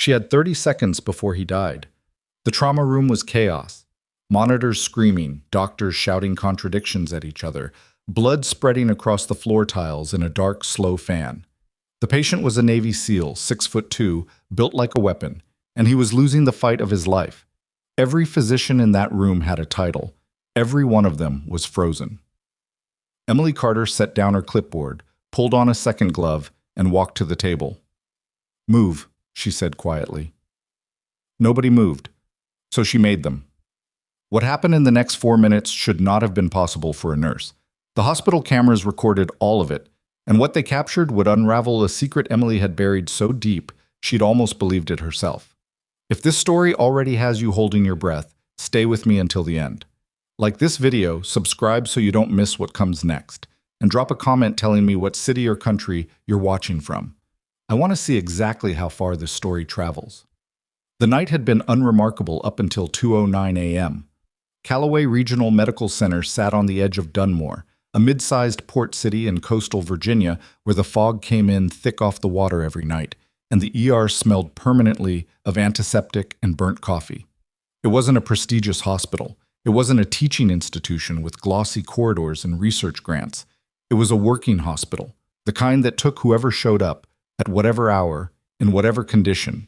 She had 30 seconds before he died. The trauma room was chaos. Monitors screaming, doctors shouting contradictions at each other, blood spreading across the floor tiles in a dark, slow fan. The patient was a Navy SEAL, 6'2", built like a weapon, and he was losing the fight of his life. Every physician in that room had a title. Every one of them was frozen. Emily Carter set down her clipboard, pulled on a second glove, and walked to the table. "Move," she said quietly. Nobody moved, so she made them. What happened in the next 4 minutes should not have been possible for a nurse. The hospital cameras recorded all of it, and what they captured would unravel a secret Emily had buried so deep she'd almost believed it herself. If this story already has you holding your breath, stay with me until the end. Like this video, subscribe so you don't miss what comes next, and drop a comment telling me what city or country you're watching from. I want to see exactly how far this story travels. The night had been unremarkable up until 2:09 a.m. Callaway Regional Medical Center sat on the edge of Dunmore, a mid-sized port city in coastal Virginia where the fog came in thick off the water every night, and the ER smelled permanently of antiseptic and burnt coffee. It wasn't a prestigious hospital. It wasn't a teaching institution with glossy corridors and research grants. It was a working hospital, the kind that took whoever showed up, at whatever hour, in whatever condition.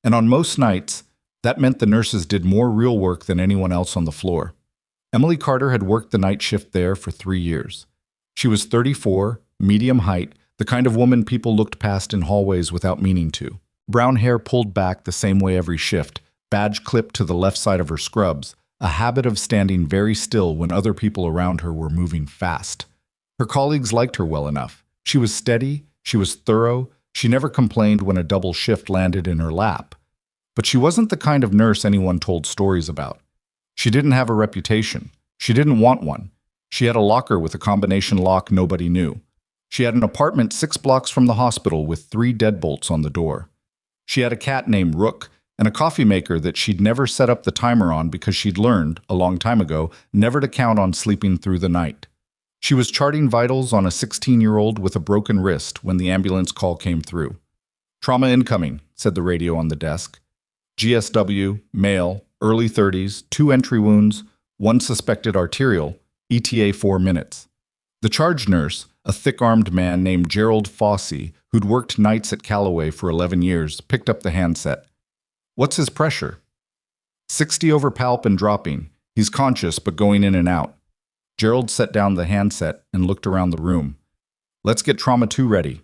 And on most nights, that meant the nurses did more real work than anyone else on the floor. Emily Carter had worked the night shift there for 3 years. She was 34, medium height, the kind of woman people looked past in hallways without meaning to. Brown hair pulled back the same way every shift, badge clipped to the left side of her scrubs, a habit of standing very still when other people around her were moving fast. Her colleagues liked her well enough. She was steady, she was thorough, she never complained when a double shift landed in her lap. But she wasn't the kind of nurse anyone told stories about. She didn't have a reputation. She didn't want one. She had a locker with a combination lock nobody knew. She had an apartment 6 blocks from the hospital with 3 deadbolts on the door. She had a cat named Rook and a coffee maker that she'd never set up the timer on because she'd learned, a long time ago, never to count on sleeping through the night. She was charting vitals on a 16-year-old with a broken wrist when the ambulance call came through. "Trauma incoming," said the radio on the desk. "GSW, male, early 30s, 2 entry wounds, 1 suspected arterial, ETA 4 minutes. The charge nurse, a thick-armed man named Gerald Fossey, who'd worked nights at Callaway for 11 years, picked up the handset. "What's his pressure?" 60 over palp and dropping. He's conscious but going in and out." Gerald set down the handset and looked around the room. "Let's get Trauma 2 ready.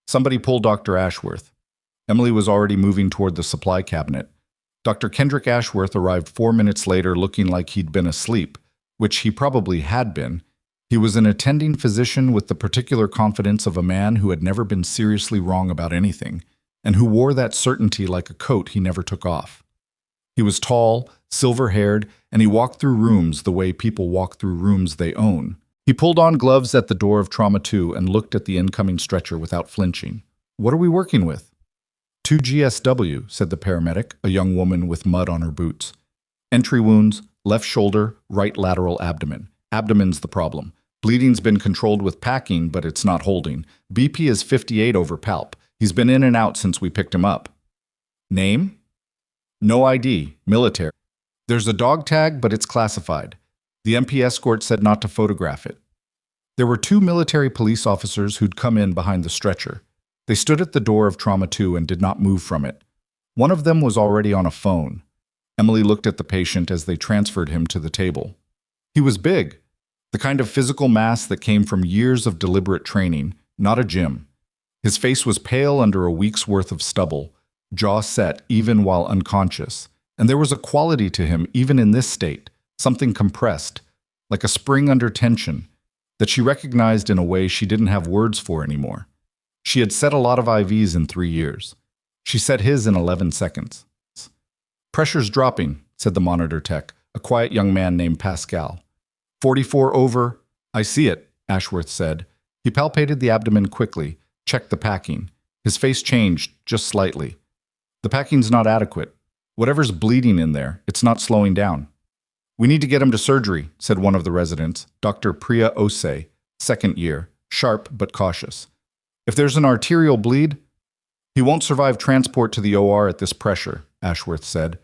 Somebody pull Dr. Ashworth." Emily was already moving toward the supply cabinet. Dr. Kendrick Ashworth arrived 4 minutes later looking like he'd been asleep, which he probably had been. He was an attending physician with the particular confidence of a man who had never been seriously wrong about anything, and who wore that certainty like a coat he never took off. He was tall, silver-haired, and he walked through rooms the way people walk through rooms they own. He pulled on gloves at the door of Trauma 2 and looked at the incoming stretcher without flinching. "What are we working with?" 2 GSW, said the paramedic, a young woman with mud on her boots. "Entry wounds, left shoulder, right lateral abdomen. Abdomen's the problem. Bleeding's been controlled with packing, but it's not holding. BP is 58 over palp. He's been in and out since we picked him up." "Name?" "No ID. Military. There's a dog tag, but it's classified. The MP escort said not to photograph it." There were 2 military police officers who'd come in behind the stretcher. They stood at the door of Trauma 2 and did not move from it. One of them was already on a phone. Emily looked at the patient as they transferred him to the table. He was big, the kind of physical mass that came from years of deliberate training, not a gym. His face was pale under a week's worth of stubble, jaw set even while unconscious, and there was a quality to him even in this state, something compressed, like a spring under tension, that she recognized in a way she didn't have words for anymore. She had set a lot of IVs in 3 years. She set his in 11 seconds. "Pressure's dropping," said the monitor tech, a quiet young man named Pascal. 44 over. "I see it," Ashworth said. He palpated the abdomen quickly, checked the packing. His face changed, just slightly. "The packing's not adequate. Whatever's bleeding in there, it's not slowing down." "We need to get him to surgery," said one of the residents, Dr. Priya Osei, 2nd year, sharp but cautious. "If there's an arterial bleed..." He won't survive transport to the OR at this pressure, Ashworth said.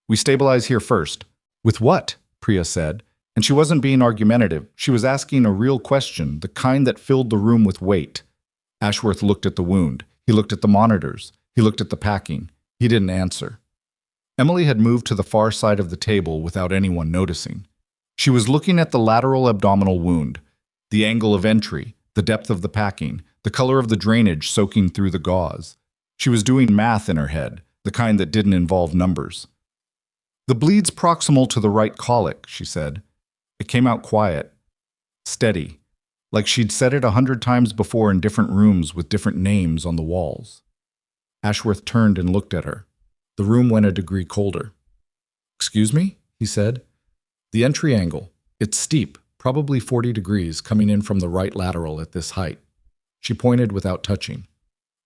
We stabilize here first. With what? Priya said. And she wasn't being argumentative. She was asking a real question, the kind that filled the room with weight. Ashworth looked at the wound. He looked at the monitors. He looked at the packing. He didn't answer. Emily had moved to the far side of the table without anyone noticing. She was looking at the lateral abdominal wound, the angle of entry, the depth of the packing, the color of the drainage soaking through the gauze. She was doing math in her head, the kind that didn't involve numbers. The bleed's proximal to the right colic, she said. It came out quiet, steady, like she'd said it 100 times before in different rooms with different names on the walls. Ashworth turned and looked at her. The room went a degree colder. Excuse me? He said. The entry angle. It's steep, probably 40 degrees, coming in from the right lateral at this height. She pointed without touching.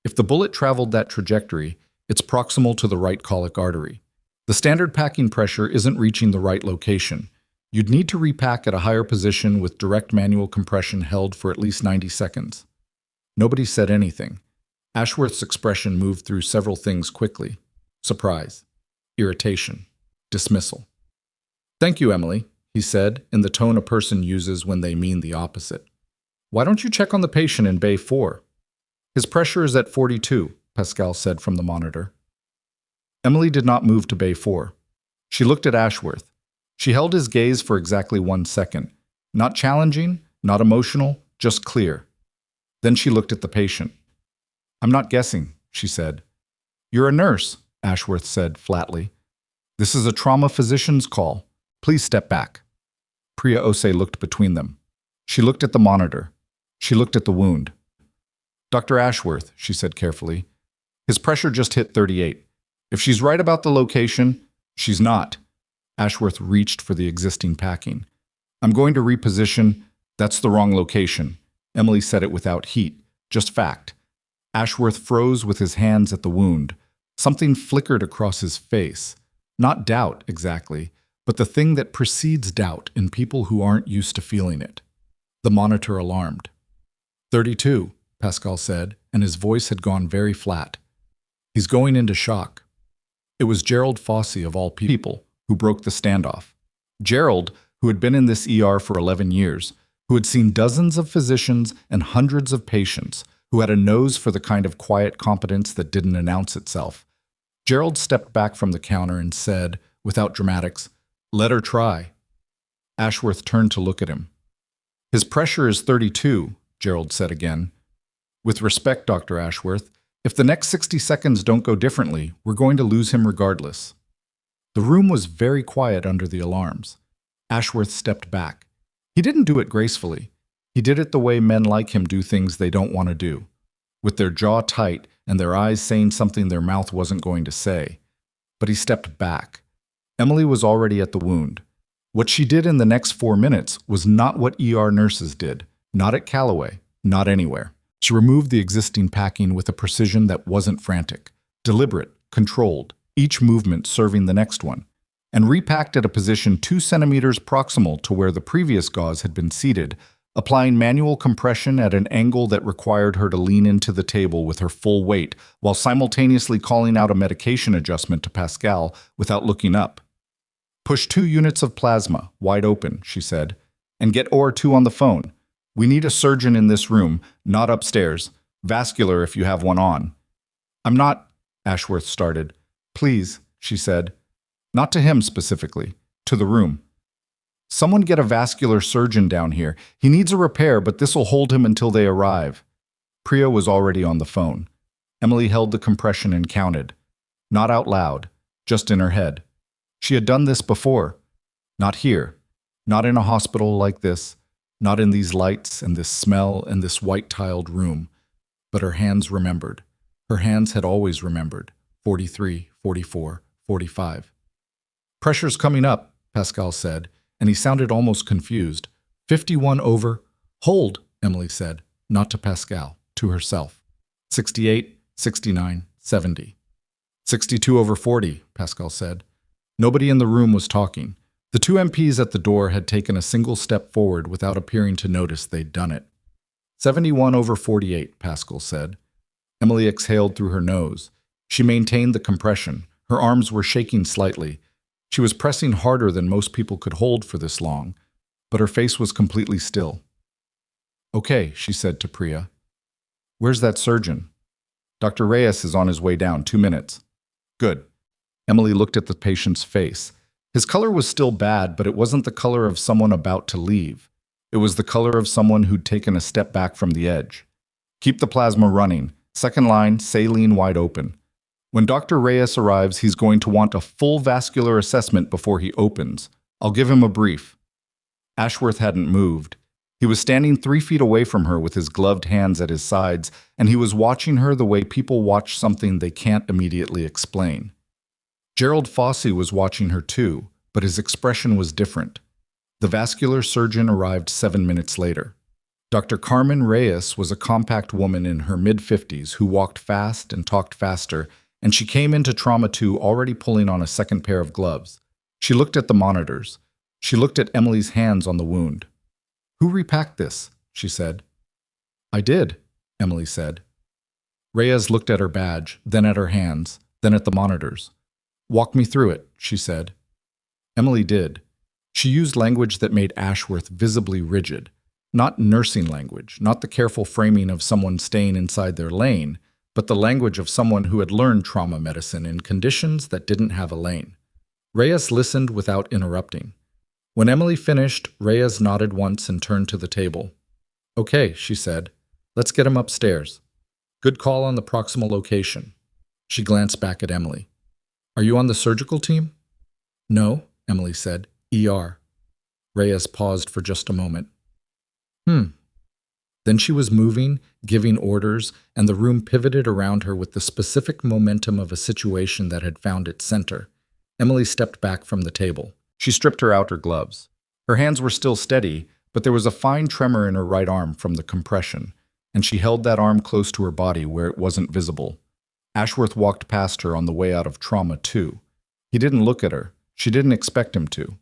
If the bullet traveled that trajectory, it's proximal to the right colic artery. The standard packing pressure isn't reaching the right location. You'd need to repack at a higher position with direct manual compression held for at least 90 seconds. Nobody said anything. Ashworth's expression moved through several things quickly. Surprise, irritation, dismissal. Thank you, Emily, he said, in the tone a person uses when they mean the opposite. Why don't you check on the patient in Bay 4? His pressure is at 42, Pascal said from the monitor. Emily did not move to Bay 4. She looked at Ashworth. She held his gaze for exactly 1 second. Not challenging, not emotional, just clear. Then she looked at the patient. I'm not guessing, she said. You're a nurse, Ashworth said flatly. This is a trauma physician's call. Please step back. Priya Ose looked between them. She looked at the monitor. She looked at the wound. Dr. Ashworth, she said carefully. His pressure just hit 38. If she's right about the location, she's not. Ashworth reached for the existing packing. I'm going to reposition. That's the wrong location. Emily said it without heat, just fact. Ashworth froze with his hands at the wound. Something flickered across his face. Not doubt, exactly, but the thing that precedes doubt in people who aren't used to feeling it. The monitor alarmed. 32, Pascal said, and his voice had gone very flat. He's going into shock. It was Gerald Fossey, of all people, who broke the standoff. Gerald, who had been in this ER for 11 years, who had seen dozens of physicians and hundreds of patients, who had a nose for the kind of quiet competence that didn't announce itself. Gerald stepped back from the counter and said, without dramatics, "Let her try." Ashworth turned to look at him. His pressure is 32, Gerald said again. With respect, Dr. Ashworth, if the next 60 seconds don't go differently, we're going to lose him regardless. The room was very quiet under the alarms. Ashworth stepped back. He didn't do it gracefully. He did it the way men like him do things they don't want to do, with their jaw tight and their eyes saying something their mouth wasn't going to say. But he stepped back. Emily was already at the wound. What she did in the next 4 minutes was not what ER nurses did, not at Callaway, not anywhere. She removed the existing packing with a precision that wasn't frantic, deliberate, controlled, each movement serving the next one, and repacked at a position 2 centimeters proximal to where the previous gauze had been seated, applying manual compression at an angle that required her to lean into the table with her full weight while simultaneously calling out a medication adjustment to Pascal without looking up. Push 2 units of plasma, wide open, she said, and get OR2 on the phone. We need a surgeon in this room, not upstairs. Vascular if you have one on. I'm not, Ashworth started. Please, she said. Not to him specifically, to the room. Someone get a vascular surgeon down here. He needs a repair, but this'll hold him until they arrive. Priya was already on the phone. Emily held the compression and counted. Not out loud, just in her head. She had done this before. Not here. Not in a hospital like this. Not in these lights and this smell and this white-tiled room. But her hands remembered. Her hands had always remembered. 43, 44, 45. Pressure's coming up, Pascal said, and he sounded almost confused. 51 over. Hold, Emily said, not to Pascal, to herself. 68, 69, 70. 62 over 40, Pascal said. Nobody in the room was talking. The 2 MPs at the door had taken a single step forward without appearing to notice they'd done it. 71 over 48, Pascal said. Emily exhaled through her nose. She maintained the compression. Her arms were shaking slightly. She was pressing harder than most people could hold for this long, but her face was completely still. "Okay," she said to Priya. "Where's that surgeon?" "Dr. Reyes is on his way down, 2 minutes." "Good." Emily looked at the patient's face. His color was still bad, but it wasn't the color of someone about to leave. It was the color of someone who'd taken a step back from the edge. "Keep the plasma running. Second line, saline wide open. When Dr. Reyes arrives, he's going to want a full vascular assessment before he opens. I'll give him a brief." Ashworth hadn't moved. He was standing 3 feet away from her with his gloved hands at his sides, and he was watching her the way people watch something they can't immediately explain. Gerald Fossey was watching her too, but his expression was different. The vascular surgeon arrived 7 minutes later. Dr. Carmen Reyes was a compact woman in her mid-50s who walked fast and talked faster, and she came into Trauma 2 already pulling on a second pair of gloves. She looked at the monitors. She looked at Emily's hands on the wound. "Who repacked this?" she said. "I did," Emily said. Reyes looked at her badge, then at her hands, then at the monitors. "Walk me through it," she said. Emily did. She used language that made Ashworth visibly rigid. Not nursing language, not the careful framing of someone staying inside their lane, but the language of someone who had learned trauma medicine in conditions that didn't have a lane. Reyes listened without interrupting. When Emily finished, Reyes nodded once and turned to the table. "Okay," she said. "Let's get him upstairs. Good call on the proximal location." She glanced back at Emily. "Are you on the surgical team?" "No," Emily said. "ER." Reyes paused for just a moment. Then she was moving, giving orders, and the room pivoted around her with the specific momentum of a situation that had found its center. Emily stepped back from the table. She stripped her outer gloves. Her hands were still steady, but there was a fine tremor in her right arm from the compression, and she held that arm close to her body where it wasn't visible. Ashworth walked past her on the way out of Trauma 2. He didn't look at her. She didn't expect him to.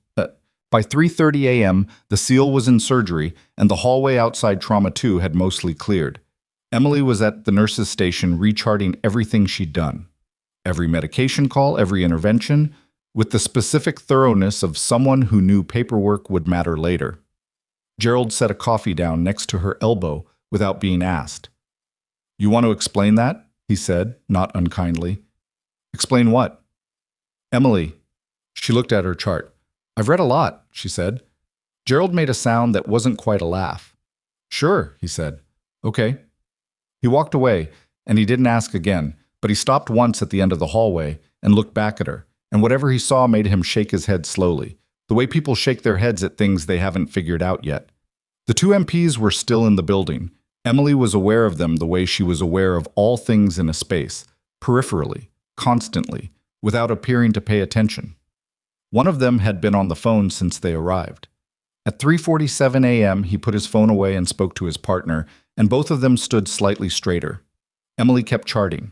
By 3:30 a.m., the SEAL was in surgery, and the hallway outside Trauma 2 had mostly cleared. Emily was at the nurse's station recharting everything she'd done. Every medication call, every intervention, with the specific thoroughness of someone who knew paperwork would matter later. Gerald set a coffee down next to her elbow without being asked. "You want to explain that?" he said, not unkindly. "Explain what?" "Emily." She looked at her chart. "I've read a lot," she said. Gerald made a sound that wasn't quite a laugh. "Sure," he said. "Okay." He walked away, and he didn't ask again, but he stopped once at the end of the hallway and looked back at her, and whatever he saw made him shake his head slowly, the way people shake their heads at things they haven't figured out yet. The 2 MPs were still in the building. Emily was aware of them the way she was aware of all things in a space, peripherally, constantly, without appearing to pay attention. One of them had been on the phone since they arrived. At 3:47 a.m., he put his phone away and spoke to his partner, and both of them stood slightly straighter. Emily kept charting.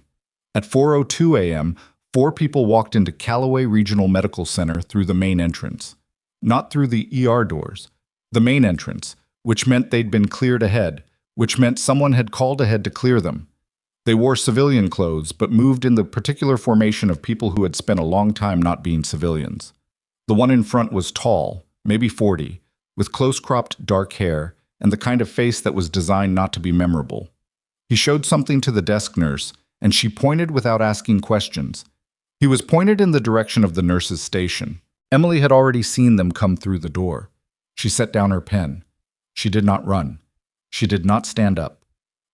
At 4:02 a.m., 4 people walked into Callaway Regional Medical Center through the main entrance. Not through the ER doors. The main entrance, which meant they'd been cleared ahead, which meant someone had called ahead to clear them. They wore civilian clothes, but moved in the particular formation of people who had spent a long time not being civilians. The one in front was tall, maybe 40, with close-cropped dark hair and the kind of face that was designed not to be memorable. He showed something to the desk nurse, and she pointed without asking questions. He was pointed in the direction of the nurse's station. Emily had already seen them come through the door. She set down her pen. She did not run. She did not stand up.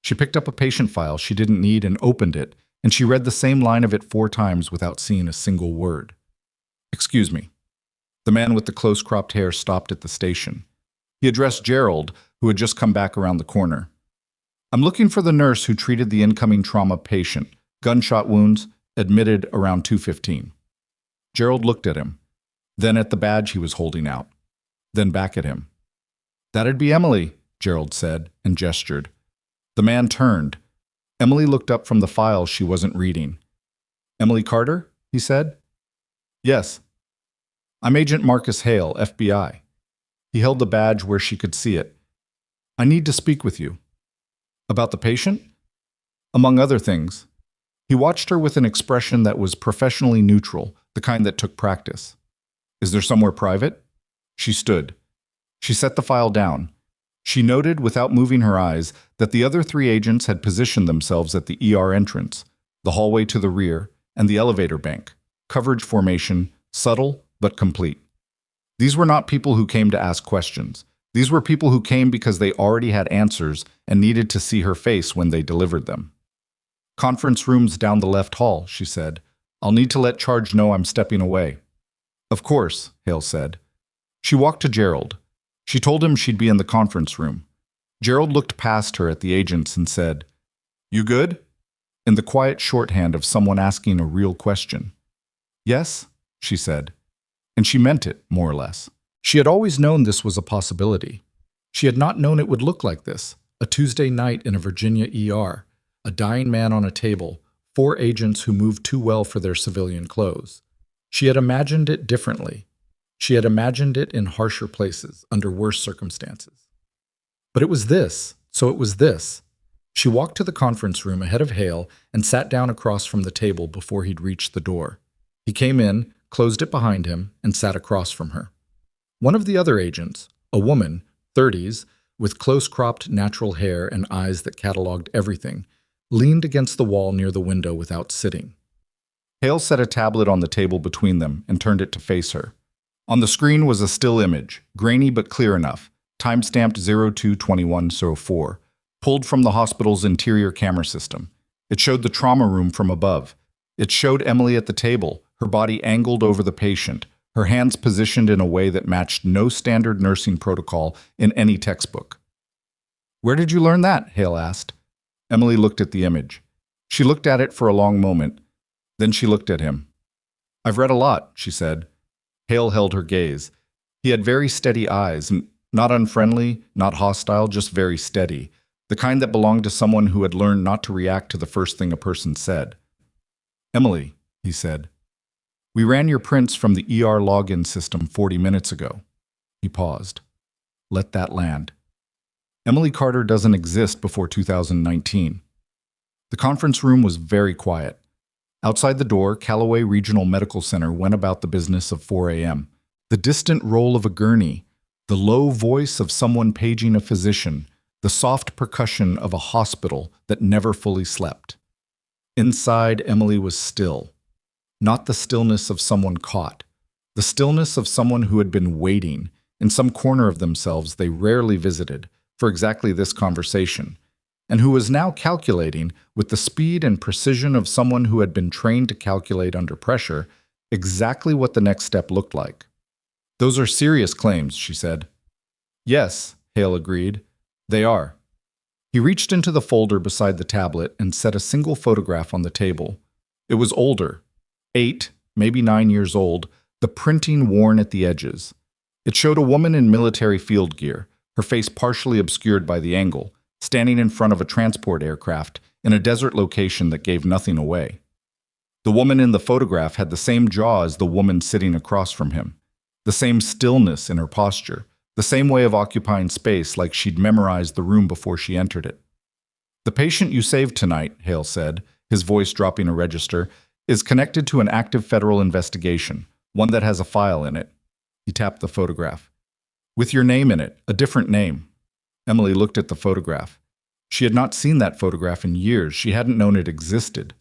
She picked up a patient file she didn't need and opened it, and she read the same line of it 4 times without seeing a single word. "Excuse me." The man with the close-cropped hair stopped at the station. He addressed Gerald, who had just come back around the corner. "I'm looking for the nurse who treated the incoming trauma patient. Gunshot wounds, admitted around 2:15. Gerald looked at him, then at the badge he was holding out, then back at him. "That'd be Emily," Gerald said, and gestured. The man turned. Emily looked up from the file she wasn't reading. "Emily Carter?" he said. "Yes." "I'm Agent Marcus Hale, FBI." He held the badge where she could see it. "I need to speak with you." "About the patient?" Among other things, he watched her with an expression that was professionally neutral, the kind that took practice. Is there somewhere private? She stood. She set the file down. She noted, without moving her eyes, that the other three agents had positioned themselves at the ER entrance, the hallway to the rear, and the elevator bank. Coverage formation, subtle but complete. These were not people who came to ask questions. These were people who came because they already had answers and needed to see her face when they delivered them. Conference room's down the left hall, she said. I'll need to let Charge know I'm stepping away. Of course, Hale said. She walked to Gerald. She told him she'd be in the conference room. Gerald looked past her at the agents and said, You good? In the quiet shorthand of someone asking a real question. Yes, she said. And she meant it, more or less. She had always known this was a possibility. She had not known it would look like this. A Tuesday night in a Virginia ER, a dying man on a table, 4 agents who moved too well for their civilian clothes. She had imagined it differently. She had imagined it in harsher places, under worse circumstances. But it was this, so it was this. She walked to the conference room ahead of Hale and sat down across from the table before he'd reached the door. He came in, closed it behind him, and sat across from her. One of the other agents, a woman, 30s, with close-cropped natural hair and eyes that catalogued everything, leaned against the wall near the window without sitting. Hale set a tablet on the table between them and turned it to face her. On the screen was a still image, grainy but clear enough, time-stamped 02/21/04, pulled from the hospital's interior camera system. It showed the trauma room from above. It showed Emily at the table, her body angled over the patient, her hands positioned in a way that matched no standard nursing protocol in any textbook. Where did you learn that? Hale asked. Emily looked at the image. She looked at it for a long moment. Then she looked at him. I've read a lot, she said. Hale held her gaze. He had very steady eyes, not unfriendly, not hostile, just very steady, the kind that belonged to someone who had learned not to react to the first thing a person said. Emily, he said, we ran your prints from the ER login system 40 minutes ago. He paused. Let that land. Emily Carter doesn't exist before 2019. The conference room was very quiet. Outside the door, Callaway Regional Medical Center went about the business of 4 a.m. The distant roll of a gurney, the low voice of someone paging a physician, the soft percussion of a hospital that never fully slept. Inside, Emily was still. Not the stillness of someone caught. The stillness of someone who had been waiting, in some corner of themselves they rarely visited, for exactly this conversation, and who was now calculating, with the speed and precision of someone who had been trained to calculate under pressure, exactly what the next step looked like. Those are serious claims, she said. Yes, Hale agreed. They are. He reached into the folder beside the tablet and set a single photograph on the table. It was older, 8, maybe 9 years old, the printing worn at the edges. It showed a woman in military field gear, her face partially obscured by the angle, standing in front of a transport aircraft in a desert location that gave nothing away. The woman in the photograph had the same jaw as the woman sitting across from him, the same stillness in her posture, the same way of occupying space like she'd memorized the room before she entered it. The patient you saved tonight, Hale said, his voice dropping a register, is connected to an active federal investigation, one that has a file in it. He tapped the photograph. With your name in it, a different name. Emily looked at the photograph. She had not seen that photograph in years. She hadn't known it existed.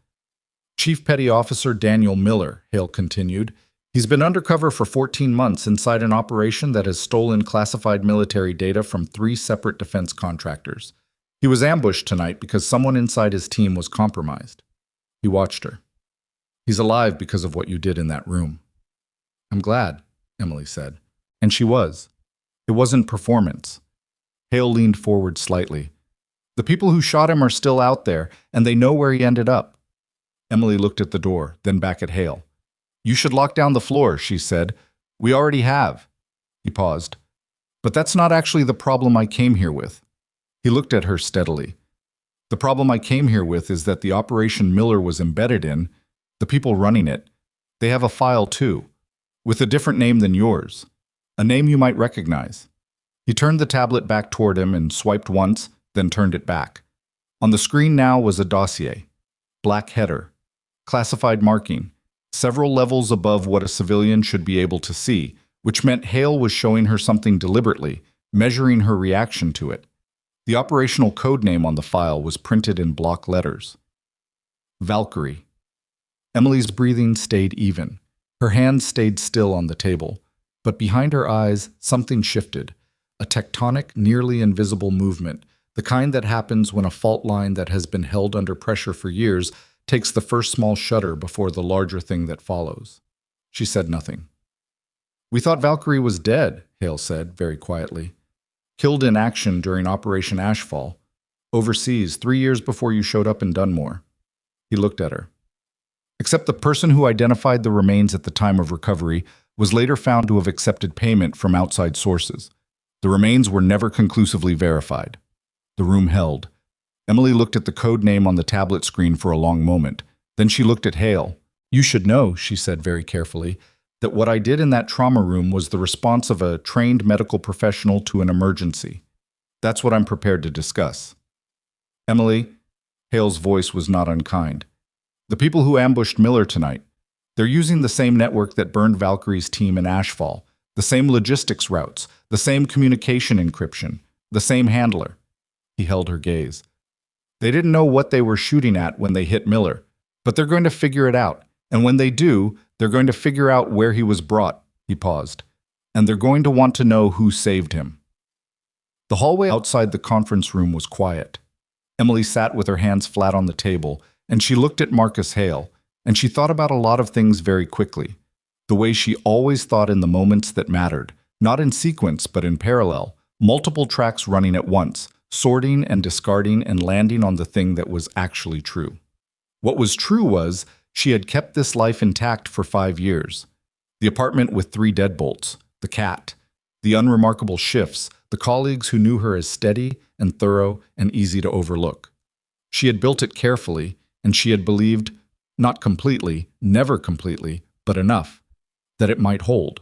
Chief Petty Officer Daniel Miller, Hale continued. He's been undercover for 14 months inside an operation that has stolen classified military data from 3 separate defense contractors. He was ambushed tonight because someone inside his team was compromised. He watched her. He's alive because of what you did in that room. I'm glad, Emily said. And she was. It wasn't performance. Hale leaned forward slightly. The people who shot him are still out there, and they know where he ended up. Emily looked at the door, then back at Hale. You should lock down the floor, she said. We already have. He paused. But that's not actually the problem I came here with. He looked at her steadily. The problem I came here with is that the operation Miller was embedded in, the people running it, they have a file too, with a different name than yours, a name you might recognize. He turned the tablet back toward him and swiped once, then turned it back. On the screen now was a dossier, black header, classified marking, several levels above what a civilian should be able to see, which meant Hale was showing her something deliberately, measuring her reaction to it. The operational code name on the file was printed in block letters. Valkyrie. Emily's breathing stayed even. Her hands stayed still on the table, but behind her eyes, something shifted. A tectonic, nearly invisible movement, the kind that happens when a fault line that has been held under pressure for years takes the first small shudder before the larger thing that follows. She said nothing. "We thought Valkyrie was dead," Hale said, very quietly. "Killed in action during Operation Ashfall, overseas 3 years before you showed up in Dunmore." He looked at her. "Except the person who identified the remains at the time of recovery was later found to have accepted payment from outside sources. The remains were never conclusively verified." The room held. Emily looked at the code name on the tablet screen for a long moment. Then she looked at Hale. "You should know," she said very carefully, "that what I did in that trauma room was the response of a trained medical professional to an emergency. That's what I'm prepared to discuss." "Emily," Hale's voice was not unkind, "the people who ambushed Miller tonight, they're using the same network that burned Valkyrie's team in Ashfall, the same logistics routes, the same communication encryption, the same handler." He held her gaze. "They didn't know what they were shooting at when they hit Miller, but they're going to figure it out, and when they do, they're going to figure out where he was brought." He paused. "And they're going to want to know who saved him." The hallway outside the conference room was quiet. Emily sat with her hands flat on the table, and she looked at Marcus Hale, and she thought about a lot of things very quickly. The way she always thought in the moments that mattered, not in sequence but in parallel, multiple tracks running at once, sorting and discarding and landing on the thing that was actually true. What was true was she had kept this life intact for 5 years. The apartment with 3 deadbolts, the cat, the unremarkable shifts, the colleagues who knew her as steady and thorough and easy to overlook. She had built it carefully, and she had believed, not completely, never completely, but enough, that it might hold.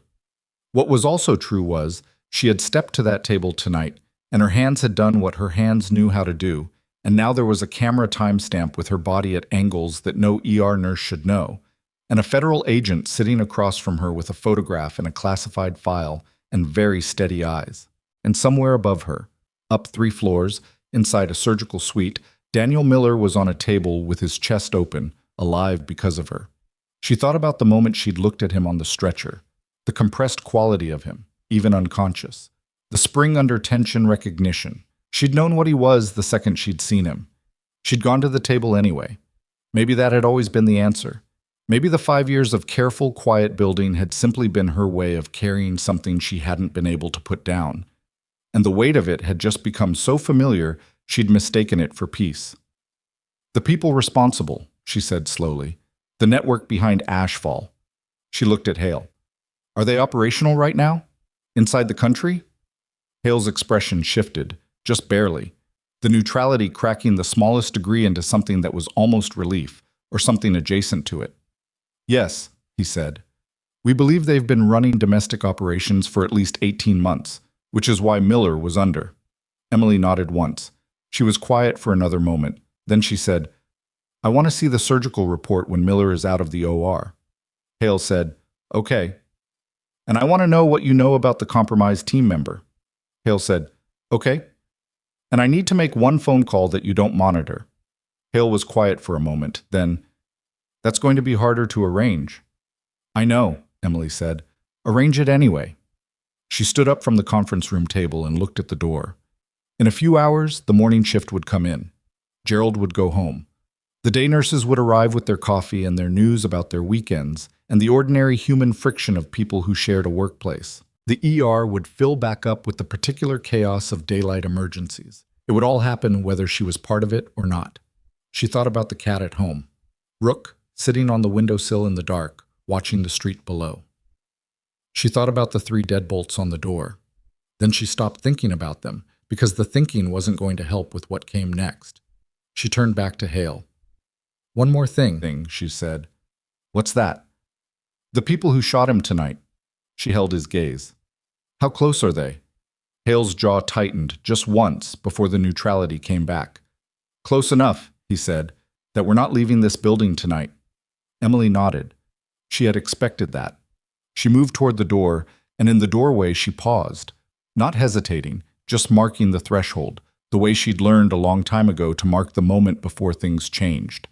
What was also true was she had stepped to that table tonight, and her hands had done what her hands knew how to do, and now there was a camera timestamp with her body at angles that no ER nurse should know, and a federal agent sitting across from her with a photograph in a classified file and very steady eyes. And somewhere above her, up 3 floors, inside a surgical suite, Daniel Miller was on a table with his chest open, alive because of her. She thought about the moment she'd looked at him on the stretcher, the compressed quality of him, even unconscious. The spring under tension recognition. She'd known what he was the second she'd seen him. She'd gone to the table anyway. Maybe that had always been the answer. Maybe the 5 years of careful, quiet building had simply been her way of carrying something she hadn't been able to put down. And the weight of it had just become so familiar she'd mistaken it for peace. "The people responsible," she said slowly. "The network behind Ashfall." She looked at Hale. "Are they operational right now? Inside the country?" Hale's expression shifted, just barely, the neutrality cracking the smallest degree into something that was almost relief, or something adjacent to it. "Yes," he said. "We believe they've been running domestic operations for at least 18 months, which is why Miller was under." Emily nodded once. She was quiet for another moment. Then she said, "I want to see the surgical report when Miller is out of the OR." Hale said, "Okay. And I want to know what you know about the compromised team member." Hale said, "Okay. And I need to make one phone call that you don't monitor." Hale was quiet for a moment. Then, "That's going to be harder to arrange." "I know," Emily said. "Arrange it anyway." She stood up from the conference room table and looked at the door. In a few hours, the morning shift would come in. Gerald would go home. The day nurses would arrive with their coffee and their news about their weekends, and the ordinary human friction of people who shared a workplace. The ER would fill back up with the particular chaos of daylight emergencies. It would all happen whether she was part of it or not. She thought about the cat at home. Rook, sitting on the windowsill in the dark, watching the street below. She thought about the 3 deadbolts on the door. Then she stopped thinking about them, because the thinking wasn't going to help with what came next. She turned back to Hale. "One more thing," she said. "What's that?" "The people who shot him tonight." She held his gaze. "How close are they?" Hale's jaw tightened just once before the neutrality came back. Close enough, he said, that we're not leaving this building tonight. Emily nodded. She had expected that. She moved toward the door, and in the doorway she paused, not hesitating, just marking the threshold, the way she'd learned a long time ago to mark the moment before things changed.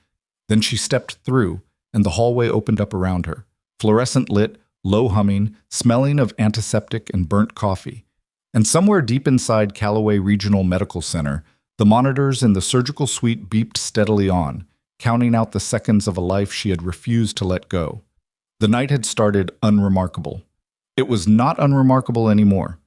Then she stepped through, and the hallway opened up around her, fluorescent lit, low humming, smelling of antiseptic and burnt coffee. And somewhere deep inside Callaway Regional Medical Center, the monitors in the surgical suite beeped steadily on, counting out the seconds of a life she had refused to let go. The night had started unremarkable. It was not unremarkable anymore.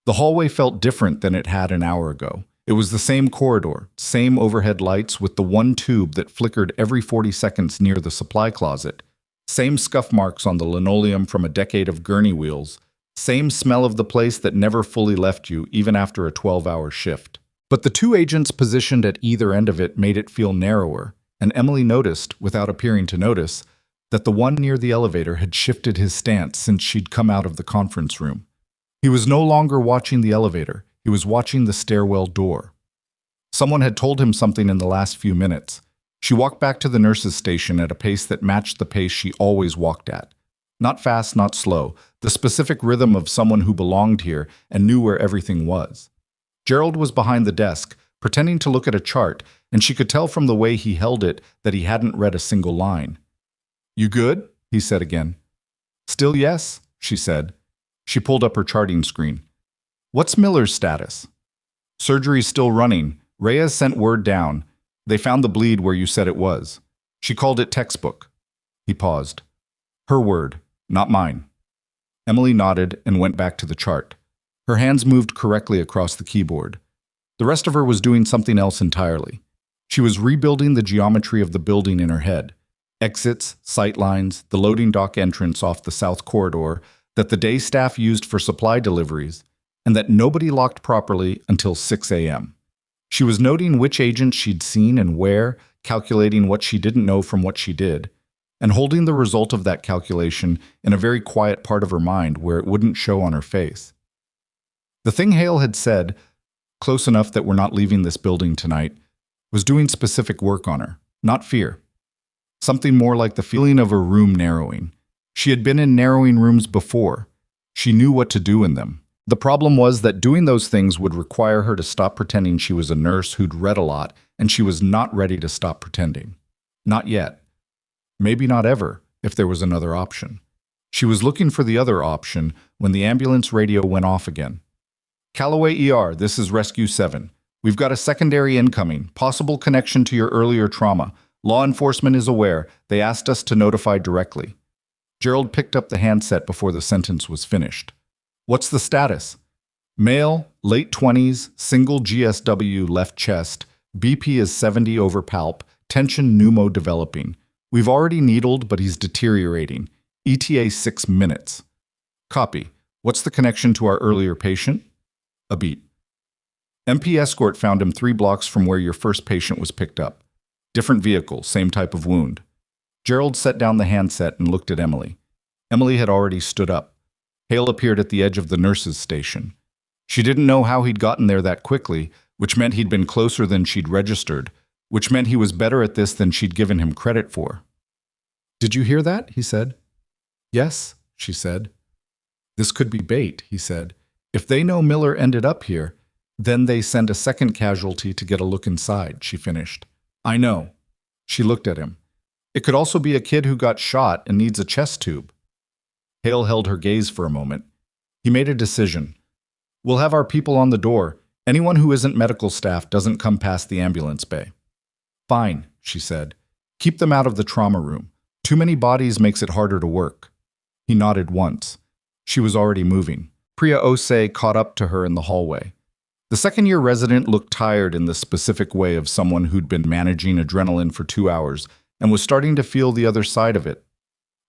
The hallway felt different than it had an hour ago. It was the same corridor, same overhead lights with the one tube that flickered every 40 seconds near the supply closet, same scuff marks on the linoleum from a decade of gurney wheels, same smell of the place that never fully left you even after a 12-hour shift. But the two agents positioned at either end of it made it feel narrower, and Emily noticed, without appearing to notice, that the one near the elevator had shifted his stance since she'd come out of the conference room. He was no longer watching the elevator, he was watching the stairwell door. Someone had told him something in the last few minutes. She walked back to the nurse's station at a pace that matched the pace she always walked at. Not fast, not slow, the specific rhythm of someone who belonged here and knew where everything was. Gerald was behind the desk, pretending to look at a chart, and she could tell from the way he held it that he hadn't read a single line. "You good?" he said again. "Still yes," she said. She pulled up her charting screen. "What's Miller's status?" "Surgery's still running. Reyes sent word down. They found the bleed where you said it was. She called it textbook." He paused. "Her word, not mine." Emily nodded and went back to the chart. Her hands moved correctly across the keyboard. The rest of her was doing something else entirely. She was rebuilding the geometry of the building in her head. Exits, sight lines, the loading dock entrance off the south corridor that the day staff used for supply deliveries, and that nobody locked properly until 6 a.m. She was noting which agents she'd seen and where, calculating what she didn't know from what she did, and holding the result of that calculation in a very quiet part of her mind where it wouldn't show on her face. The thing Hale had said, close enough that we're not leaving this building tonight, was doing specific work on her, not fear. Something more like the feeling of her room narrowing. She had been in narrowing rooms before. She knew what to do in them. The problem was that doing those things would require her to stop pretending she was a nurse who'd read a lot, and she was not ready to stop pretending. Not yet. Maybe not ever, if there was another option. She was looking for the other option when the ambulance radio went off again. "Callaway ER, this is Rescue 7. We've got a secondary incoming, possible connection to your earlier trauma. Law enforcement is aware. They asked us to notify directly." Gerald picked up the handset before the sentence was finished. "What's the status?" "Male, late 20s, single GSW left chest, BP is 70 over palp, tension pneumo developing. We've already needled, but he's deteriorating. ETA 6 minutes." "Copy. What's the connection to our earlier patient?" A beat. "MP escort found him 3 blocks from where your first patient was picked up. Different vehicle, same type of wound." Gerald set down the handset and looked at Emily. Emily had already stood up. Hale appeared at the edge of the nurse's station. She didn't know how he'd gotten there that quickly, which meant he'd been closer than she'd registered, which meant he was better at this than she'd given him credit for. "Did you hear that?" he said. "Yes," she said. "This could be bait," he said. "If they know Miller ended up here, then they send a second casualty to get a look inside," she finished. "I know." She looked at him. "It could also be a kid who got shot and needs a chest tube." Hale held her gaze for a moment. He made a decision. "We'll have our people on the door. Anyone who isn't medical staff doesn't come past the ambulance bay." "Fine," she said. "Keep them out of the trauma room. Too many bodies makes it harder to work." He nodded once. She was already moving. Priya Osei caught up to her in the hallway. The second-year resident looked tired in the specific way of someone who'd been managing adrenaline for 2 hours and was starting to feel the other side of it.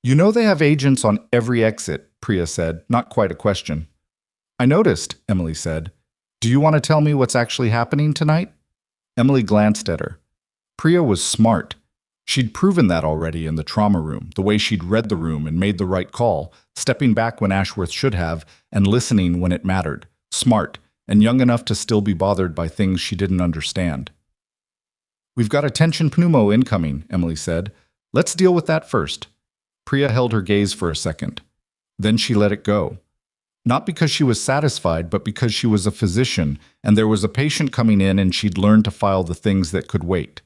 "You know they have agents on every exit," Priya said, not quite a question. "I noticed," Emily said. "Do you want to tell me what's actually happening tonight?" Emily glanced at her. Priya was smart. She'd proven that already in the trauma room, the way she'd read the room and made the right call, stepping back when Ashworth should have, and listening when it mattered. Smart, and young enough to still be bothered by things she didn't understand. We've got a tension pneumo incoming, Emily said. Let's deal with that first. Priya held her gaze for a second. Then she let it go. Not because she was satisfied, but because she was a physician, and there was a patient coming in and she'd learned to file the things that could wait.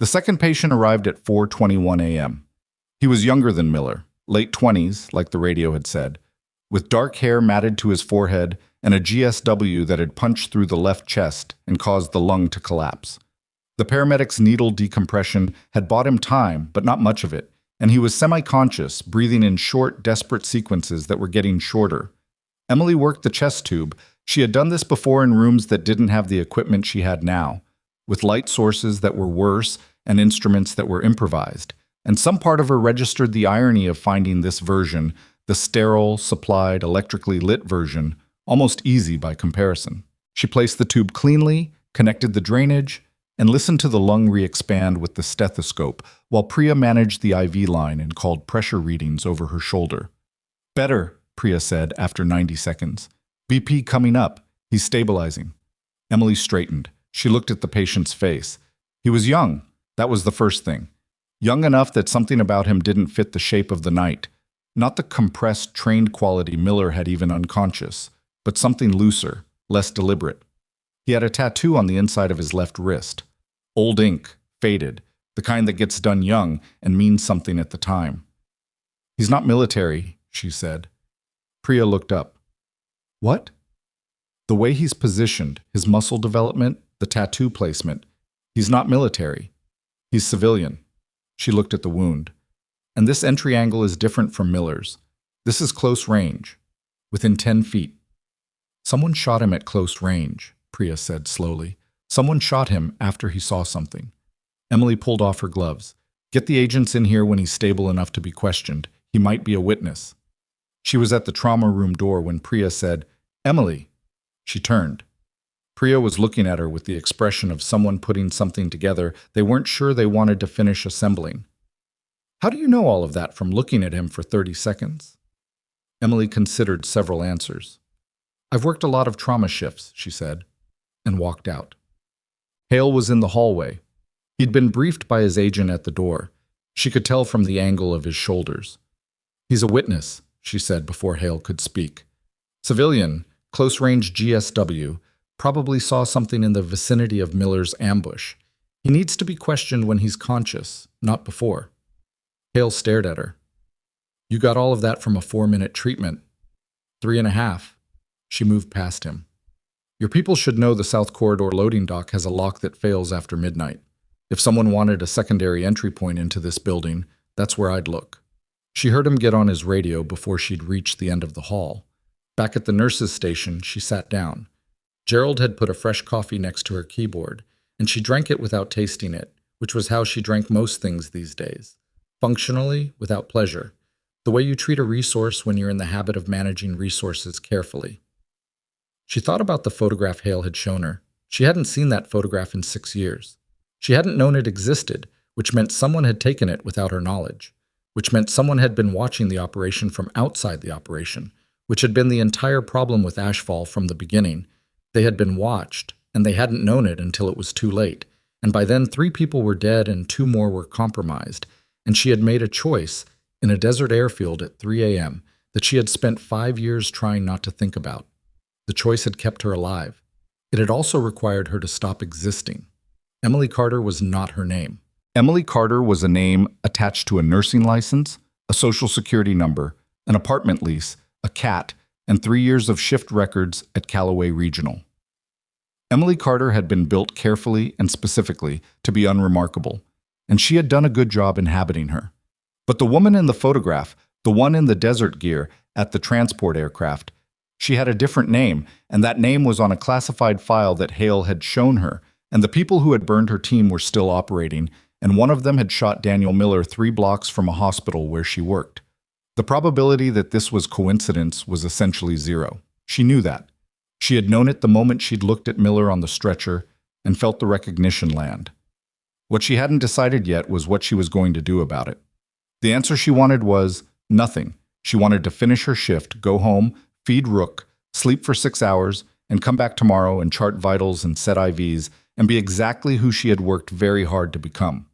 The second patient arrived at 4:21 a.m. He was younger than Miller, late 20s, like the radio had said, with dark hair matted to his forehead and a GSW that had punched through the left chest and caused the lung to collapse. The paramedic's needle decompression had bought him time, but not much of it, and he was semi-conscious, breathing in short, desperate sequences that were getting shorter. Emily worked the chest tube. She had done this before in rooms that didn't have the equipment she had now, with light sources that were worse and instruments that were improvised. And some part of her registered the irony of finding this version, the sterile, supplied, electrically lit version, almost easy by comparison. She placed the tube cleanly, connected the drainage, and listened to the lung re-expand with the stethoscope, while Priya managed the IV line and called pressure readings over her shoulder. "Better," Priya said after 90 seconds. "BP coming up. He's stabilizing." Emily straightened. She looked at the patient's face. He was young. That was the first thing. Young enough that something about him didn't fit the shape of the night. Not the compressed, trained quality Miller had even unconscious, but something looser, less deliberate. He had a tattoo on the inside of his left wrist. Old ink, faded, the kind that gets done young and means something at the time. "He's not military," she said. Priya looked up. "What?" "The way he's positioned, his muscle development, the tattoo placement. He's not military. He's civilian." She looked at the wound. "And this entry angle is different from Miller's. This is close range, within 10 feet. Someone shot him at close range," Priya said slowly. "Someone shot him after he saw something." Emily pulled off her gloves. "Get the agents in here when he's stable enough to be questioned. He might be a witness." She was at the trauma room door when Priya said, "Emily." She turned. Priya was looking at her with the expression of someone putting something together they weren't sure they wanted to finish assembling. "How do you know all of that from looking at him for 30 seconds? Emily considered several answers. "I've worked a lot of trauma shifts," she said, and walked out. Hale was in the hallway. He'd been briefed by his agent at the door. She could tell from the angle of his shoulders. "He's a witness," she said before Hale could speak. "Civilian, close-range GSW, probably saw something in the vicinity of Miller's ambush. He needs to be questioned when he's conscious, not before." Hale stared at her. "You got all of that from a 4-minute treatment." 3.5. She moved past him. "Your people should know the South Corridor loading dock has a lock that fails after midnight. If someone wanted a secondary entry point into this building, that's where I'd look." She heard him get on his radio before she'd reached the end of the hall. Back at the nurse's station, she sat down. Gerald had put a fresh coffee next to her keyboard, and she drank it without tasting it, which was how she drank most things these days. Functionally, without pleasure. The way you treat a resource when you're in the habit of managing resources carefully. She thought about the photograph Hale had shown her. She hadn't seen that photograph in 6 years. She hadn't known it existed, which meant someone had taken it without her knowledge, which meant someone had been watching the operation from outside the operation, which had been the entire problem with Ashfall from the beginning. They had been watched, and they hadn't known it until it was too late, and by then 3 people were dead and 2 more were compromised, and she had made a choice in a desert airfield at 3 a.m. that she had spent 5 years trying not to think about. The choice had kept her alive. It had also required her to stop existing. Emily Carter was not her name. Emily Carter was a name attached to a nursing license, a social security number, an apartment lease, a cat, and 3 years of shift records at Callaway Regional. Emily Carter had been built carefully and specifically to be unremarkable, and she had done a good job inhabiting her. But the woman in the photograph, the one in the desert gear at the transport aircraft, she had a different name, and that name was on a classified file that Hale had shown her, and the people who had burned her team were still operating, and one of them had shot Daniel Miller 3 blocks from a hospital where she worked. The probability that this was coincidence was essentially 0. She knew that. She had known it the moment she'd looked at Miller on the stretcher and felt the recognition land. What she hadn't decided yet was what she was going to do about it. The answer she wanted was nothing. She wanted to finish her shift, go home, feed Rook, sleep for 6 hours, and come back tomorrow and chart vitals and set IVs and be exactly who she had worked very hard to become.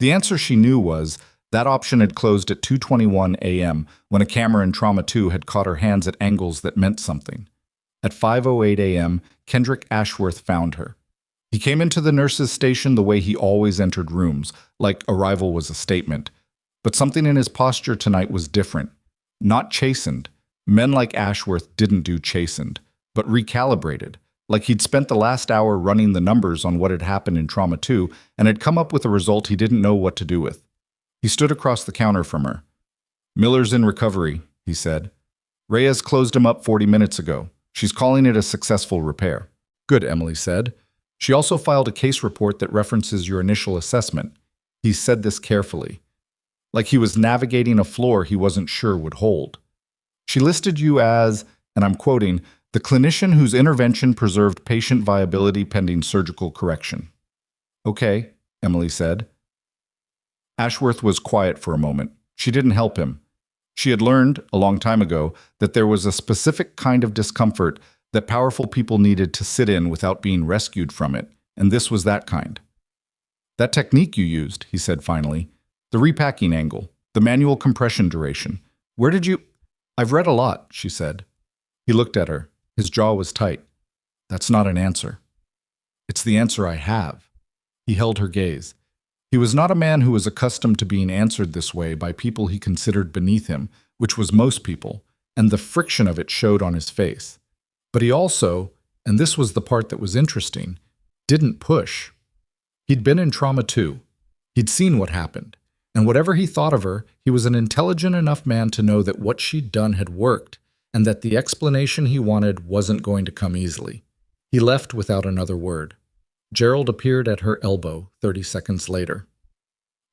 The answer she knew was that option had closed at 2:21 a.m. when a camera in Trauma 2 had caught her hands at angles that meant something. At 5:08 a.m., Kendrick Ashworth found her. He came into the nurse's station the way he always entered rooms, like arrival was a statement. But something in his posture tonight was different. Not chastened. Men like Ashworth didn't do chastened, but recalibrated, like he'd spent the last hour running the numbers on what had happened in Trauma 2 and had come up with a result he didn't know what to do with. He stood across the counter from her. "Miller's in recovery," he said. "Reyes closed him up 40 minutes ago. She's calling it a successful repair." "Good," Emily said. "She also filed a case report that references your initial assessment." He said this carefully, like he was navigating a floor he wasn't sure would hold. "She listed you as, and I'm quoting, the clinician whose intervention preserved patient viability pending surgical correction." "Okay," Emily said. Ashworth was quiet for a moment. She didn't help him. She had learned, a long time ago, that there was a specific kind of discomfort that powerful people needed to sit in without being rescued from it, and this was that kind. "That technique you used," he said finally, "the repacking angle, the manual compression duration, where did you—" "I've read a lot," she said. He looked at her. His jaw was tight. "That's not an answer." "It's the answer I have." He held her gaze. He was not a man who was accustomed to being answered this way by people he considered beneath him, which was most people, and the friction of it showed on his face. But he also, and this was the part that was interesting, didn't push. He'd been in Trauma 2. He'd seen what happened, and whatever he thought of her, he was an intelligent enough man to know that what she'd done had worked, and that the explanation he wanted wasn't going to come easily. He left without another word. Gerald appeared at her elbow 30 seconds later.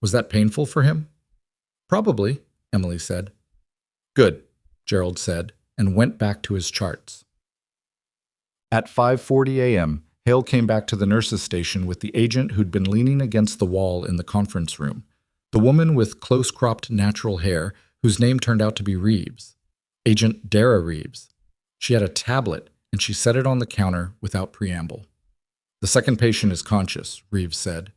Was that painful for him? "Probably," Emily said. "Good," Gerald said, and went back to his charts. At 5:40 a.m., Hale came back to the nurse's station with the agent who'd been leaning against the wall in the conference room, the woman with close-cropped natural hair whose name turned out to be Reeves. Agent Dara Reeves. She had a tablet, and she set it on the counter without preamble. "The second patient is conscious," Reeves said.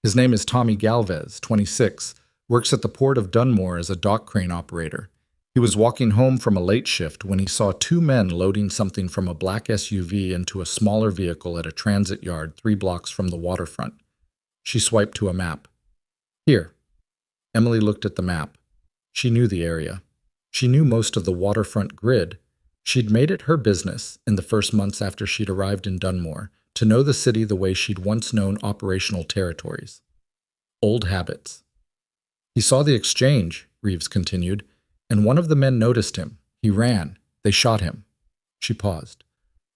"His name is Tommy Galvez, 26, works at the port of Dunmore as a dock crane operator. He was walking home from a late shift when he saw two men loading something from a black SUV into a smaller vehicle at a transit yard 3 blocks from the waterfront." She swiped to a map. "Here." Emily looked at the map. She knew the area. She knew most of the waterfront grid. She'd made it her business, in the first months after she'd arrived in Dunmore, to know the city the way she'd once known operational territories. Old habits. "He saw the exchange," Reeves continued, "and one of the men noticed him. He ran. They shot him." She paused.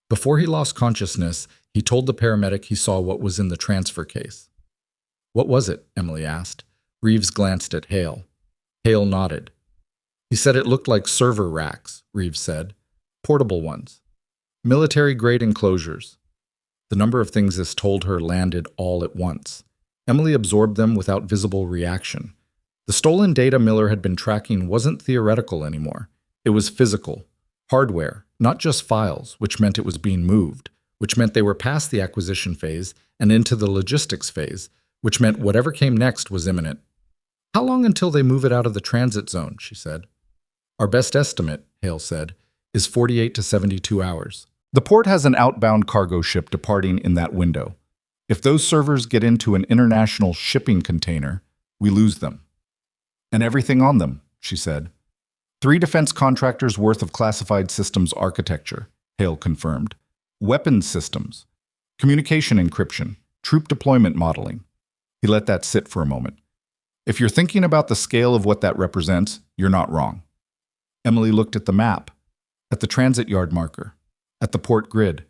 Before he lost consciousness, he told the paramedic he saw what was in the transfer case. "What was it?" Emily asked. Reeves glanced at Hale. Hale nodded. "He said it looked like server racks," Reeves said. "Portable ones. Military-grade enclosures." The number of things this told her landed all at once. Emily absorbed them without visible reaction. The stolen data Miller had been tracking wasn't theoretical anymore. It was physical. Hardware, not just files, which meant it was being moved, which meant they were past the acquisition phase and into the logistics phase, which meant whatever came next was imminent. "How long until they move it out of the transit zone?" she said. "Our best estimate," Hale said, "is 48 to 72 hours. The port has an outbound cargo ship departing in that window. If those servers get into an international shipping container, we lose them." "And everything on them," she said. 3 defense contractors' worth of classified systems architecture, Hale confirmed. Weapons systems, communication encryption, troop deployment modeling. He let that sit for a moment. "If you're thinking about the scale of what that represents, you're not wrong." Emily looked at the map, at the transit yard marker, at the port grid.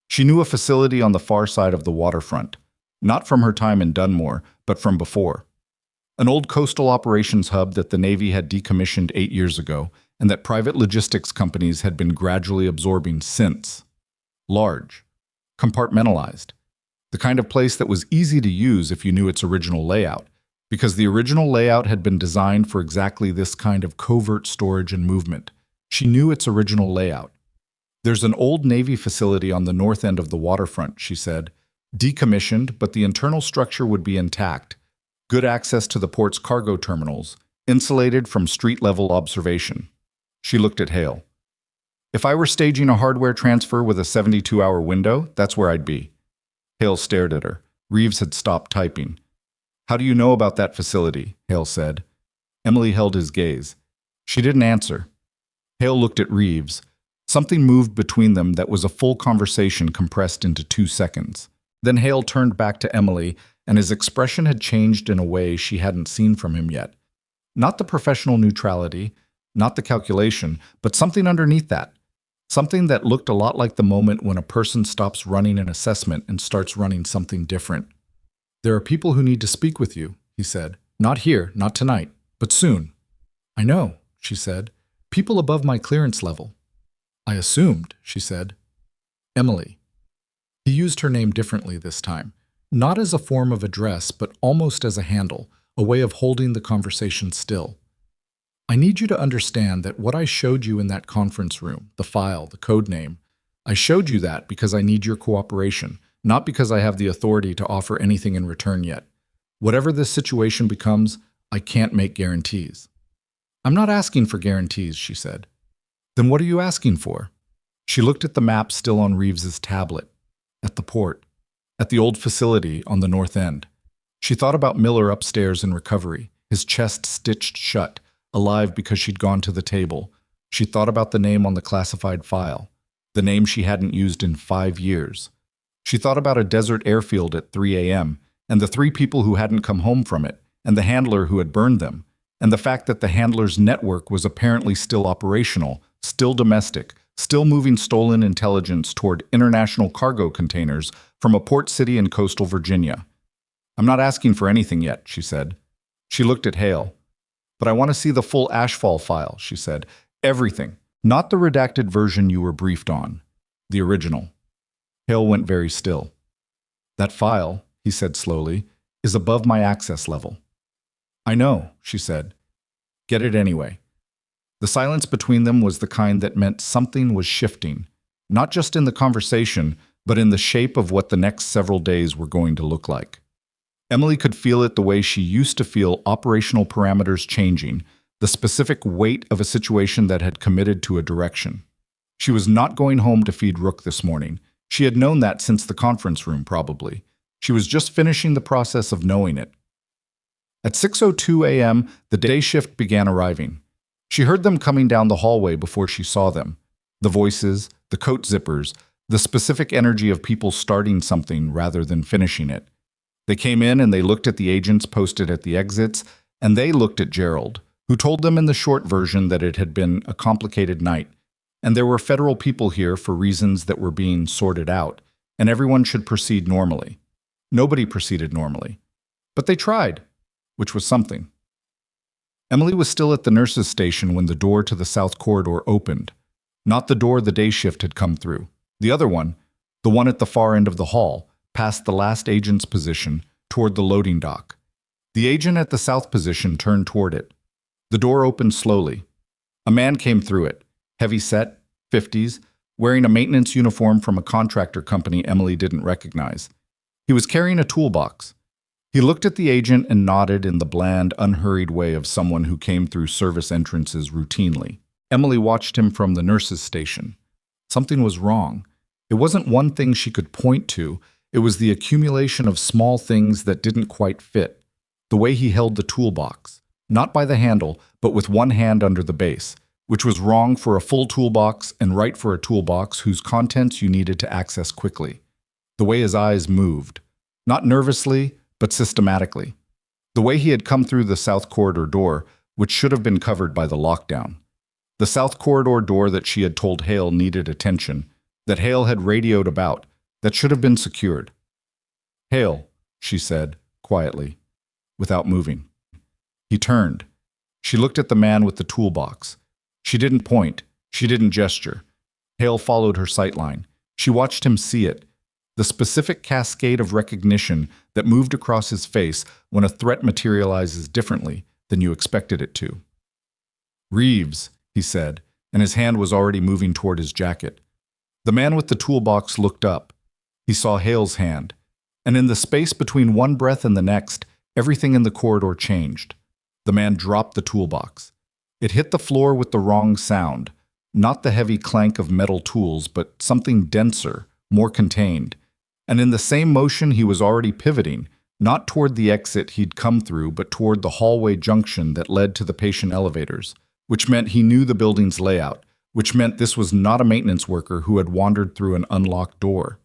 She knew a facility on the far side of the waterfront, not from her time in Dunmore, but from before. An old coastal operations hub that the Navy had decommissioned 8 years ago, and that private logistics companies had been gradually absorbing since. Large, compartmentalized, the kind of place that was easy to use if you knew its original layout, because the original layout had been designed for exactly this kind of covert storage and movement. She knew its original layout. "There's an old Navy facility on the north end of the waterfront," she said. Decommissioned, but the internal structure would be intact. Good access to the port's cargo terminals, insulated from street-level observation. She looked at Hale. If I were staging a hardware transfer with a 72-hour window, that's where I'd be. Hale stared at her. Reeves had stopped typing. How do you know about that facility? Hale said. Emily held his gaze. She didn't answer. Hale looked at Reeves. Something moved between them that was a full conversation compressed into 2 seconds. Then Hale turned back to Emily, and his expression had changed in a way she hadn't seen from him yet. Not the professional neutrality, not the calculation, but something underneath that. Something that looked a lot like the moment when a person stops running an assessment and starts running something different. There are people who need to speak with you, he said. Not here, not tonight, but soon. I know, she said. People above my clearance level. I assumed, she said. Emily. He used her name differently this time, not as a form of address, but almost as a handle, a way of holding the conversation still. I need you to understand that what I showed you in that conference room, the file, the code name, I showed you that because I need your cooperation, not because I have the authority to offer anything in return yet. Whatever this situation becomes, I can't make guarantees. I'm not asking for guarantees, she said. Then what are you asking for? She looked at the map still on Reeves's tablet, at the port, at the old facility on the north end. She thought about Miller upstairs in recovery, his chest stitched shut, alive because she'd gone to the table. She thought about the name on the classified file, the name she hadn't used in 5 years. She thought about a desert airfield at 3 a.m., and the 3 people who hadn't come home from it, and the handler who had burned them, and the fact that the handler's network was apparently still operational, still domestic, still moving stolen intelligence toward international cargo containers from a port city in coastal Virginia. I'm not asking for anything yet, she said. She looked at Hale. But I want to see the full Ashfall file, she said. Everything. Not the redacted version you were briefed on. The original. Hale went very still. That file, he said slowly, is above my access level. I know, she said. Get it anyway. The silence between them was the kind that meant something was shifting, not just in the conversation, but in the shape of what the next several days were going to look like. Emily could feel it the way she used to feel operational parameters changing, the specific weight of a situation that had committed to a direction. She was not going home to feed Rook this morning. She had known that since the conference room, probably. She was just finishing the process of knowing it. At 6:02 a.m., the day shift began arriving. She heard them coming down the hallway before she saw them. The voices, the coat zippers, the specific energy of people starting something rather than finishing it. They came in and they looked at the agents posted at the exits, and they looked at Gerald, who told them in the short version that it had been a complicated night, and there were federal people here for reasons that were being sorted out, and everyone should proceed normally. Nobody proceeded normally. But they tried, which was something. Emily was still at the nurse's station when the door to the south corridor opened. Not the door the day shift had come through. The other one, the one at the far end of the hall, past the last agent's position, toward the loading dock. The agent at the south position turned toward it. The door opened slowly. A man came through it, heavy-set, 50s, wearing a maintenance uniform from a contractor company Emily didn't recognize. He was carrying a toolbox. He looked at the agent and nodded in the bland, unhurried way of someone who came through service entrances routinely. Emily watched him from the nurse's station. Something was wrong. It wasn't one thing she could point to. It was the accumulation of small things that didn't quite fit. The way he held the toolbox, not by the handle, but with one hand under the base, which was wrong for a full toolbox and right for a toolbox whose contents you needed to access quickly. The way his eyes moved, not nervously, but systematically. The way he had come through the south corridor door, which should have been covered by the lockdown. The south corridor door that she had told Hale needed attention, that Hale had radioed about, that should have been secured. Hale, she said, quietly, without moving. He turned. She looked at the man with the toolbox. She didn't point. She didn't gesture. Hale followed her sightline. She watched him see it, the specific cascade of recognition that moved across his face when a threat materializes differently than you expected it to. Reeves, he said, and his hand was already moving toward his jacket. The man with the toolbox looked up. He saw Hale's hand. And in the space between one breath and the next, everything in the corridor changed. The man dropped the toolbox. It hit the floor with the wrong sound, not the heavy clank of metal tools, but something denser, more contained. And in the same motion he was already pivoting, not toward the exit he'd come through, but toward the hallway junction that led to the patient elevators, which meant he knew the building's layout, which meant this was not a maintenance worker who had wandered through an unlocked door.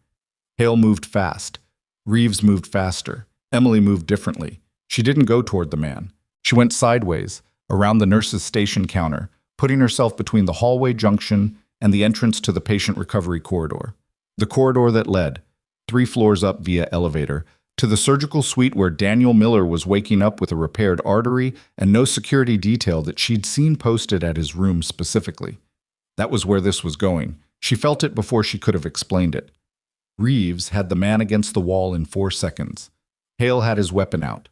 Hale moved fast. Reeves moved faster. Emily moved differently. She didn't go toward the man. She went sideways, around the nurse's station counter, putting herself between the hallway junction and the entrance to the patient recovery corridor. The corridor that led, 3 floors up via elevator, to the surgical suite where Daniel Miller was waking up with a repaired artery and no security detail that she'd seen posted at his room specifically. That was where this was going. She felt it before she could have explained it. Reeves had the man against the wall in 4 seconds. Hale had his weapon out.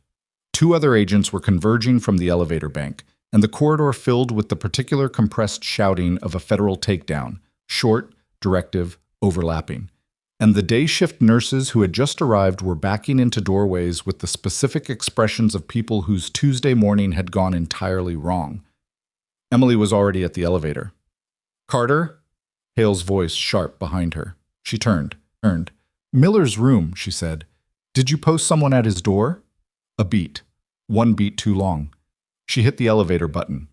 2 other agents were converging from the elevator bank, and the corridor filled with the particular compressed shouting of a federal takedown, short, directive, overlapping. And the day shift nurses who had just arrived were backing into doorways with the specific expressions of people whose Tuesday morning had gone entirely wrong. Emily was already at the elevator. "Carter?" Hale's voice sharp behind her. She turned. "Miller's room," she said. "Did you post someone at his door?" A beat. 1 beat too long. She hit the elevator button.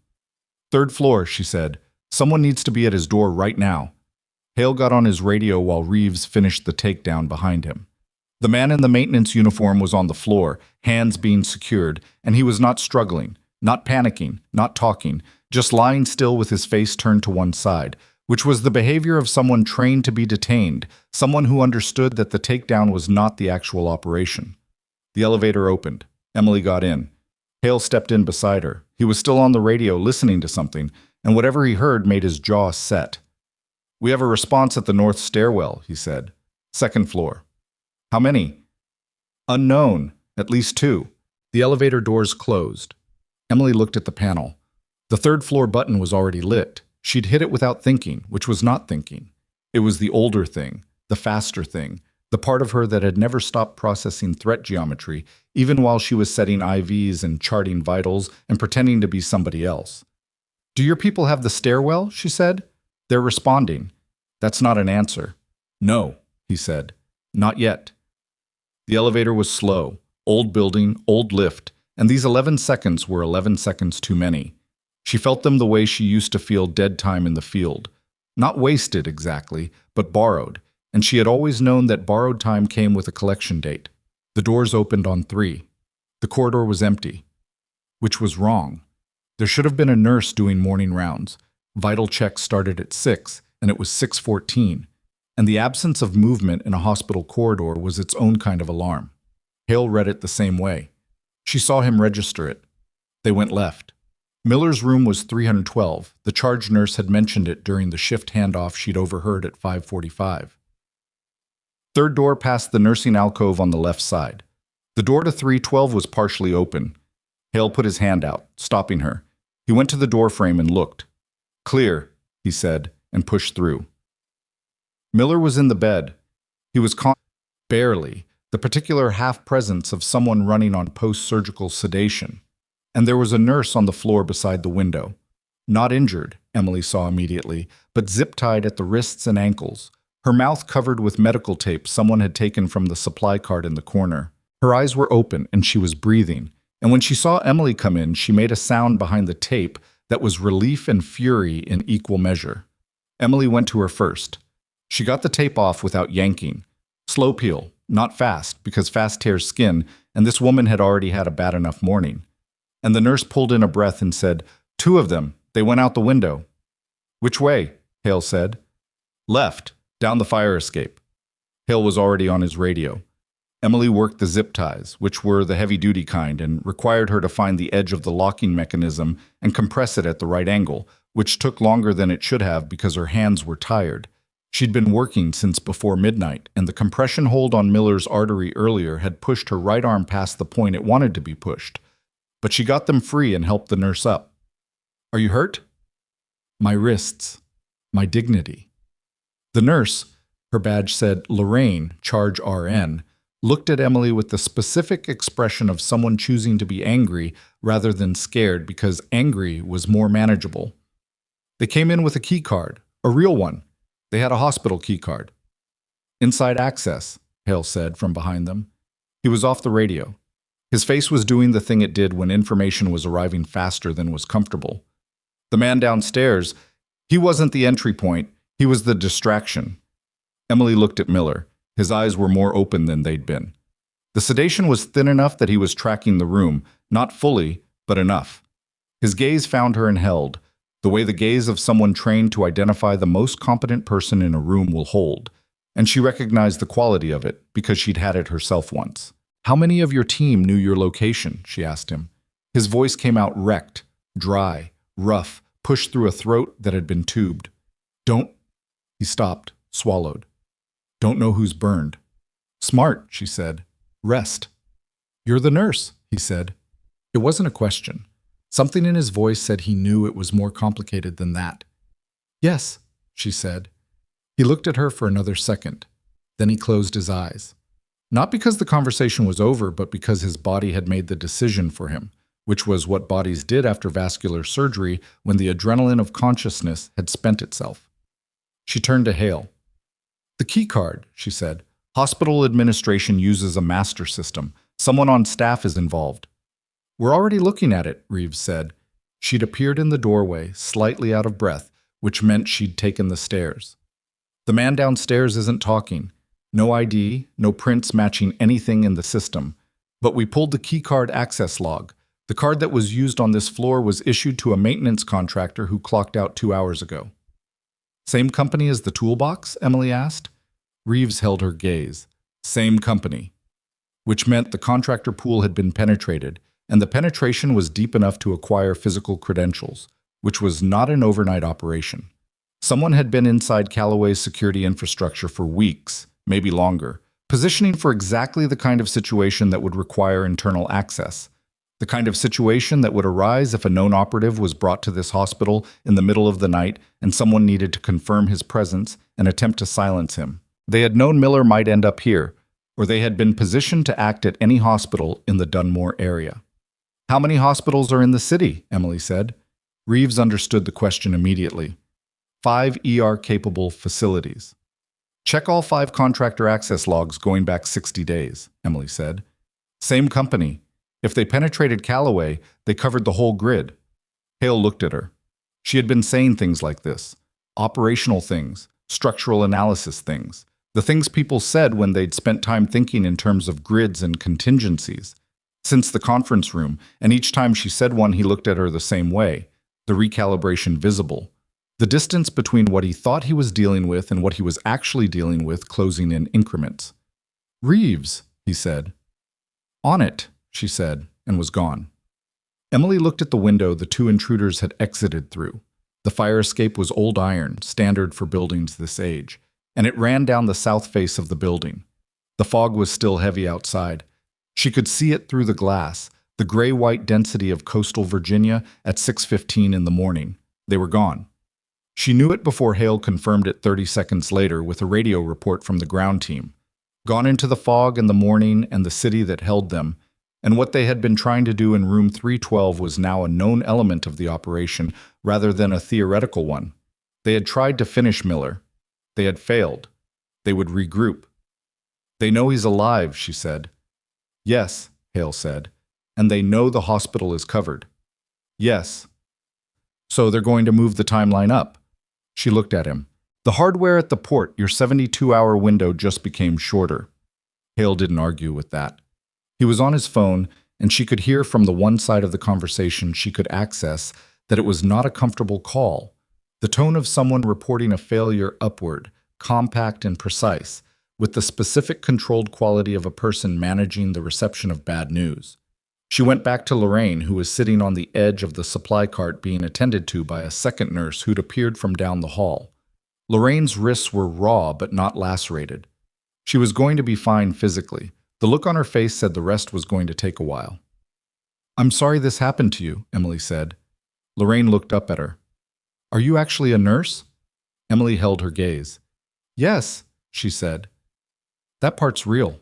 "3rd floor," she said. "Someone needs to be at his door right now." Hale got on his radio while Reeves finished the takedown behind him. The man in the maintenance uniform was on the floor, hands being secured, and he was not struggling, not panicking, not talking, just lying still with his face turned to one side, which was the behavior of someone trained to be detained, someone who understood that the takedown was not the actual operation. The elevator opened. Emily got in. Hale stepped in beside her. He was still on the radio listening to something, and whatever he heard made his jaw set. "We have a response at the north stairwell," he said. "2nd floor." "How many?" "Unknown. At least 2. The elevator doors closed. Emily looked at the panel. The 3rd floor button was already lit. She'd hit it without thinking, which was not thinking. It was the older thing, the faster thing, the part of her that had never stopped processing threat geometry, even while she was setting IVs and charting vitals and pretending to be somebody else. "Do your people have the stairwell?" she said. "They're responding." "That's not an answer." "No," he said. "Not yet." The elevator was slow. Old building, old lift, and these 11 seconds were 11 seconds too many. She felt them the way she used to feel dead time in the field. Not wasted exactly, but borrowed, and she had always known that borrowed time came with a collection date. The doors opened on 3. The corridor was empty, which was wrong. There should have been a nurse doing morning rounds. Vital checks started at 6, and it was 6:14, and the absence of movement in a hospital corridor was its own kind of alarm. Hale read it the same way. She saw him register it. They went left. Miller's room was 312. The charge nurse had mentioned it during the shift handoff she'd overheard at 5:45. 3rd door past the nursing alcove on the left side. The door to 312 was partially open. Hale put his hand out, stopping her. He went to the doorframe and looked. "Clear," he said, and pushed through. Miller was in the bed. He was barely, the particular half-presence of someone running on post-surgical sedation. And there was a nurse on the floor beside the window. Not injured, Emily saw immediately, but zip-tied at the wrists and ankles, her mouth covered with medical tape someone had taken from the supply cart in the corner. Her eyes were open and she was breathing, and when she saw Emily come in, she made a sound behind the tape that was relief and fury in equal measure. Emily went to her first. She got the tape off without yanking. Slow peel, not fast, because fast tears skin, and this woman had already had a bad enough morning. And the nurse pulled in a breath and said, "2 of them. They went out the window." "Which way?" Hale said. "Left, down the fire escape." Hale was already on his radio. Emily worked the zip ties, which were the heavy-duty kind, and required her to find the edge of the locking mechanism and compress it at the right angle, which took longer than it should have because her hands were tired. She'd been working since before midnight, and the compression hold on Miller's artery earlier had pushed her right arm past the point it wanted to be pushed. But she got them free and helped the nurse up. "Are you hurt?" "My wrists. My dignity." The nurse, her badge said Lorraine, charge RN, looked at Emily with the specific expression of someone choosing to be angry rather than scared because angry was more manageable. They came in with a key card, a real one. They had a hospital key card. Inside access, Hale said from behind them. He was off the radio. His face was doing the thing it did when information was arriving faster than was comfortable. The man downstairs, he wasn't the entry point, he was the distraction. Emily looked at Miller. His eyes were more open than they'd been. The sedation was thin enough that he was tracking the room, not fully, but enough. His gaze found her and held, the way the gaze of someone trained to identify the most competent person in a room will hold, and she recognized the quality of it because she'd had it herself once. "How many of your team knew your location?" she asked him. His voice came out wrecked, dry, rough, pushed through a throat that had been tubed. "Don't..." He stopped, swallowed. "Don't know who's burned." "Smart," she said. "Rest." "You're the nurse," he said. It wasn't a question. Something in his voice said he knew it was more complicated than that. "Yes," she said. He looked at her for another second. Then he closed his eyes. Not because the conversation was over, but because his body had made the decision for him, which was what bodies did after vascular surgery when the adrenaline of consciousness had spent itself. She turned to Hale. "The key card," she said. "Hospital administration uses a master system. Someone on staff is involved." "We're already looking at it," Reeves said. She'd appeared in the doorway, slightly out of breath, which meant she'd taken the stairs. "The man downstairs isn't talking. No ID, no prints matching anything in the system. But we pulled the keycard access log. The card that was used on this floor was issued to a maintenance contractor who clocked out 2 hours ago." "Same company as the toolbox?" Emily asked. Reeves held her gaze. "Same company." Which meant the contractor pool had been penetrated, and the penetration was deep enough to acquire physical credentials, which was not an overnight operation. Someone had been inside Callaway's security infrastructure for weeks, maybe longer, positioning for exactly the kind of situation that would require internal access. The kind of situation that would arise if a known operative was brought to this hospital in the middle of the night and someone needed to confirm his presence and attempt to silence him. They had known Miller might end up here, or they had been positioned to act at any hospital in the Dunmore area. "How many hospitals are in the city?" Emily said. Reeves understood the question immediately. 5 ER-capable facilities. "Check all 5 contractor access logs going back 60 days, Emily said. "Same company. If they penetrated Callaway, they covered the whole grid." Hale looked at her. She had been saying things like this. Operational things, structural analysis things. The things people said when they'd spent time thinking in terms of grids and contingencies. Since the conference room, and each time she said one he looked at her the same way, the recalibration visible. The distance between what he thought he was dealing with and what he was actually dealing with closing in increments. "Reeves," he said. "On it," she said, and was gone. Emily looked at the window the 2 intruders had exited through. The fire escape was old iron, standard for buildings this age, and it ran down the south face of the building. The fog was still heavy outside. She could see it through the glass, the gray-white density of coastal Virginia at 6:15 in the morning. They were gone. She knew it before Hale confirmed it 30 seconds later with a radio report from the ground team. Gone into the fog and the morning and the city that held them, and what they had been trying to do in room 312 was now a known element of the operation rather than a theoretical one. They had tried to finish Miller. They had failed. They would regroup. "They know he's alive," she said. "Yes," Hale said. "And they know the hospital is covered." "Yes." "So they're going to move the timeline up." She looked at him. "The hardware at the port, your 72-hour window just became shorter." Hale didn't argue with that. He was on his phone, and she could hear from the one side of the conversation she could access that it was not a comfortable call. The tone of someone reporting a failure upward, compact and precise, with the specific controlled quality of a person managing the reception of bad news. She went back to Lorraine, who was sitting on the edge of the supply cart being attended to by a second nurse who'd appeared from down the hall. Lorraine's wrists were raw but not lacerated. She was going to be fine physically. The look on her face said the rest was going to take a while. "I'm sorry this happened to you," Emily said. Lorraine looked up at her. "Are you actually a nurse?" Emily held her gaze. "Yes," she said. "That part's real."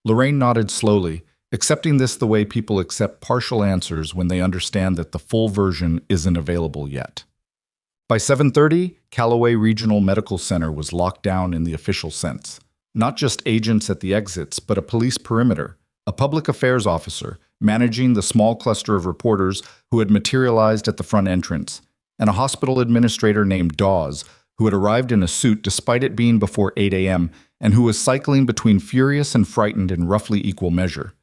Lorraine nodded slowly, accepting this the way people accept partial answers when they understand that the full version isn't available yet. By 7:30, Callaway Regional Medical Center was locked down in the official sense. Not just agents at the exits, but a police perimeter, a public affairs officer managing the small cluster of reporters who had materialized at the front entrance, and a hospital administrator named Dawes, who had arrived in a suit despite it being before 8 a.m. and who was cycling between furious and frightened in roughly equal measure.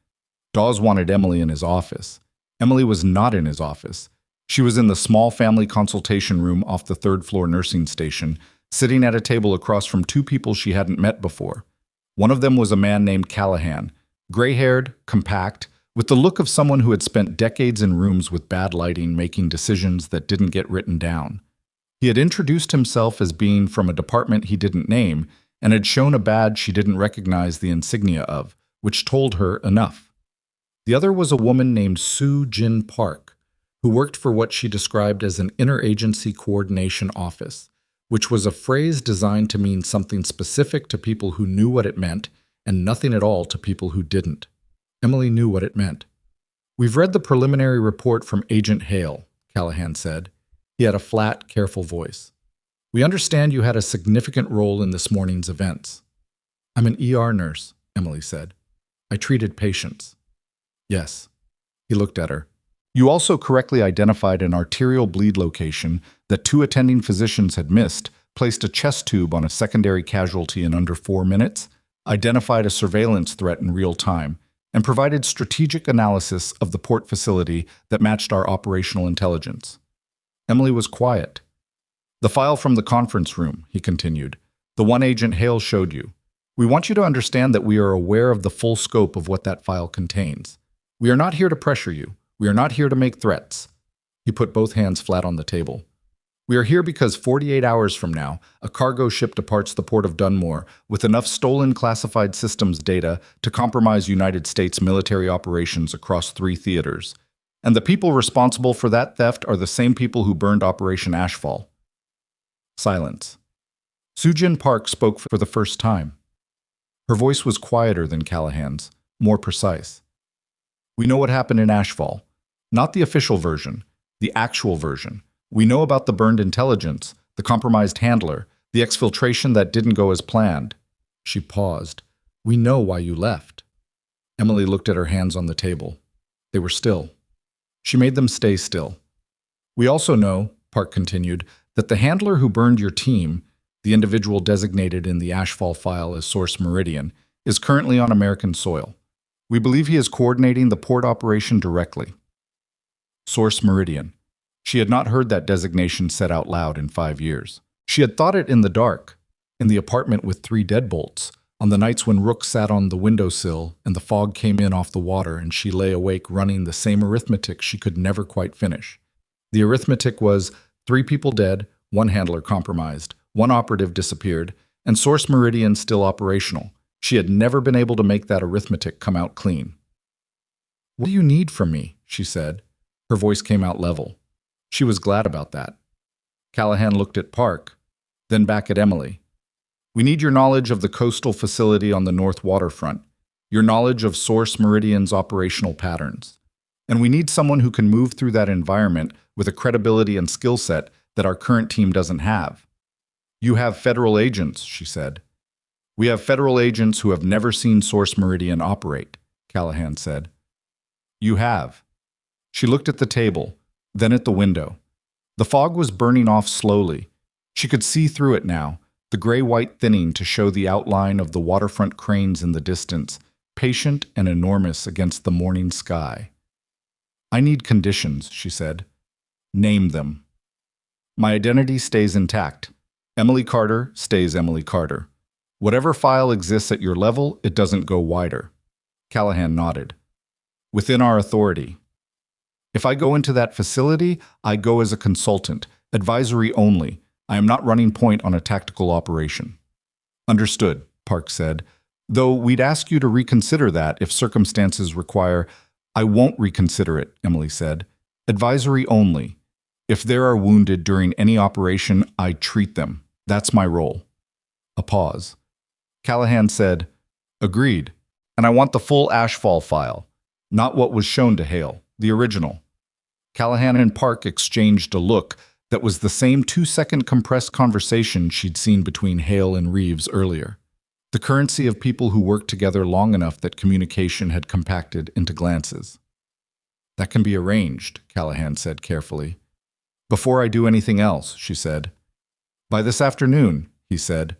Dawes wanted Emily in his office. Emily was not in his office. She was in the small family consultation room off the third-floor nursing station, sitting at a table across from two people she hadn't met before. One of them was a man named Callahan, gray-haired, compact, with the look of someone who had spent decades in rooms with bad lighting making decisions that didn't get written down. He had introduced himself as being from a department he didn't name and had shown a badge she didn't recognize the insignia of, which told her enough. The other was a woman named Sue Jin Park, who worked for what she described as an interagency coordination office, which was a phrase designed to mean something specific to people who knew what it meant and nothing at all to people who didn't. Emily knew what it meant. "We've read the preliminary report from Agent Hale," Callahan said. He had a flat, careful voice. "We understand you had a significant role in this morning's events." "I'm an ER nurse," Emily said. "I treated patients." "Yes." He looked at her. "You also correctly identified an arterial bleed location that two attending physicians had missed, placed a chest tube on a secondary casualty in under 4 minutes, identified a surveillance threat in real time, and provided strategic analysis of the port facility that matched our operational intelligence." Emily was quiet. "The file from the conference room," he continued, "the one Agent Hale showed you. We want you to understand that we are aware of the full scope of what that file contains. We are not here to pressure you. We are not here to make threats." He put both hands flat on the table. "We are here because 48 hours from now, a cargo ship departs the port of Dunmore with enough stolen classified systems data to compromise United States military operations across 3 theaters. And the people responsible for that theft are the same people who burned Operation Ashfall." Silence. Sujin Park spoke for the first time. Her voice was quieter than Callahan's, more precise. "We know what happened in Ashfall. Not the official version, the actual version. We know about the burned intelligence, the compromised handler, the exfiltration that didn't go as planned." She paused. "We know why you left." Emily looked at her hands on the table. They were still. She made them stay still. "We also know," Park continued, "that the handler who burned your team, the individual designated in the Ashfall file as Source Meridian, is currently on American soil. We believe he is coordinating the port operation directly." Source Meridian. She had not heard that designation said out loud in 5 years. She had thought it in the dark, in the apartment with 3 deadbolts, on the nights when Rook sat on the windowsill and the fog came in off the water and she lay awake running the same arithmetic she could never quite finish. The arithmetic was 3 people dead, 1 handler compromised, 1 operative disappeared, and Source Meridian still operational. She had never been able to make that arithmetic come out clean. "What do you need from me?" she said. Her voice came out level. She was glad about that. Callahan looked at Park, then back at Emily. "We need your knowledge of the coastal facility on the north waterfront, your knowledge of Source Meridian's operational patterns. And we need someone who can move through that environment with a credibility and skill set that our current team doesn't have." "You have federal agents," she said. "We have federal agents who have never seen Source Meridian operate," Callahan said. "You have." She looked at the table, then at the window. The fog was burning off slowly. She could see through it now, the gray-white thinning to show the outline of the waterfront cranes in the distance, patient and enormous against the morning sky. "I need conditions," she said. "Name them." "My identity stays intact. Emily Carter stays Emily Carter. Whatever file exists at your level, it doesn't go wider." Callahan nodded. "Within our authority. If I go into that facility, I go as a consultant, advisory only. I am not running point on a tactical operation." "Understood," Park said. "Though we'd ask you to reconsider that if circumstances require." "I won't reconsider it," Emily said. "Advisory only. If there are wounded during any operation, I treat them. That's my role." A pause. Callahan said, "Agreed. And And I want the full Ashfall file, not what was shown to Hale, the original. Callahan and Park exchanged a look that was the same 2-second compressed conversation she'd seen between Hale and Reeves earlier. The currency of people who worked together long enough that communication had compacted into glances. That can be arranged, Callahan said carefully. Before I do anything else, she said. By this afternoon, he said.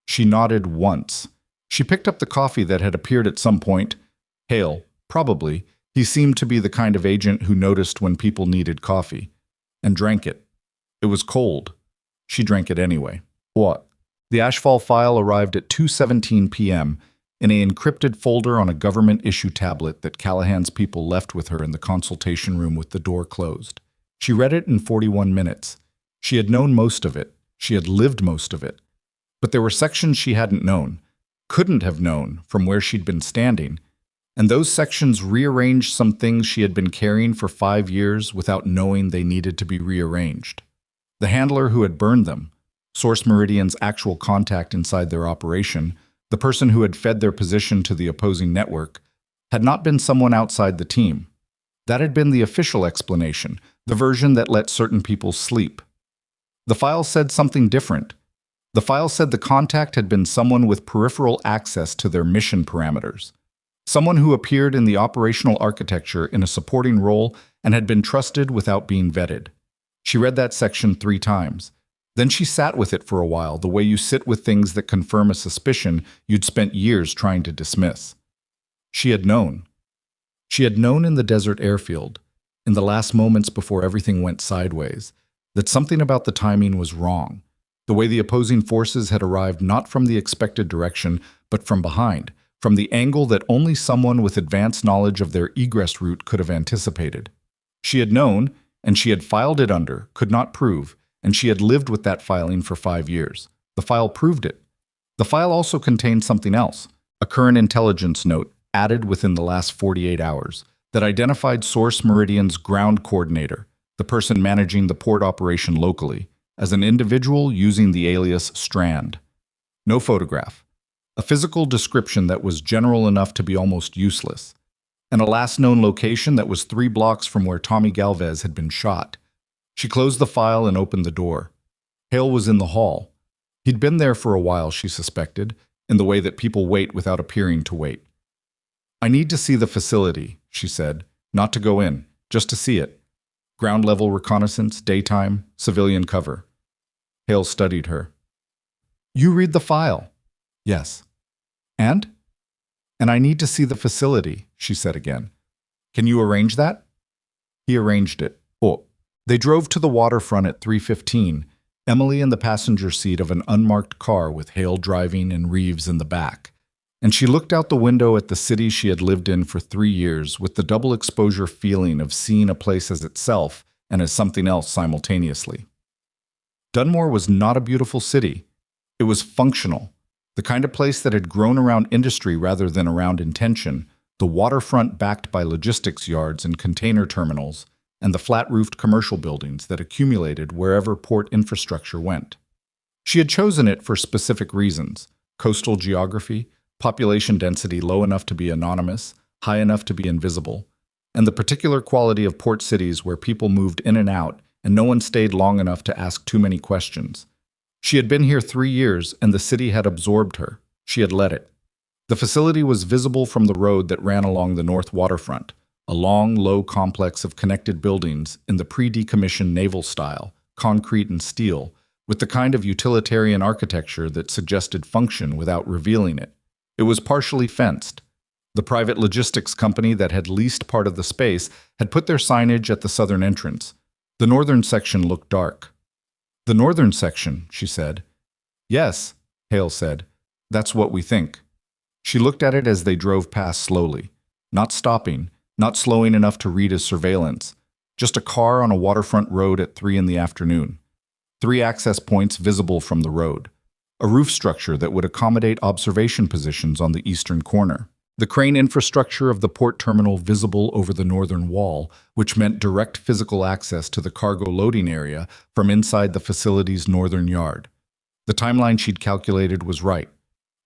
She nodded once. She picked up the coffee that had appeared at some point. Hale, probably. He seemed to be the kind of agent who noticed when people needed coffee. And drank it. It was cold. She drank it anyway. What? The Ashfall file arrived at 2:17 p.m. in an encrypted folder on a government-issue tablet that Callahan's people left with her in the consultation room with the door closed. She read it in 41 minutes. She had known most of it. She had lived most of it. But there were sections she hadn't known, couldn't have known from where she'd been standing, and those sections rearranged some things she had been carrying for 5 years without knowing they needed to be rearranged. The handler who had burned them, Source Meridian's actual contact inside their operation, the person who had fed their position to the opposing network, had not been someone outside the team. That had been the official explanation, the version that let certain people sleep. The file said something different. The file said the contact had been someone with peripheral access to their mission parameters, someone who appeared in the operational architecture in a supporting role and had been trusted without being vetted. She read that section 3 times. Then she sat with it for a while, the way you sit with things that confirm a suspicion you'd spent years trying to dismiss. She had known. She had known in the desert airfield, in the last moments before everything went sideways, that something about the timing was wrong, the way the opposing forces had arrived not from the expected direction, but from behind, from the angle that only someone with advanced knowledge of their egress route could have anticipated. She had known, and she had filed it under, could not prove, and she had lived with that filing for 5 years. The file proved it. The file also contained something else, a current intelligence note added within the last 48 hours that identified Source Meridian's ground coordinator, the person managing the port operation locally, as an individual using the alias Strand. No photograph. A physical description that was general enough to be almost useless. And a last known location that was 3 blocks from where Tommy Galvez had been shot. She closed the file and opened the door. Hale was in the hall. He'd been there for a while, she suspected, in the way that people wait without appearing to wait. I need to see the facility, she said, not to go in, just to see it. Ground-level reconnaissance, daytime, civilian cover. Hale studied her. You read the file. Yes. And? And I need to see the facility, she said again. Can you arrange that? He arranged it. Oh. They drove to the waterfront at 3:15, Emily in the passenger seat of an unmarked car with Hale driving and Reeves in the back. And she looked out the window at the city she had lived in for 3 years with the double exposure feeling of seeing a place as itself and as something else simultaneously. Dunmore was not a beautiful city. It was functional, the kind of place that had grown around industry rather than around intention, the waterfront backed by logistics yards and container terminals, and the flat-roofed commercial buildings that accumulated wherever port infrastructure went. She had chosen it for specific reasons: coastal geography, population density low enough to be anonymous, high enough to be invisible, and the particular quality of port cities where people moved in and out and no one stayed long enough to ask too many questions. She had been here 3 years and the city had absorbed her. She had let it. The facility was visible from the road that ran along the north waterfront, a long, low complex of connected buildings in the pre-decommissioned naval style, concrete and steel, with the kind of utilitarian architecture that suggested function without revealing it. It was partially fenced. The private logistics company that had leased part of the space had put their signage at the southern entrance. The northern section looked dark. The northern section, she said. Yes, Hale said. That's what we think. She looked at it as they drove past slowly, not stopping, not slowing enough to read as surveillance, just a car on a waterfront road at 3 in the afternoon. 3 access points visible from the road. A roof structure that would accommodate observation positions on the eastern corner. The crane infrastructure of the port terminal visible over the northern wall, which meant direct physical access to the cargo loading area from inside the facility's northern yard. The timeline she'd calculated was right.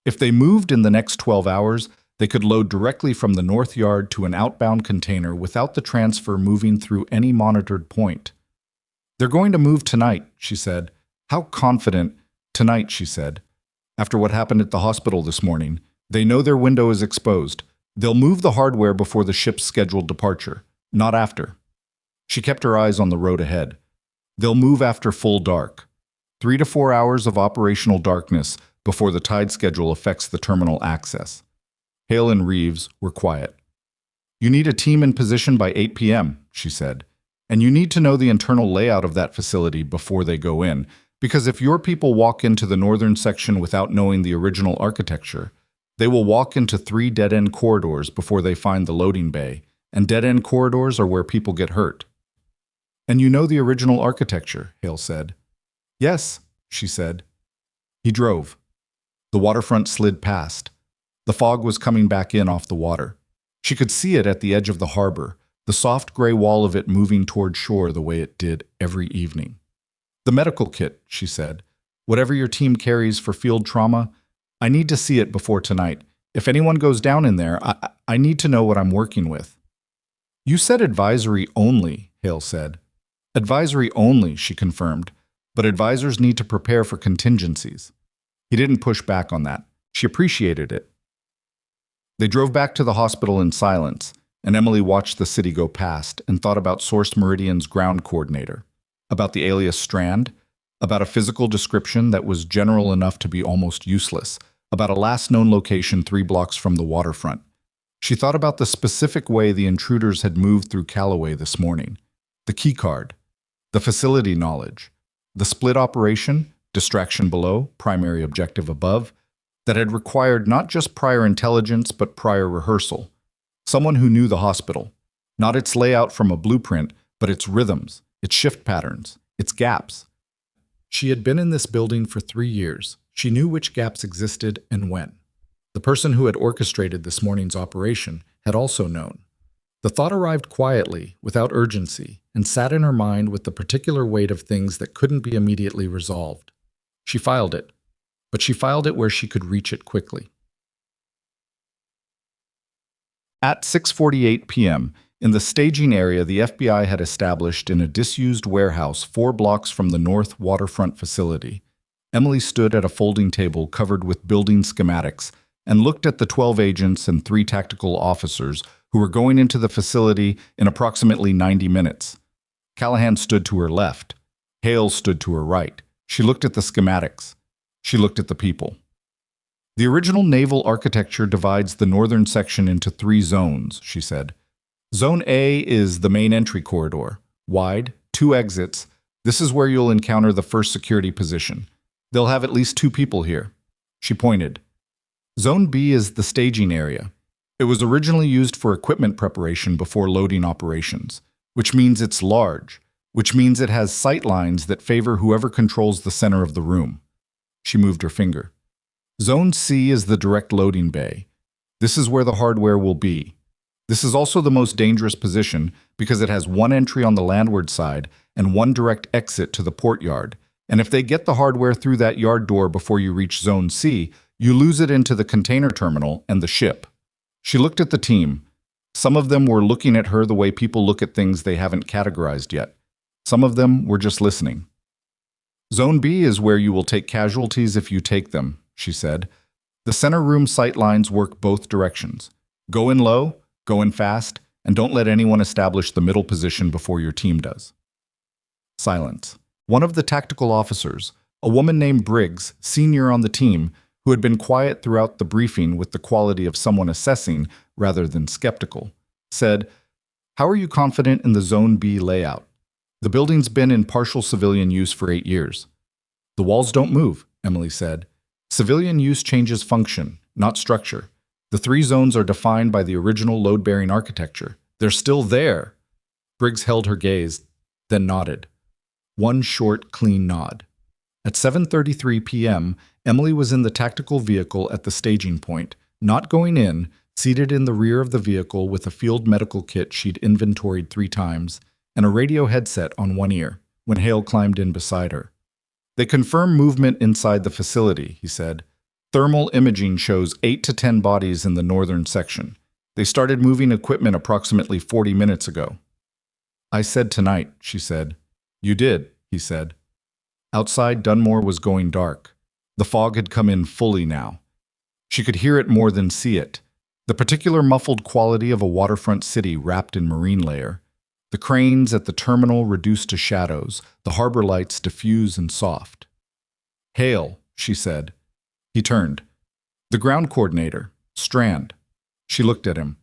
If they moved in the next 12 hours, They could load directly from the north yard to an outbound container without the transfer moving through any monitored point. "They're going to move tonight," she said. "How confident?" "Tonight," she said. "After what happened at the hospital this morning, they know their window is exposed. They'll move the hardware before the ship's scheduled departure, not after." She kept her eyes on the road ahead. "They'll move after full dark. 3 to 4 hours of operational darkness before the tide schedule affects the terminal access." Hale and Reeves were quiet. "You need a team in position by 8 p.m., she said. "And you need to know the internal layout of that facility before they go in, because if your people walk into the northern section without knowing the original architecture, they will walk into 3 dead-end corridors before they find the loading bay, and dead-end corridors are where people get hurt." "And you know the original architecture," Hale said. "Yes," she said. He drove. The waterfront slid past. The fog was coming back in off the water. She could see it at the edge of the harbor, the soft gray wall of it moving toward shore the way it did every evening. "The medical kit," she said. "Whatever your team carries for field trauma, I need to see it before tonight. If anyone goes down in there, I need to know what I'm working with." "You said advisory only," Hale said. "Advisory only," she confirmed, "but advisors need to prepare for contingencies." He didn't push back on that. She appreciated it. They drove back to the hospital in silence, and Emily watched the city go past and thought about Source Meridian's ground coordinator, about the alias Strand, about a physical description that was general enough to be almost useless, about a last known location 3 blocks from the waterfront. She thought about the specific way the intruders had moved through Callaway this morning, the key card, the facility knowledge, the split operation, distraction below, primary objective above, that had required not just prior intelligence but prior rehearsal. Someone who knew the hospital, not its layout from a blueprint, but its rhythms, its shift patterns, its gaps. She had been in this building for 3 years. She knew which gaps existed and when. The person who had orchestrated this morning's operation had also known. The thought arrived quietly, without urgency, and sat in her mind with the particular weight of things that couldn't be immediately resolved. She filed it, but she filed it where she could reach it quickly. At 6:48 p.m., in the staging area the FBI had established in a disused warehouse 4 blocks from the north waterfront facility, Emily stood at a folding table covered with building schematics and looked at the 12 agents and 3 tactical officers who were going into the facility in approximately 90 minutes. Callahan stood to her left. Hale stood to her right. She looked at the schematics. She looked at the people. "The original naval architecture divides the northern section into 3 zones," she said. "Zone A is the main entry corridor. Wide, 2 exits. This is where you'll encounter the first security position. They'll have at least 2 people here." She pointed. "Zone B is the staging area. It was originally used for equipment preparation before loading operations, which means it's large, which means it has sight lines that favor whoever controls the center of the room." She moved her finger. "Zone C is the direct loading bay. This is where the hardware will be. This is also the most dangerous position because it has 1 entry on the landward side and 1 direct exit to the port yard. And if they get the hardware through that yard door before you reach Zone C, you lose it into the container terminal and the ship." She looked at the team. Some of them were looking at her the way people look at things they haven't categorized yet. Some of them were just listening. "Zone B is where you will take casualties if you take them," she said. "The center room sight lines work both directions. Go in low, go in fast, and don't let anyone establish the middle position before your team does." Silence. One of the tactical officers, a woman named Briggs, senior on the team, who had been quiet throughout the briefing with the quality of someone assessing rather than skeptical, said, "How are you confident in the Zone B layout? The building's been in partial civilian use for 8 years. "The walls don't move," Emily said. "Civilian use changes function, not structure. The 3 zones are defined by the original load-bearing architecture. They're still there." Briggs held her gaze, then nodded. One short, clean nod. At 7:33 p.m., Emily was in the tactical vehicle at the staging point, not going in, seated in the rear of the vehicle with a field medical kit she'd inventoried 3 times, and a radio headset on one ear, when Hale climbed in beside her. "They confirm movement inside the facility," he said. Thermal imaging shows 8 to 10 bodies in the northern section. They started moving equipment approximately 40 minutes ago. I said tonight, she said. You did, he said. Outside, Dunmore was going dark. The fog had come in fully now. She could hear it more than see it. The particular muffled quality of a waterfront city wrapped in marine layer. The cranes at the terminal reduced to shadows, the harbor lights diffuse and soft. Hail, she said. He turned. The ground coordinator, Strand. She looked at him.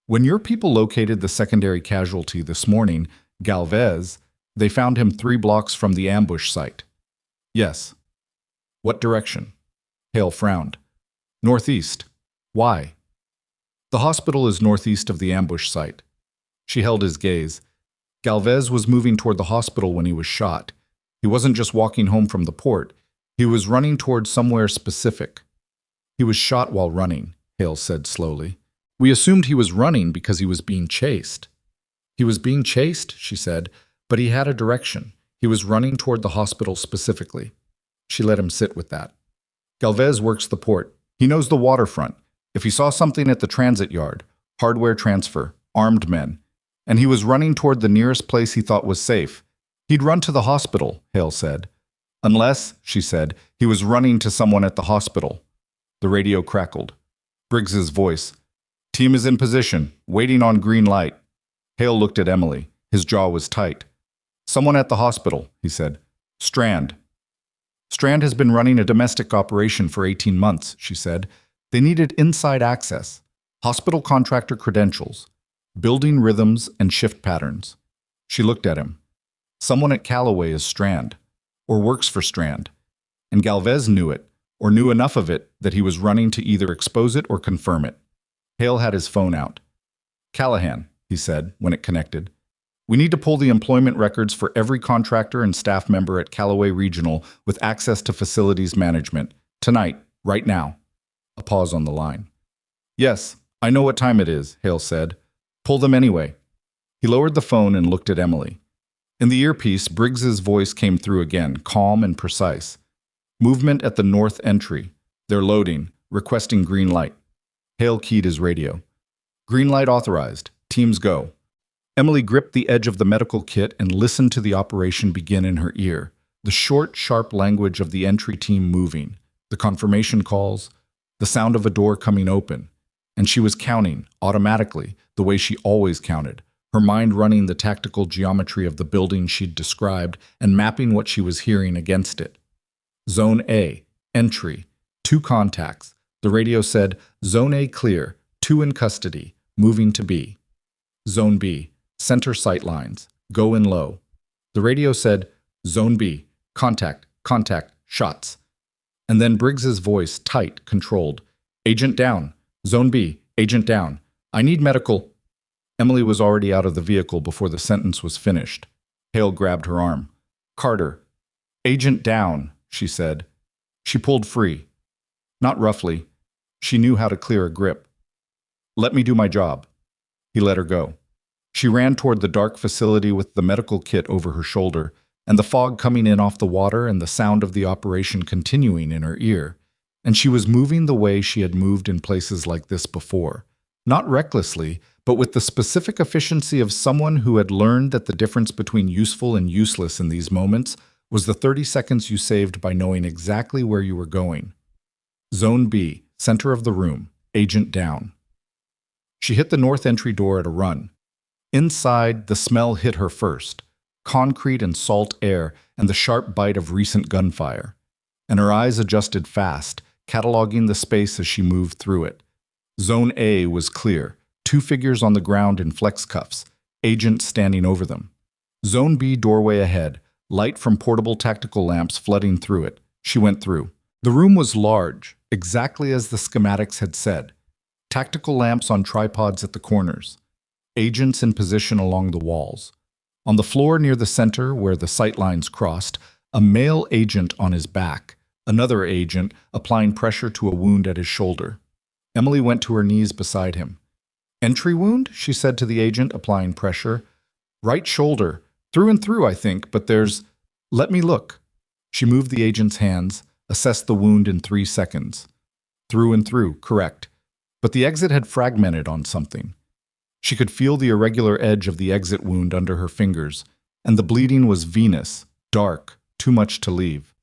When your people located the secondary casualty this morning, Galvez, they found him 3 blocks from the ambush site. Yes. What direction? Hale frowned. Northeast. Why? The hospital is northeast of the ambush site. She held his gaze. Galvez was moving toward the hospital when he was shot. He wasn't just walking home from the port. He was running toward somewhere specific. He was shot while running, Hale said slowly. We assumed he was running because he was being chased. He was being chased, she said, but he had a direction. He was running toward the hospital specifically. She let him sit with that. Galvez works the port. He knows the waterfront. If he saw something at the transit yard, hardware transfer, armed men, and he was running toward the nearest place he thought was safe, he'd run to the hospital, Hale said. Unless, she said, he was running to someone at the hospital. The radio crackled. Briggs's voice. Team is in position, waiting on green light. Hale looked at Emily. His jaw was tight. Someone at the hospital, he said. Strand. Strand has been running a domestic operation for 18 months, she said. They needed inside access, hospital contractor credentials, building rhythms and shift patterns. She looked at him. Someone at Callaway is Strand, or works for Strand. And Galvez knew it, or knew enough of it that he was running to either expose it or confirm it. Hale had his phone out. Callahan, he said, when it connected. We need to pull the employment records for every contractor and staff member at Callaway Regional with access to facilities management. Tonight, right now. A pause on the line. Yes, I know what time it is, Hale said. Pull them anyway. He lowered the phone and looked at Emily. In the earpiece, Briggs's voice came through again, calm and precise. Movement at the north entry. They're loading, requesting green light. Hale keyed his radio. Green light authorized. Teams go. Emily gripped the edge of the medical kit and listened to the operation begin in her ear, the short, sharp language of the entry team moving, the confirmation calls, the sound of a door coming open. And she was counting, automatically, the way she always counted, her mind running the tactical geometry of the building she'd described and mapping what she was hearing against it. Zone A, entry, 2 contacts. The radio said, Zone A clear, 2 in custody, moving to B. Zone B, center sight lines, go in low. The radio said, Zone B, contact, shots. And then Briggs's voice, tight, controlled. Agent down. Zone B, agent down. I need medical. Emily was already out of the vehicle before the sentence was finished. Hale grabbed her arm. Carter. Agent down, she said. She pulled free. Not roughly. She knew how to clear a grip. Let me do my job. He let her go. She ran toward the dark facility with the medical kit over her shoulder, and the fog coming in off the water and the sound of the operation continuing in her ear. And she was moving the way she had moved in places like this before. Not recklessly, but with the specific efficiency of someone who had learned that the difference between useful and useless in these moments was the 30 seconds you saved by knowing exactly where you were going. Zone B, center of the room, agent down. She hit the north entry door at a run. Inside, the smell hit her first, concrete and salt air and the sharp bite of recent gunfire. And her eyes adjusted fast, cataloging the space as she moved through it. Zone A was clear, 2 figures on the ground in flex cuffs, agents standing over them. Zone B doorway ahead, light from portable tactical lamps flooding through it. She went through. The room was large, exactly as the schematics had said. Tactical lamps on tripods at the corners. Agents in position along the walls. On the floor near the center, where the sight lines crossed, a male agent on his back, another agent applying pressure to a wound at his shoulder. Emily went to her knees beside him. Entry wound? She said to the agent, applying pressure. Right shoulder. Through and through, I think, but there's... Let me look. She moved the agent's hands, Assess the wound in 3 seconds. Through and through, correct. But the exit had fragmented on something. She could feel the irregular edge of the exit wound under her fingers, and the bleeding was venous, dark, too much to leave.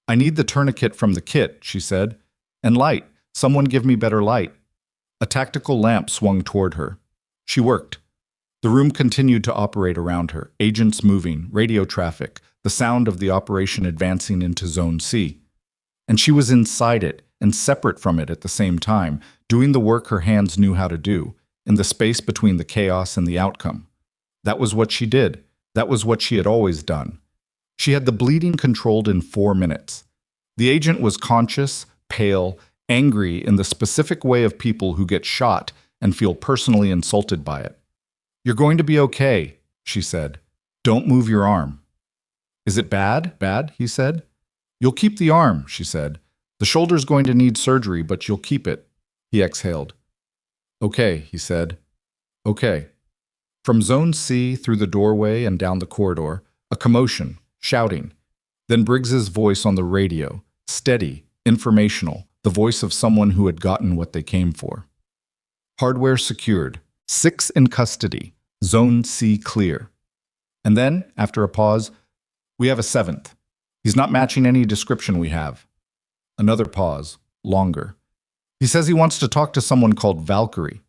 I need the tourniquet from the kit, she said. And light. Someone give me better light. A tactical lamp swung toward her. She worked. The room continued to operate around her, agents moving, radio traffic, the sound of the operation advancing into Zone C. And she was inside it and separate from it at the same time, doing the work her hands knew how to do, in the space between the chaos and the outcome. That was what she did. That was what she had always done. She had the bleeding controlled in 4 minutes. The agent was conscious, pale, angry in the specific way of people who get shot and feel personally insulted by it. You're going to be okay, she said. Don't move your arm. Is it bad? Bad, he said. You'll keep the arm, she said. The shoulder's going to need surgery, but you'll keep it. He exhaled. Okay, he said. Okay. From Zone C through the doorway and down the corridor, a commotion, shouting. Then Briggs's voice on the radio, steady, informational, the voice of someone who had gotten what they came for. Hardware secured. 6 in custody. Zone C clear. And then, after a pause, we have a 7th. He's not matching any description we have. Another pause, longer. He says he wants to talk to someone called Valkyrie.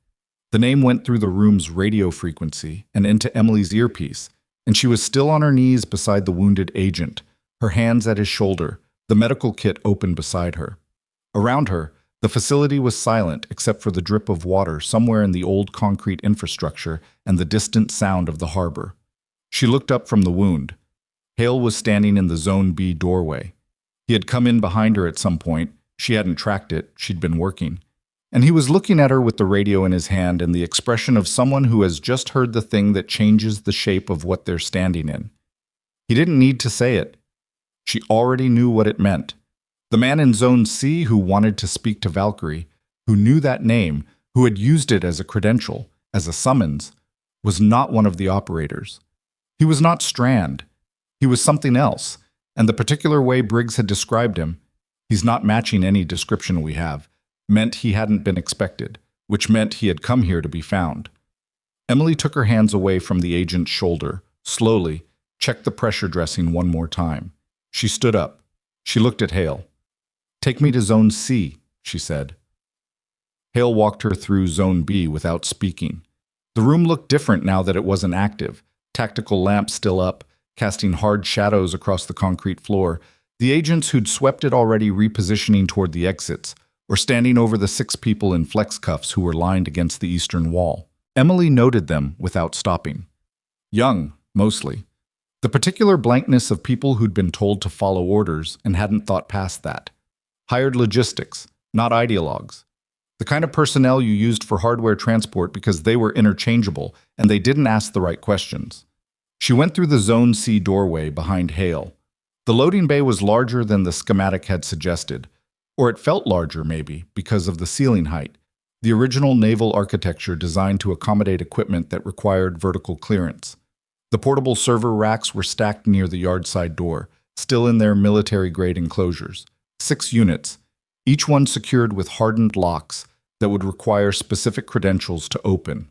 The name went through the room's radio frequency and into Emily's earpiece, and she was still on her knees beside the wounded agent, her hands at his shoulder, the medical kit open beside her. Around her, the facility was silent except for the drip of water somewhere in the old concrete infrastructure and the distant sound of the harbor. She looked up from the wound. Hale was standing in the Zone B doorway. He had come in behind her at some point. She hadn't tracked it. She'd been working. And he was looking at her with the radio in his hand and the expression of someone who has just heard the thing that changes the shape of what they're standing in. He didn't need to say it. She already knew what it meant. The man in Zone C who wanted to speak to Valkyrie, who knew that name, who had used it as a credential, as a summons, was not one of the operators. He was not Strand. He was something else, and the particular way Briggs had described him, he's not matching any description we have, meant he hadn't been expected, which meant he had come here to be found. Emily took her hands away from the agent's shoulder, slowly, checked the pressure dressing one more time. She stood up. She looked at Hale. Take me to Zone C, she said. Hale walked her through Zone B without speaking. The room looked different now that it wasn't active, tactical lamps still up, casting hard shadows across the concrete floor, the agents who'd swept it already repositioning toward the exits, or standing over the 6 people in flex cuffs who were lined against the eastern wall. Emily noted them without stopping. Young, mostly. The particular blankness of people who'd been told to follow orders and hadn't thought past that. Hired logistics, not ideologues. The kind of personnel you used for hardware transport because they were interchangeable and they didn't ask the right questions. She went through the Zone C doorway behind Hale. The loading bay was larger than the schematic had suggested, or it felt larger maybe because of the ceiling height, the original naval architecture designed to accommodate equipment that required vertical clearance. The portable server racks were stacked near the yardside door, still in their military-grade enclosures. 6 units, each one secured with hardened locks that would require specific credentials to open.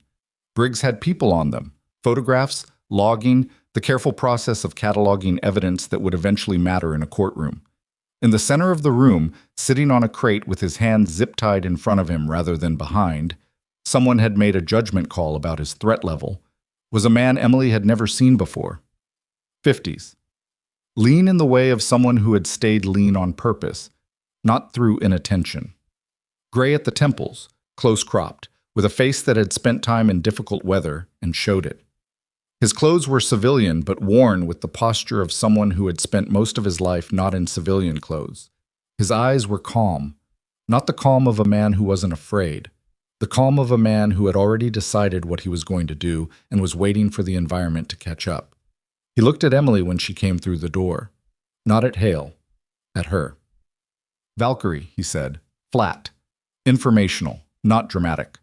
Briggs had people on them, photographs, logging, the careful process of cataloging evidence that would eventually matter in a courtroom. In the center of the room, sitting on a crate with his hands zip-tied in front of him rather than behind, someone had made a judgment call about his threat level, was a man Emily had never seen before. 50s. Lean in the way of someone who had stayed lean on purpose, not through inattention. Gray at the temples, close-cropped, with a face that had spent time in difficult weather and showed it. His clothes were civilian but worn with the posture of someone who had spent most of his life not in civilian clothes. His eyes were calm, not the calm of a man who wasn't afraid, the calm of a man who had already decided what he was going to do and was waiting for the environment to catch up. He looked at Emily when she came through the door, not at Hale, at her. Valkyrie, he said, flat, informational, not dramatic.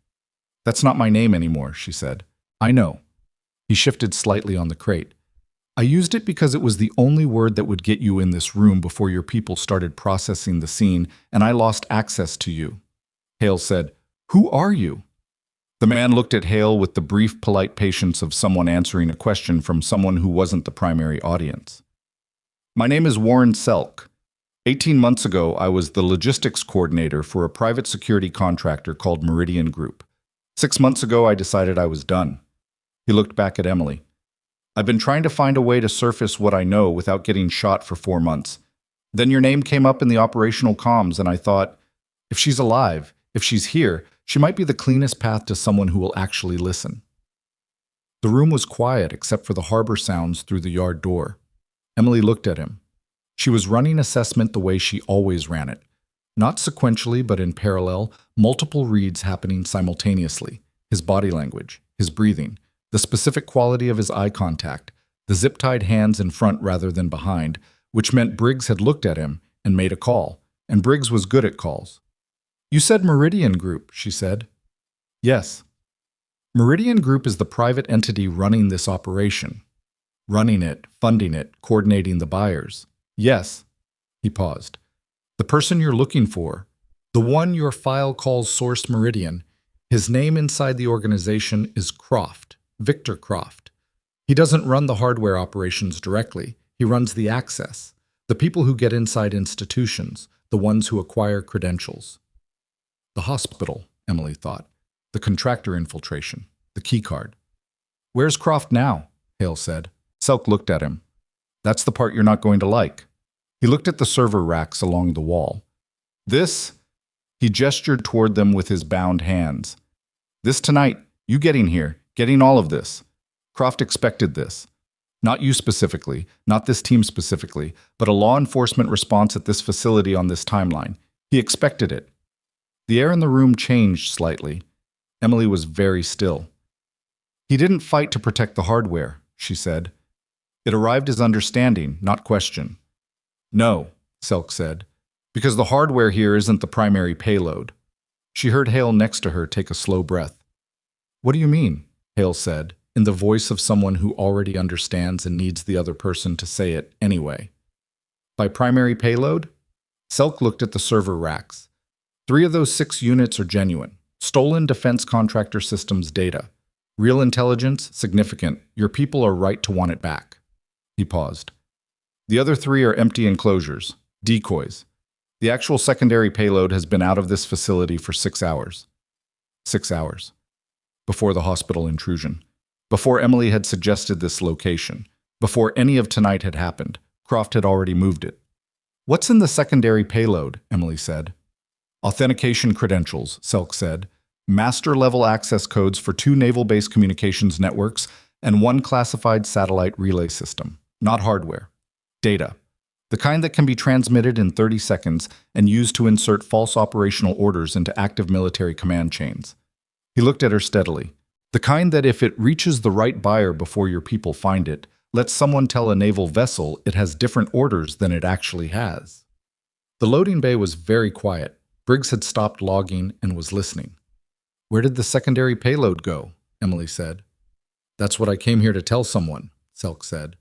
That's not my name anymore, she said. I know. He shifted slightly on the crate. I used it because it was the only word that would get you in this room before your people started processing the scene, and I lost access to you. Hale said, "Who are you?" The man looked at Hale with the brief, polite patience of someone answering a question from someone who wasn't the primary audience. "My name is Warren Selk. 18 months ago, I was the logistics coordinator for a private security contractor called Meridian Group. 6 months ago, I decided I was done." He looked back at Emily. "I've been trying to find a way to surface what I know without getting shot for 4 months. Then your name came up in the operational comms, and I thought, if she's alive, if she's here, she might be the cleanest path to someone who will actually listen." The room was quiet except for the harbor sounds through the yard door. Emily looked at him. She was running assessment the way she always ran it. Not sequentially, but in parallel, multiple reads happening simultaneously. His body language, his breathing, the specific quality of his eye contact, the zip-tied hands in front rather than behind, which meant Briggs had looked at him and made a call, and Briggs was good at calls. "You said Meridian Group," she said. "Yes. Meridian Group is the private entity running this operation. Running it, funding it, coordinating the buyers. Yes." He paused. "The person you're looking for, the one your file calls Source Meridian, his name inside the organization is Croft, Victor Croft. He doesn't run the hardware operations directly. He runs the access, the people who get inside institutions, the ones who acquire credentials." The hospital, Emily thought. The contractor infiltration, the keycard. "Where's Croft now?" Hale said. Selk looked at him. "That's the part you're not going to like." He looked at the server racks along the wall. "This," he gestured toward them with his bound hands. "This tonight, you getting here, getting all of this. Croft expected this. Not you specifically, not this team specifically, but a law enforcement response at this facility on this timeline. He expected it." The air in the room changed slightly. Emily was very still. "He didn't fight to protect the hardware," she said. "It arrived as understanding, not question." "No," Selk said, "because the hardware here isn't the primary payload." She heard Hale next to her take a slow breath. "What do you mean?" Hale said, in the voice of someone who already understands and needs the other person to say it anyway. "By primary payload?" Selk looked at the server racks. 3 of those 6 units are genuine. Stolen defense contractor systems data. Real intelligence, significant. Your people are right to want it back. He paused. The other 3 are empty enclosures, decoys. The actual secondary payload has been out of this facility for 6 hours. 6 hours. Before the hospital intrusion. Before Emily had suggested this location. Before any of tonight had happened. Croft had already moved it. "What's in the secondary payload?" Emily said. "Authentication credentials," Selk said. "Master-level access codes for 2 naval-based communications networks and 1 classified satellite relay system. Not hardware. Data. The kind that can be transmitted in 30 seconds and used to insert false operational orders into active military command chains." He looked at her steadily. "The kind that if it reaches the right buyer before your people find it, lets someone tell a naval vessel it has different orders than it actually has." The loading bay was very quiet. Briggs had stopped logging and was listening. "Where did the secondary payload go?" Emily said. "That's what I came here to tell someone," Selk said.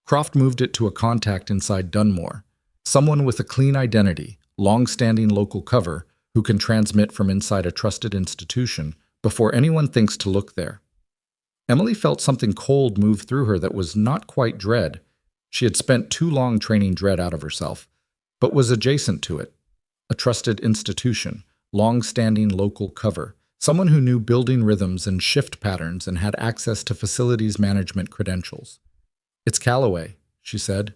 "Croft moved it to a contact inside Dunmore. Someone with a clean identity, long-standing local cover, who can transmit from inside a trusted institution before anyone thinks to look there." Emily felt something cold move through her that was not quite dread. She had spent too long training dread out of herself, but was adjacent to it. A trusted institution, long-standing local cover, someone who knew building rhythms and shift patterns and had access to facilities management credentials. "It's Calloway," she said.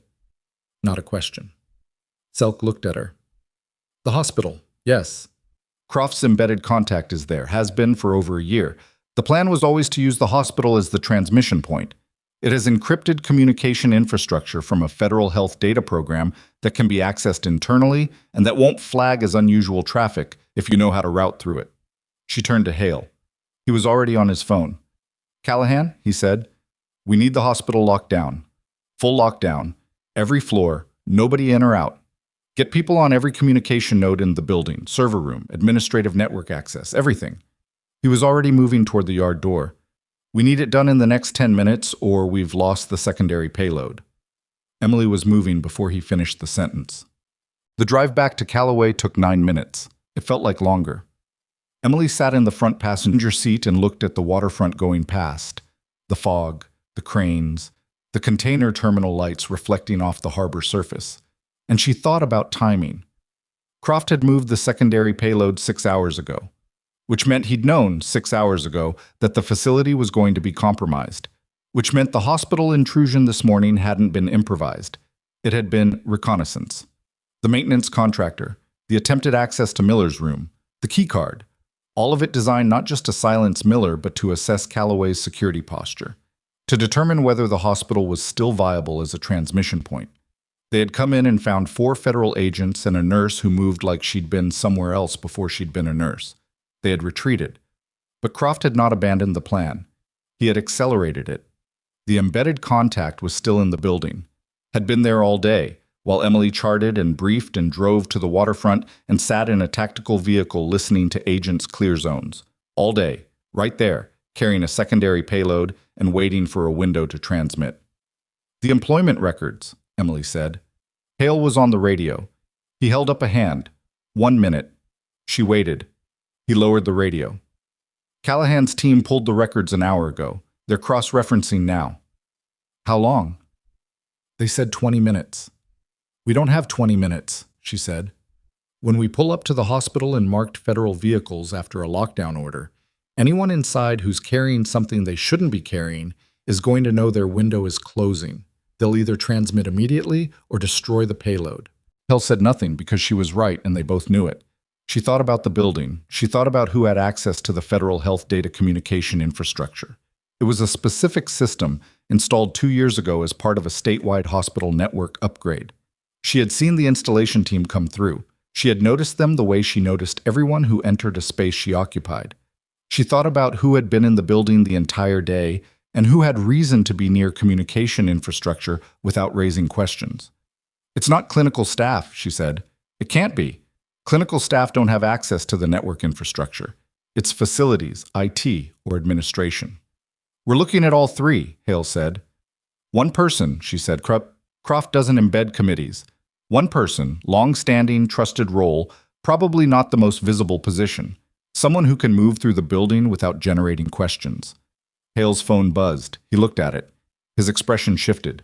Not a question. Selk looked at her. "The hospital, yes. Croft's embedded contact is there, has been for over a year. The plan was always to use the hospital as the transmission point. It has encrypted communication infrastructure from a federal health data program that can be accessed internally and that won't flag as unusual traffic if you know how to route through it." She turned to Hale. He was already on his phone. "Callahan," he said, "we need the hospital locked down. Full lockdown. Every floor. Nobody in or out. Get people on every communication node in the building, server room, administrative network access, everything." He was already moving toward the yard door. We need it done in the next 10 minutes or we've lost the secondary payload. Emily was moving before he finished the sentence. The drive back to Callaway took 9 minutes. It felt like longer. Emily sat in the front passenger seat and looked at the waterfront going past. The fog, the cranes, the container terminal lights reflecting off the harbor surface. And she thought about timing. Croft had moved the secondary payload 6 hours ago, which meant he'd known 6 hours ago that the facility was going to be compromised, which meant the hospital intrusion this morning hadn't been improvised. It had been reconnaissance. The maintenance contractor, the attempted access to Miller's room, the key card, all of it designed not just to silence Miller but to assess Callaway's security posture, to determine whether the hospital was still viable as a transmission point. They had come in and found 4 federal agents and a nurse who moved like she'd been somewhere else before she'd been a nurse. They had retreated. But Croft had not abandoned the plan. He had accelerated it. The embedded contact was still in the building, had been there all day, while Emily charted and briefed and drove to the waterfront and sat in a tactical vehicle listening to agents' clear zones. All day, right there, carrying a secondary payload and waiting for a window to transmit. The employment records, Emily said. Hale was on the radio. He held up a hand. 1 minute. She waited. He lowered the radio. Callahan's team pulled the records an hour ago. They're cross-referencing now. How long? They said 20 minutes. We don't have 20 minutes, she said. When we pull up to the hospital in marked federal vehicles after a lockdown order, anyone inside who's carrying something they shouldn't be carrying is going to know their window is closing. They'll either transmit immediately or destroy the payload. Hale said nothing because she was right and they both knew it. She thought about the building. She thought about who had access to the federal health data communication infrastructure. It was a specific system installed 2 years ago as part of a statewide hospital network upgrade. She had seen the installation team come through. She had noticed them the way she noticed everyone who entered a space she occupied. She thought about who had been in the building the entire day and who had reason to be near communication infrastructure without raising questions. It's not clinical staff, she said. It can't be. Clinical staff don't have access to the network infrastructure. It's facilities, IT, or administration. We're looking at all 3, Hale said. One person, she said. Croft doesn't embed committees. One person, long-standing, trusted role, probably not the most visible position. Someone who can move through the building without generating questions. Hale's phone buzzed. He looked at it. His expression shifted.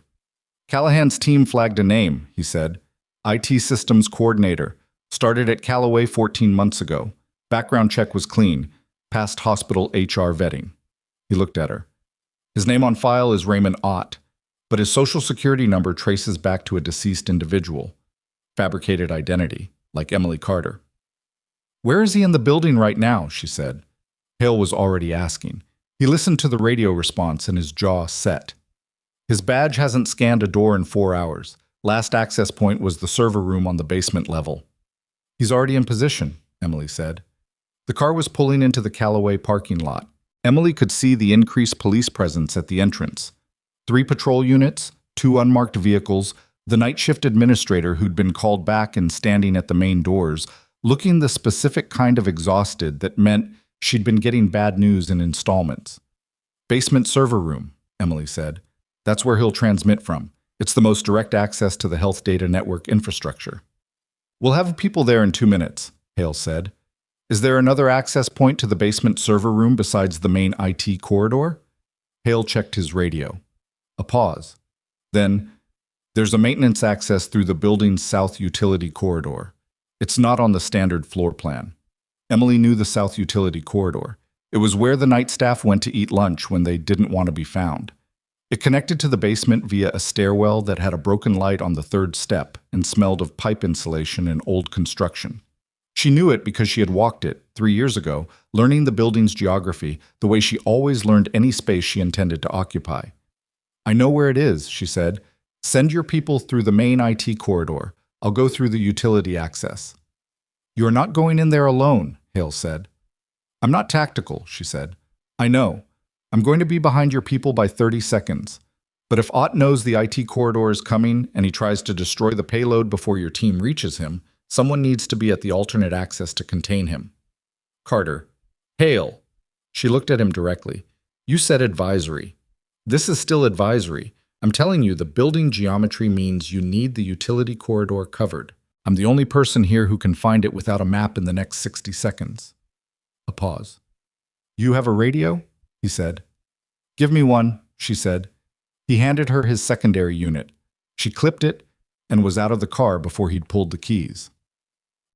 Callahan's team flagged a name, he said. IT systems coordinator. Started at Callaway 14 months ago. Background check was clean. Passed hospital HR vetting. He looked at her. His name on file is Raymond Ott, but his social security number traces back to a deceased individual. Fabricated identity, like Emily Carter. Where is he in the building right now, she said. Hale was already asking. He listened to the radio response and his jaw set. His badge hasn't scanned a door in 4 hours. Last access point was the server room on the basement level. He's already in position, Emily said. The car was pulling into the Callaway parking lot. Emily could see the increased police presence at the entrance. 3 patrol units, 2 unmarked vehicles, the night shift administrator who'd been called back and standing at the main doors, looking the specific kind of exhausted that meant she'd been getting bad news in installments. Basement server room, Emily said. That's where he'll transmit from. It's the most direct access to the health data network infrastructure. We'll have people there in 2 minutes, Hale said. Is there another access point to the basement server room besides the main IT corridor? Hale checked his radio. A pause. Then, there's a maintenance access through the building's south utility corridor. It's not on the standard floor plan. Emily knew the south utility corridor. It was where the night staff went to eat lunch when they didn't want to be found. It connected to the basement via a stairwell that had a broken light on the 3rd step and smelled of pipe insulation and old construction. She knew it because she had walked it 3 years ago, learning the building's geography the way she always learned any space she intended to occupy. I know where it is, she said. Send your people through the main IT corridor. I'll go through the utility access. You're not going in there alone, Hale said. I'm not tactical, she said. I know. I'm going to be behind your people by 30 seconds. But if Ott knows the IT corridor is coming and he tries to destroy the payload before your team reaches him, someone needs to be at the alternate access to contain him. Carter. Hale. She looked at him directly. You said advisory. This is still advisory. I'm telling you, the building geometry means you need the utility corridor covered. I'm the only person here who can find it without a map in the next 60 seconds. A pause. You have a radio? He said. Give me one, she said. He handed her his secondary unit. She clipped it and was out of the car before he'd pulled the keys.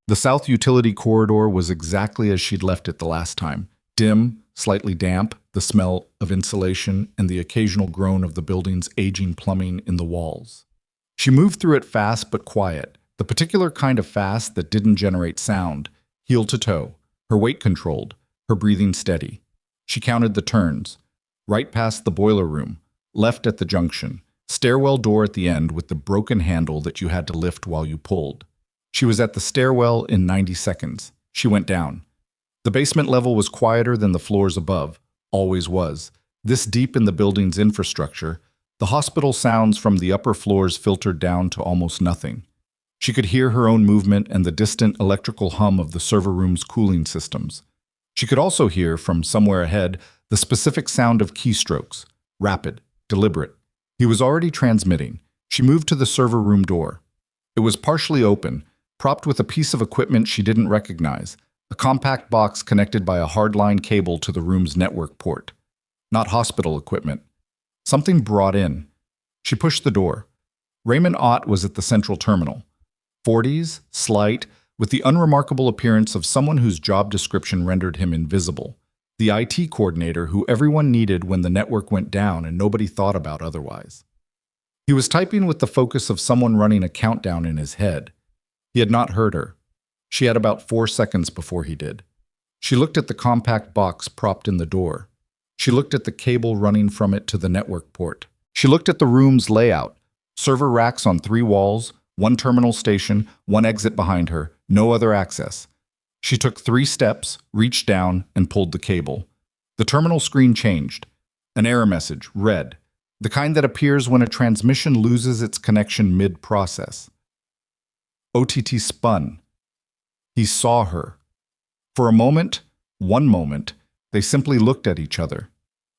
The south utility corridor was exactly as she'd left it the last time. Dim, slightly damp, the smell of insulation, and the occasional groan of the building's aging plumbing in the walls. She moved through it fast but quiet, the particular kind of fast that didn't generate sound, heel to toe, her weight controlled, her breathing steady. She counted the turns. Right past the boiler room, left at the junction, stairwell door at the end with the broken handle that you had to lift while you pulled. She was at the stairwell in 90 seconds. She went down. The basement level was quieter than the floors above, always was. This deep in the building's infrastructure, the hospital sounds from the upper floors filtered down to almost nothing. She could hear her own movement and the distant electrical hum of the server room's cooling systems. She could also hear, from somewhere ahead, the specific sound of keystrokes, rapid, deliberate. He was already transmitting. She moved to the server room door. It was partially open, propped with a piece of equipment she didn't recognize, a compact box connected by a hardline cable to the room's network port. Not hospital equipment. Something brought in. She pushed the door. Raymond Ott was at the central terminal. 40s, slight, with the unremarkable appearance of someone whose job description rendered him invisible. The IT coordinator who everyone needed when the network went down and nobody thought about otherwise. He was typing with the focus of someone running a countdown in his head. He had not heard her. She had about 4 seconds before he did. She looked at the compact box propped in the door. She looked at the cable running from it to the network port. She looked at the room's layout. Server racks on 3 walls, 1 terminal station, 1 exit behind her, no other access. She took 3 steps, reached down, and pulled the cable. The terminal screen changed. An error message, red, the kind that appears when a transmission loses its connection mid-process. OTT spun. He saw her. For a moment, one moment, they simply looked at each other.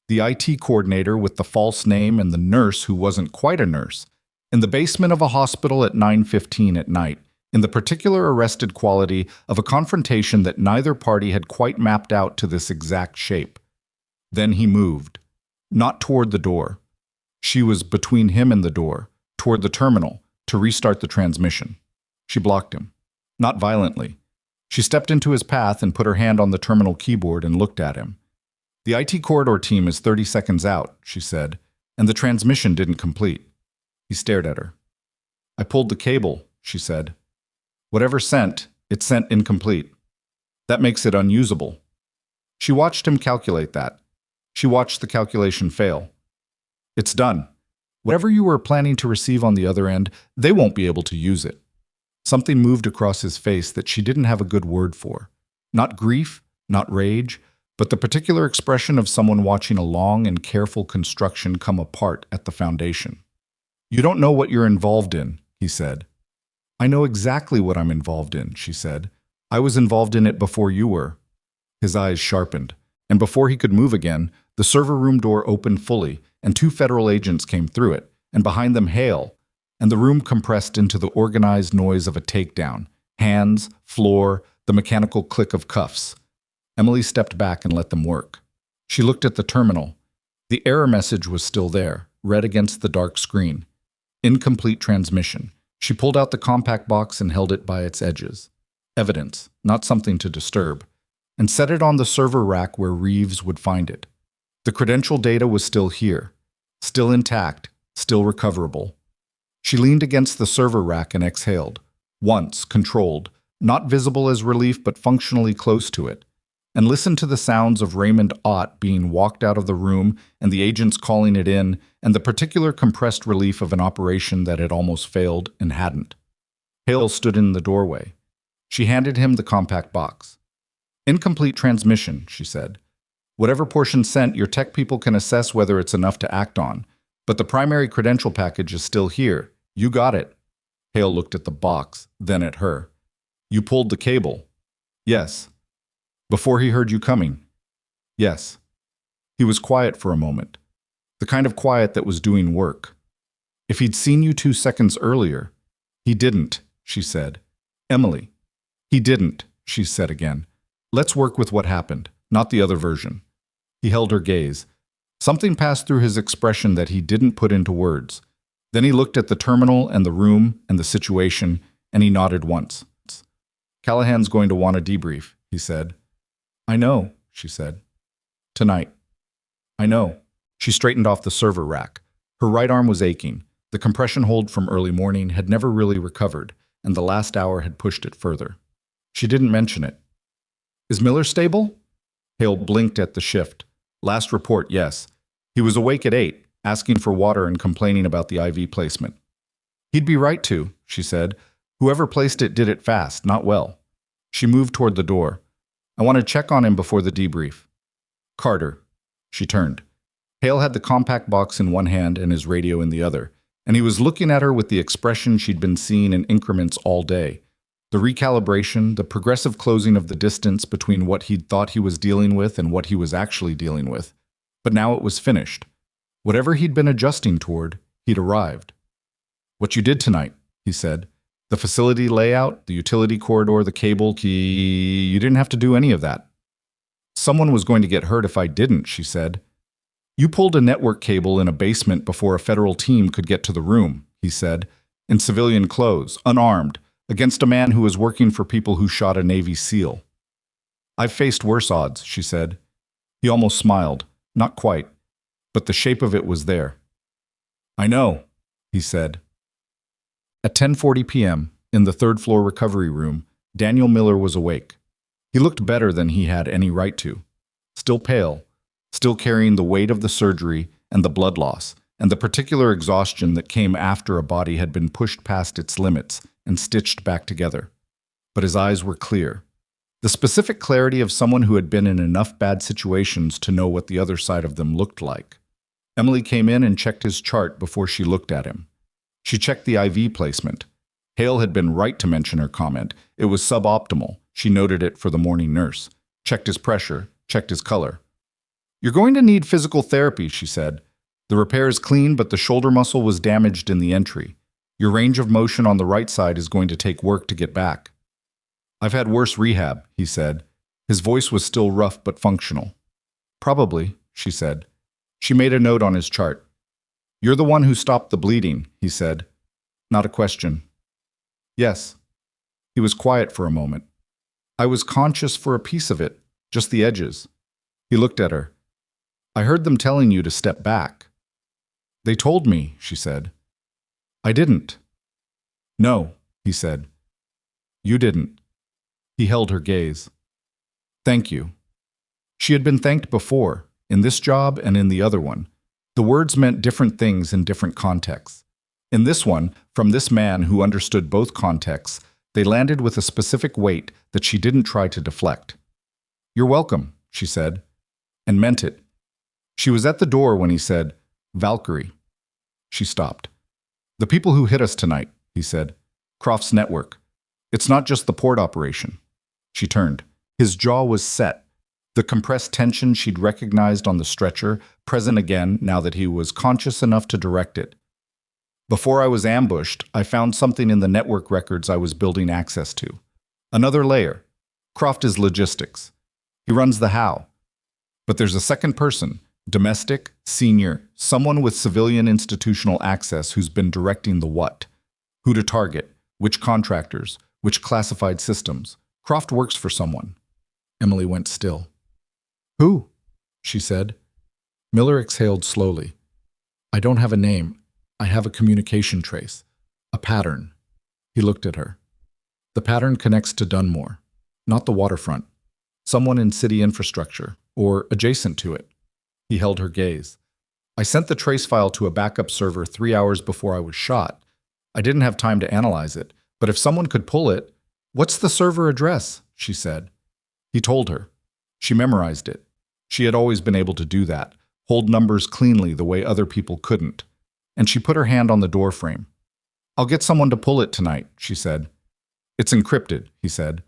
The IT coordinator with the false name and the nurse who wasn't quite a nurse, in the basement of a hospital at 9:15 at night, in the particular arrested quality of a confrontation that neither party had quite mapped out to this exact shape. Then he moved. Not toward the door. She was between him and the door, toward the terminal, to restart the transmission. She blocked him. Not violently. She stepped into his path and put her hand on the terminal keyboard and looked at him. The IT corridor team is 30 seconds out, she said, and the transmission didn't complete. He stared at her. I pulled the cable, she said. Whatever sent, it sent incomplete. That makes it unusable. She watched him calculate that. She watched the calculation fail. It's done. Whatever you were planning to receive on the other end, they won't be able to use it. Something moved across his face that she didn't have a good word for. Not grief, not rage, but the particular expression of someone watching a long and careful construction come apart at the foundation. You don't know what you're involved in, he said. I know exactly what I'm involved in, she said. I was involved in it before you were. His eyes sharpened, and before he could move again, the server room door opened fully, and 2 federal agents came through it, and behind them Hale, and the room compressed into the organized noise of a takedown. Hands, floor, the mechanical click of cuffs. Emily stepped back and let them work. She looked at the terminal. The error message was still there, red against the dark screen. Incomplete transmission. She pulled out the compact box and held it by its edges. Evidence, not something to disturb, and set it on the server rack where Reeves would find it. The credential data was still here, still intact, still recoverable. She leaned against the server rack and exhaled, once controlled, not visible as relief but functionally close to it, and listened to the sounds of Raymond Ott being walked out of the room and the agents calling it in, and the particular compressed relief of an operation that had almost failed and hadn't. Hale stood in the doorway. She handed him the compact box. Incomplete transmission, she said. Whatever portion sent, your tech people can assess whether it's enough to act on. But the primary credential package is still here. You got it. Hale looked at the box, then at her. You pulled the cable. Yes. Before he heard you coming. Yes. He was quiet for a moment, the kind of quiet that was doing work. If he'd seen you 2 seconds earlier, he didn't, she said. Emily. He didn't, she said again. Let's work with what happened, not the other version. He held her gaze. Something passed through his expression that he didn't put into words. Then he looked at the terminal and the room and the situation, and he nodded once. Callahan's going to want a debrief, he said. I know, she said. Tonight. I know. She straightened off the server rack. Her right arm was aching. The compression hold from early morning had never really recovered, and the last hour had pushed it further. She didn't mention it. Is Miller stable? Hale blinked at the shift. Last report, yes. He was awake at 8, asking for water and complaining about the IV placement. He'd be right to, she said. Whoever placed it did it fast, not well. She moved toward the door. I want to check on him before the debrief. Carter. She turned. Hale had the compact box in one hand and his radio in the other, and he was looking at her with the expression she'd been seeing in increments all day. The recalibration, the progressive closing of the distance between what he'd thought he was dealing with and what he was actually dealing with. But now it was finished. Whatever he'd been adjusting toward, he'd arrived. What you did tonight, he said. The facility layout, the utility corridor, the cable key, you didn't have to do any of that. Someone was going to get hurt if I didn't, she said. You pulled a network cable in a basement before a federal team could get to the room, he said, in civilian clothes, unarmed, against a man who was working for people who shot a Navy SEAL. I've faced worse odds, she said. He almost smiled, not quite, but the shape of it was there. I know, he said. At 10:40 p.m., in the third-floor recovery room, Daniel Miller was awake. He looked better than he had any right to. Still pale, still carrying the weight of the surgery and the blood loss, and the particular exhaustion that came after a body had been pushed past its limits and stitched back together. But his eyes were clear. The specific clarity of someone who had been in enough bad situations to know what the other side of them looked like. Emily came in and checked his chart before she looked at him. She checked the IV placement. Hale had been right to mention her comment. It was suboptimal. She noted it for the morning nurse. Checked his pressure, checked his color. You're going to need physical therapy, she said. The repair is clean, but the shoulder muscle was damaged in the entry. Your range of motion on the right side is going to take work to get back. I've had worse rehab, he said. His voice was still rough but functional. Probably, she said. She made a note on his chart. You're the one who stopped the bleeding, he said. Not a question. Yes. He was quiet for a moment. I was conscious for a piece of it, just the edges. He looked at her. I heard them telling you to step back. They told me, she said. I didn't. No, he said. You didn't. He held her gaze. Thank you. She had been thanked before, in this job and in the other one. The words meant different things in different contexts. In this one, from this man who understood both contexts, they landed with a specific weight that she didn't try to deflect. You're welcome, she said, and meant it. She was at the door when he said, Valkyrie. She stopped. The people who hit us tonight, he said. Croft's network. It's not just the port operation. She turned. His jaw was set. The compressed tension she'd recognized on the stretcher, present again now that he was conscious enough to direct it. Before I was ambushed, I found something in the network records I was building access to. Another layer. Croft is logistics. He runs the how. But there's a second person, domestic, senior, someone with civilian institutional access who's been directing the what. Who to target, which contractors, which classified systems. Croft works for someone. Emily went still. Who? She said. Miller exhaled slowly. I don't have a name. I have a communication trace. A pattern. He looked at her. The pattern connects to Dunmore, not the waterfront. Someone in city infrastructure, or adjacent to it. He held her gaze. I sent the trace file to a backup server 3 hours before I was shot. I didn't have time to analyze it, but if someone could pull it... What's the server address? She said. He told her. She memorized it. She had always been able to do that, hold numbers cleanly the way other people couldn't. And she put her hand on the door frame. I'll get someone to pull it tonight, she said. It's encrypted, he said.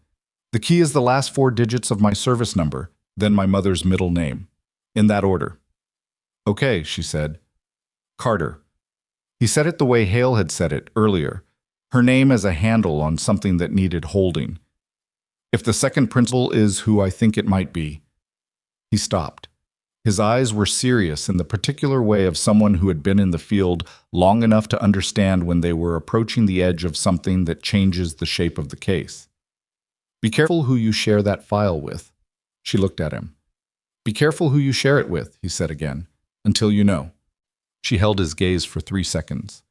The key is the last 4 digits of my service number, then my mother's middle name. In that order. Okay, she said. Carter. He said it the way Hale had said it earlier, her name as a handle on something that needed holding. If the second principal is who I think it might be. He stopped. His eyes were serious in the particular way of someone who had been in the field long enough to understand when they were approaching the edge of something that changes the shape of the case. Be careful who you share that file with. She looked at him. Be careful who you share it with, he said again, until you know. She held his gaze for 3 seconds.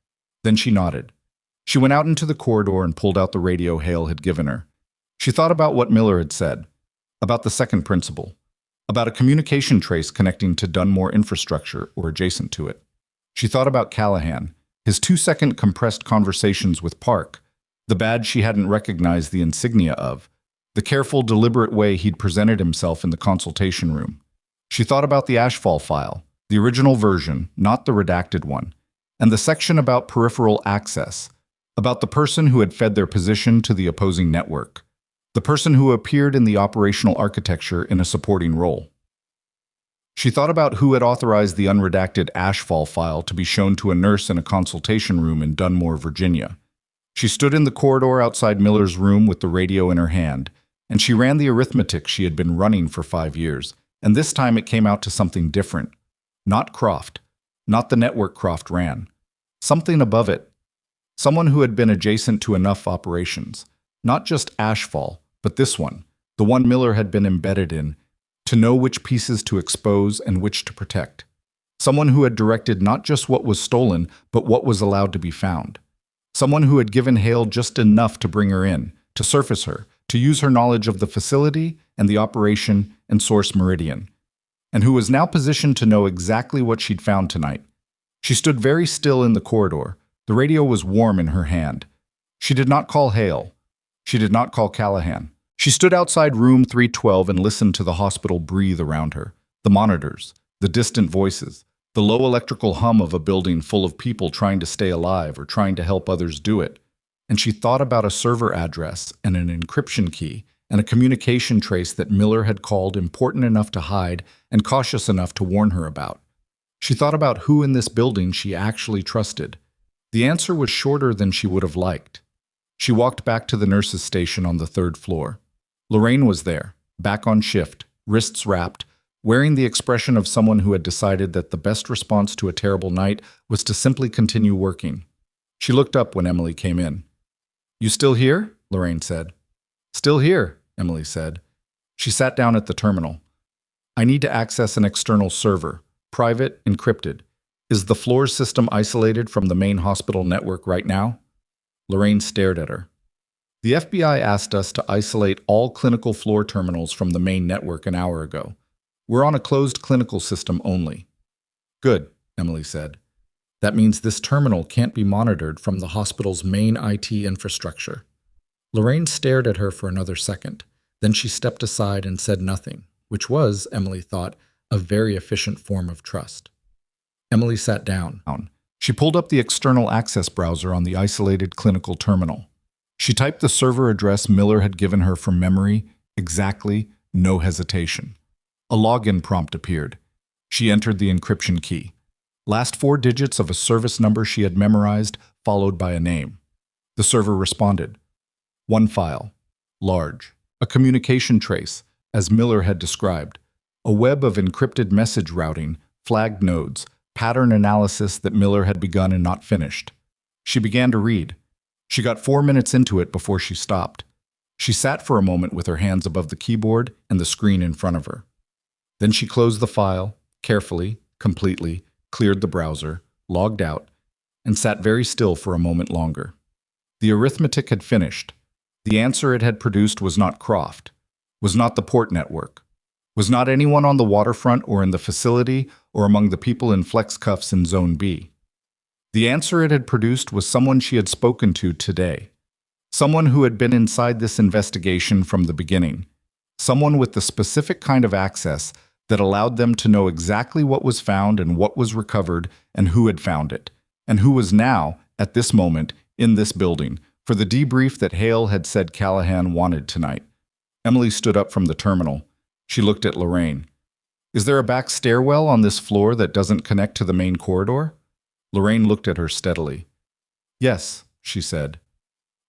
Then she nodded. She went out into the corridor and pulled out the radio Hale had given her. She thought about what Miller had said, about the second principle, about a communication trace connecting to Dunmore infrastructure or adjacent to it. She thought about Callahan, his 2-second compressed conversations with Park, the badge she hadn't recognized the insignia of, the careful, deliberate way he'd presented himself in the consultation room. She thought about the Ashfall file, the original version, not the redacted one, and the section about peripheral access, about the person who had fed their position to the opposing network, the person who appeared in the operational architecture in a supporting role. She thought about who had authorized the unredacted Ashfall file to be shown to a nurse in a consultation room in Dunmore, Virginia. She stood in the corridor outside Miller's room with the radio in her hand, and she ran the arithmetic she had been running for 5 years, and this time it came out to something different. Not Croft, not the network Croft ran. Something above it. Someone who had been adjacent to enough operations. Not just Ashfall, but this one, the one Miller had been embedded in, to know which pieces to expose and which to protect. Someone who had directed not just what was stolen, but what was allowed to be found. Someone who had given Hale just enough to bring her in, to surface her, to use her knowledge of the facility and the operation and source meridian, and who was now positioned to know exactly what she'd found tonight. She stood very still in the corridor. The radio was warm in her hand. She did not call Hale. She did not call Callahan. She stood outside room 312 and listened to the hospital breathe around her, the monitors, the distant voices, the low electrical hum of a building full of people trying to stay alive or trying to help others do it. And she thought about a server address and an encryption key and a communication trace that Miller had called important enough to hide and cautious enough to warn her about. She thought about who in this building she actually trusted. The answer was shorter than she would have liked. She walked back to the nurse's station on the 3rd floor. Lorraine was there, back on shift, wrists wrapped, wearing the expression of someone who had decided that the best response to a terrible night was to simply continue working. She looked up when Emily came in. "You still here?" Lorraine said. "Still here," Emily said. She sat down at the terminal. "I need to access an external server, private, encrypted. Is the floor's system isolated from the main hospital network right now?" Lorraine stared at her. "The FBI asked us to isolate all clinical floor terminals from the main network an hour ago. We're on a closed clinical system only." "Good," Emily said. "That means this terminal can't be monitored from the hospital's main IT infrastructure." Lorraine stared at her for another second. Then she stepped aside and said nothing, which was, Emily thought, a very efficient form of trust. Emily sat down. She pulled up the external access browser on the isolated clinical terminal. She typed the server address Miller had given her from memory, exactly, no hesitation. A login prompt appeared. She entered the encryption key. Last 4 digits of a service number she had memorized, followed by a name. The server responded. One file. Large. A communication trace, as Miller had described. A web of encrypted message routing, flagged nodes, pattern analysis that Miller had begun and not finished. She began to read. She got 4 minutes into it before she stopped. She sat for a moment with her hands above the keyboard and the screen in front of her. Then she closed the file, carefully, completely, cleared the browser, logged out, and sat very still for a moment longer. The arithmetic had finished. The answer it had produced was not Croft, was not the port network, was not anyone on the waterfront or in the facility or among the people in flex cuffs in Zone B. The answer it had produced was someone she had spoken to today, someone who had been inside this investigation from the beginning, someone with the specific kind of access that allowed them to know exactly what was found and what was recovered and who had found it, and who was now, at this moment, in this building, for the debrief that Hale had said Callahan wanted tonight. Emily stood up from the terminal. She looked at Lorraine. Is there a back stairwell on this floor that doesn't connect to the main corridor? Lorraine looked at her steadily. Yes, she said.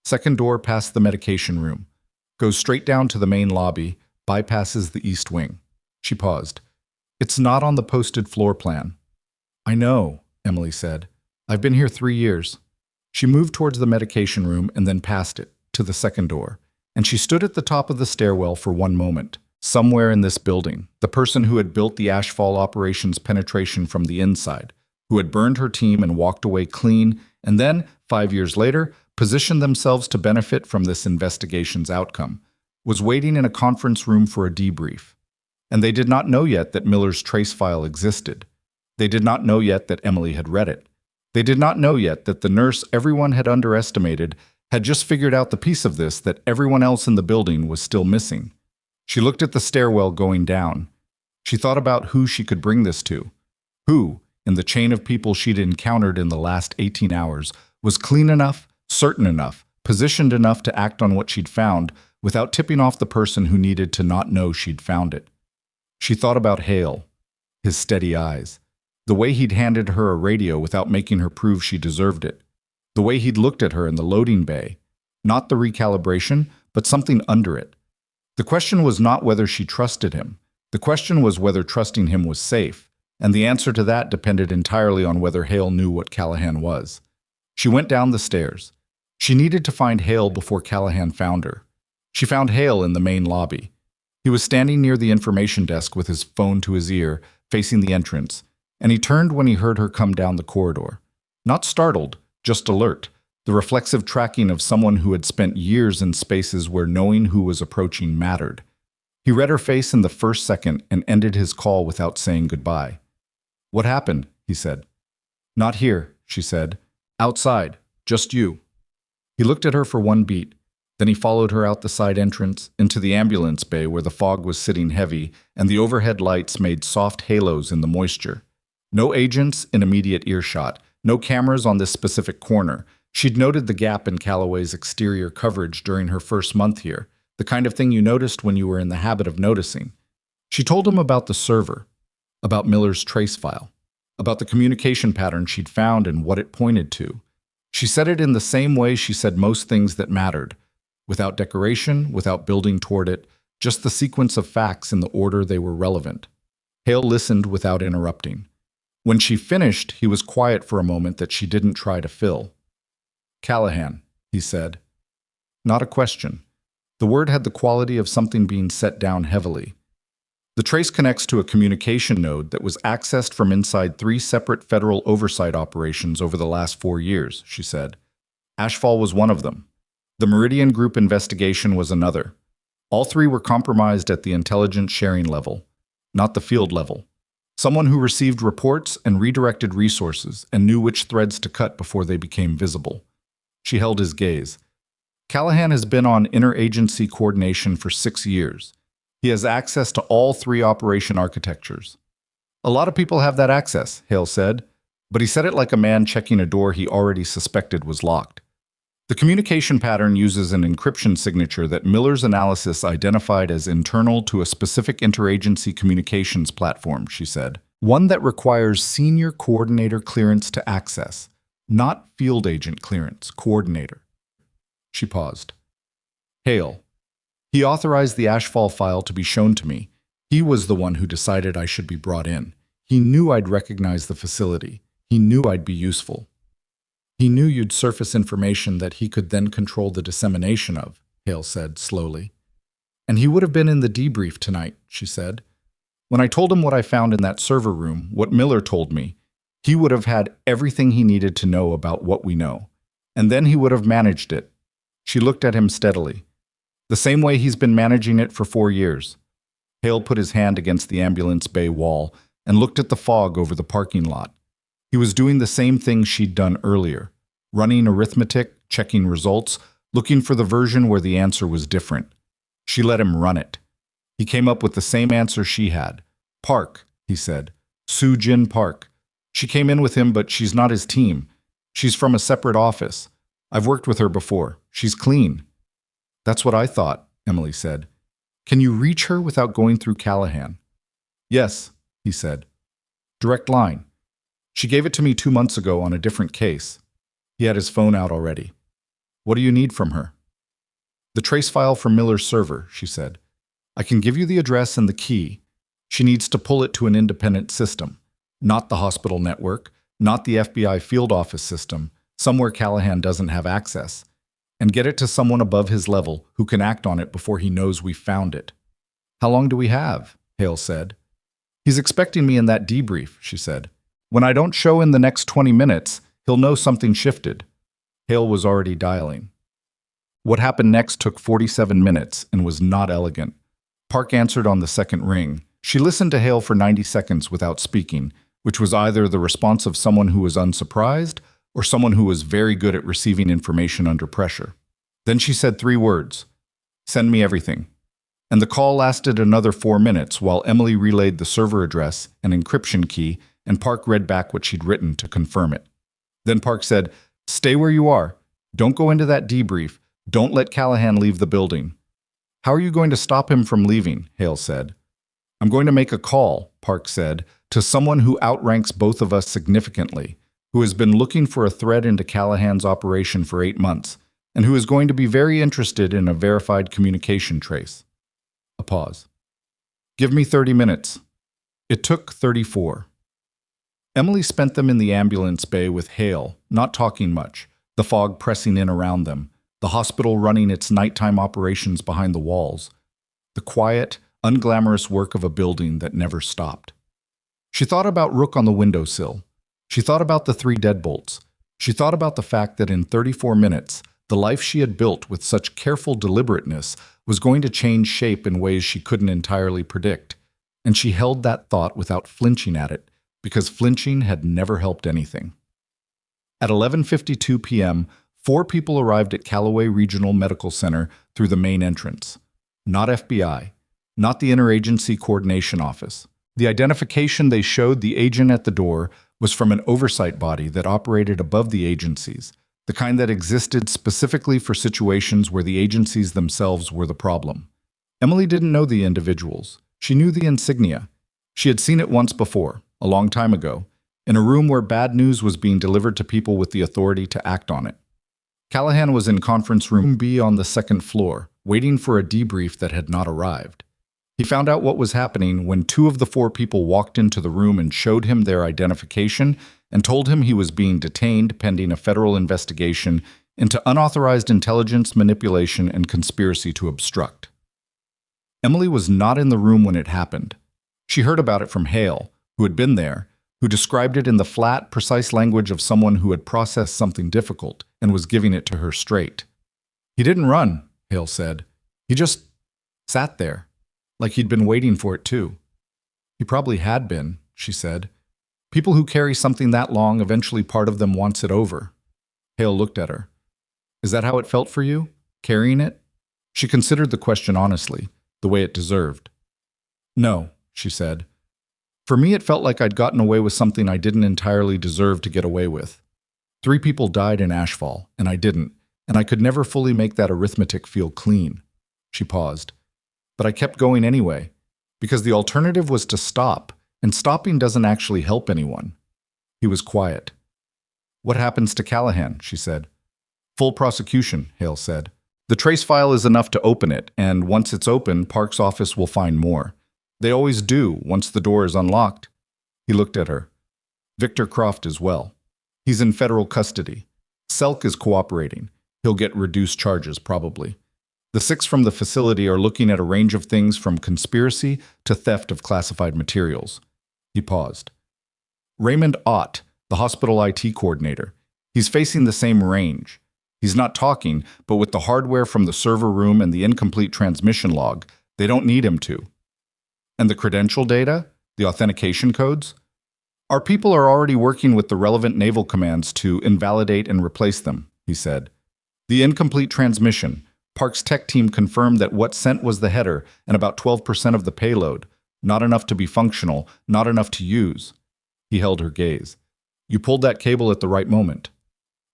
Second door past the medication room. Goes straight down to the main lobby, bypasses the east wing. She paused. It's not on the posted floor plan. I know, Emily said. I've been here 3 years. She moved towards the medication room and then past it, to the second door, and she stood at the top of the stairwell for one moment. Somewhere in this building, the person who had built the Ashfall operations penetration from the inside, who had burned her team and walked away clean, and then, 5 years later, positioned themselves to benefit from this investigation's outcome, was waiting in a conference room for a debrief. And they did not know yet that Miller's trace file existed. They did not know yet that Emily had read it. They did not know yet that the nurse everyone had underestimated had just figured out the piece of this that everyone else in the building was still missing. She looked at the stairwell going down. She thought about who she could bring this to. Who, in the chain of people she'd encountered in the last 18 hours, was clean enough, certain enough, positioned enough to act on what she'd found without tipping off the person who needed to not know she'd found it. She thought about Hale, his steady eyes, the way he'd handed her a radio without making her prove she deserved it, the way he'd looked at her in the loading bay, not the recalibration, but something under it. The question was not whether she trusted him. The question was whether trusting him was safe, and the answer to that depended entirely on whether Hale knew what Callahan was. She went down the stairs. She needed to find Hale before Callahan found her. She found Hale in the main lobby. He was standing near the information desk with his phone to his ear, facing the entrance, and he turned when he heard her come down the corridor. Not startled, just alert, the reflexive tracking of someone who had spent years in spaces where knowing who was approaching mattered. He read her face in the first second and ended his call without saying goodbye. What happened? He said. Not here, she said. Outside, just you. He looked at her for one beat. Then he followed her out the side entrance, into the ambulance bay where the fog was sitting heavy and the overhead lights made soft halos in the moisture. No agents in immediate earshot, no cameras on this specific corner. She'd noted the gap in Calloway's exterior coverage during her first month here, the kind of thing you noticed when you were in the habit of noticing. She told him about the server, about Miller's trace file, about the communication pattern she'd found and what it pointed to. She said it in the same way she said most things that mattered, without decoration, without building toward it, just the sequence of facts in the order they were relevant. Hale listened without interrupting. When she finished, he was quiet for a moment that she didn't try to fill. Callahan, he said. Not a question. The word had the quality of something being set down heavily. The trace connects to a communication node that was accessed from inside 3 separate federal oversight operations over the last 4 years, she said. Ashfall was one of them. The Meridian Group investigation was another. All 3 were compromised at the intelligence sharing level, not the field level. Someone who received reports and redirected resources and knew which threads to cut before they became visible. She held his gaze. Callahan has been on interagency coordination for 6 years. He has access to all 3 operation architectures. A lot of people have that access, Hale said, but he said it like a man checking a door he already suspected was locked. The communication pattern uses an encryption signature that Miller's analysis identified as internal to a specific interagency communications platform, she said. One that requires senior coordinator clearance to access, not field agent clearance, coordinator. She paused. Hale. He authorized the Ashfall file to be shown to me. He was the one who decided I should be brought in. He knew I'd recognize the facility. He knew I'd be useful. He knew you'd surface information that he could then control the dissemination of, Hale said slowly. And he would have been in the debrief tonight, she said. When I told him what I found in that server room, what Miller told me, he would have had everything he needed to know about what we know. And then he would have managed it. She looked at him steadily. The same way he's been managing it for 4 years. Hale put his hand against the ambulance bay wall and looked at the fog over the parking lot. He was doing the same thing she'd done earlier, running arithmetic, checking results, looking for the version where the answer was different. She let him run it. He came up with the same answer she had. Park, he said. Soo Jin Park. She came in with him, but she's not his team. She's from a separate office. I've worked with her before. She's clean. That's what I thought, Emily said. Can you reach her without going through Callahan? Yes, he said. Direct line. She gave it to me 2 months ago on a different case. He had his phone out already. What do you need from her? The trace file from Miller's server, she said. I can give you the address and the key. She needs to pull it to an independent system. Not the hospital network, not the FBI field office system, somewhere Callahan doesn't have access. And get it to someone above his level who can act on it before he knows we found it. How long do we have? Hale said. He's expecting me in that debrief, she said. When I don't show in the next 20 minutes, he'll know something shifted. Hale was already dialing. What happened next took 47 minutes and was not elegant. Park answered on the second ring. She listened to Hale for 90 seconds without speaking, which was either the response of someone who was unsurprised or someone who was very good at receiving information under pressure. Then she said 3 words. Send me everything. And the call lasted another 4 minutes while Emily relayed the server address and encryption key, and Park read back what she'd written to confirm it. Then Park said, Stay where you are. Don't go into that debrief. Don't let Callahan leave the building. How are you going to stop him from leaving? Hale said. I'm going to make a call, Park said, to someone who outranks both of us significantly, who has been looking for a thread into Callahan's operation for 8 months, and who is going to be very interested in a verified communication trace. A pause. Give me 30 minutes. It took 34. Emily spent them in the ambulance bay with Hale, not talking much, the fog pressing in around them, the hospital running its nighttime operations behind the walls, the quiet, unglamorous work of a building that never stopped. She thought about Rook on the windowsill. She thought about the 3 deadbolts. She thought about the fact that in 34 minutes, the life she had built with such careful deliberateness was going to change shape in ways she couldn't entirely predict. And she held that thought without flinching at it, because flinching had never helped anything. At 11:52 p.m., 4 people arrived at Callaway Regional Medical Center through the main entrance. Not FBI, not the Interagency Coordination Office. The identification they showed the agent at the door was from an oversight body that operated above the agencies, the kind that existed specifically for situations where the agencies themselves were the problem. Emily didn't know the individuals. She knew the insignia. She had seen it once before, a long time ago, in a room where bad news was being delivered to people with the authority to act on it. Callahan was in conference room B on the 2nd floor, waiting for a debrief that had not arrived. He found out what was happening when 2 of the 4 people walked into the room and showed him their identification and told him he was being detained pending a federal investigation into unauthorized intelligence manipulation and conspiracy to obstruct. Emily was not in the room when it happened. She heard about it from Hale, who had been there, who described it in the flat, precise language of someone who had processed something difficult and was giving it to her straight. He didn't run, Hale said. He just sat there, like he'd been waiting for it too. He probably had been, she said. People who carry something that long, eventually part of them wants it over. Hale looked at her. Is that how it felt for you, carrying it? She considered the question honestly, the way it deserved. No, she said. For me, it felt like I'd gotten away with something I didn't entirely deserve to get away with. 3 people died in Ashfall, and I didn't, and I could never fully make that arithmetic feel clean. She paused. But I kept going anyway, because the alternative was to stop, and stopping doesn't actually help anyone. He was quiet. What happens to Callahan? She said. Full prosecution, Hale said. The trace file is enough to open it, and once it's open, Park's office will find more. They always do, once the door is unlocked. He looked at her. Victor Croft as well. He's in federal custody. Selk is cooperating. He'll get reduced charges, probably. The 6 from the facility are looking at a range of things from conspiracy to theft of classified materials. He paused. Raymond Ott, the hospital IT coordinator. He's facing the same range. He's not talking, but with the hardware from the server room and the incomplete transmission log, they don't need him to. And the credential data? The authentication codes? Our people are already working with the relevant naval commands to invalidate and replace them, he said. The incomplete transmission. Park's tech team confirmed that what sent was the header and about 12% of the payload. Not enough to be functional, not enough to use. He held her gaze. You pulled that cable at the right moment.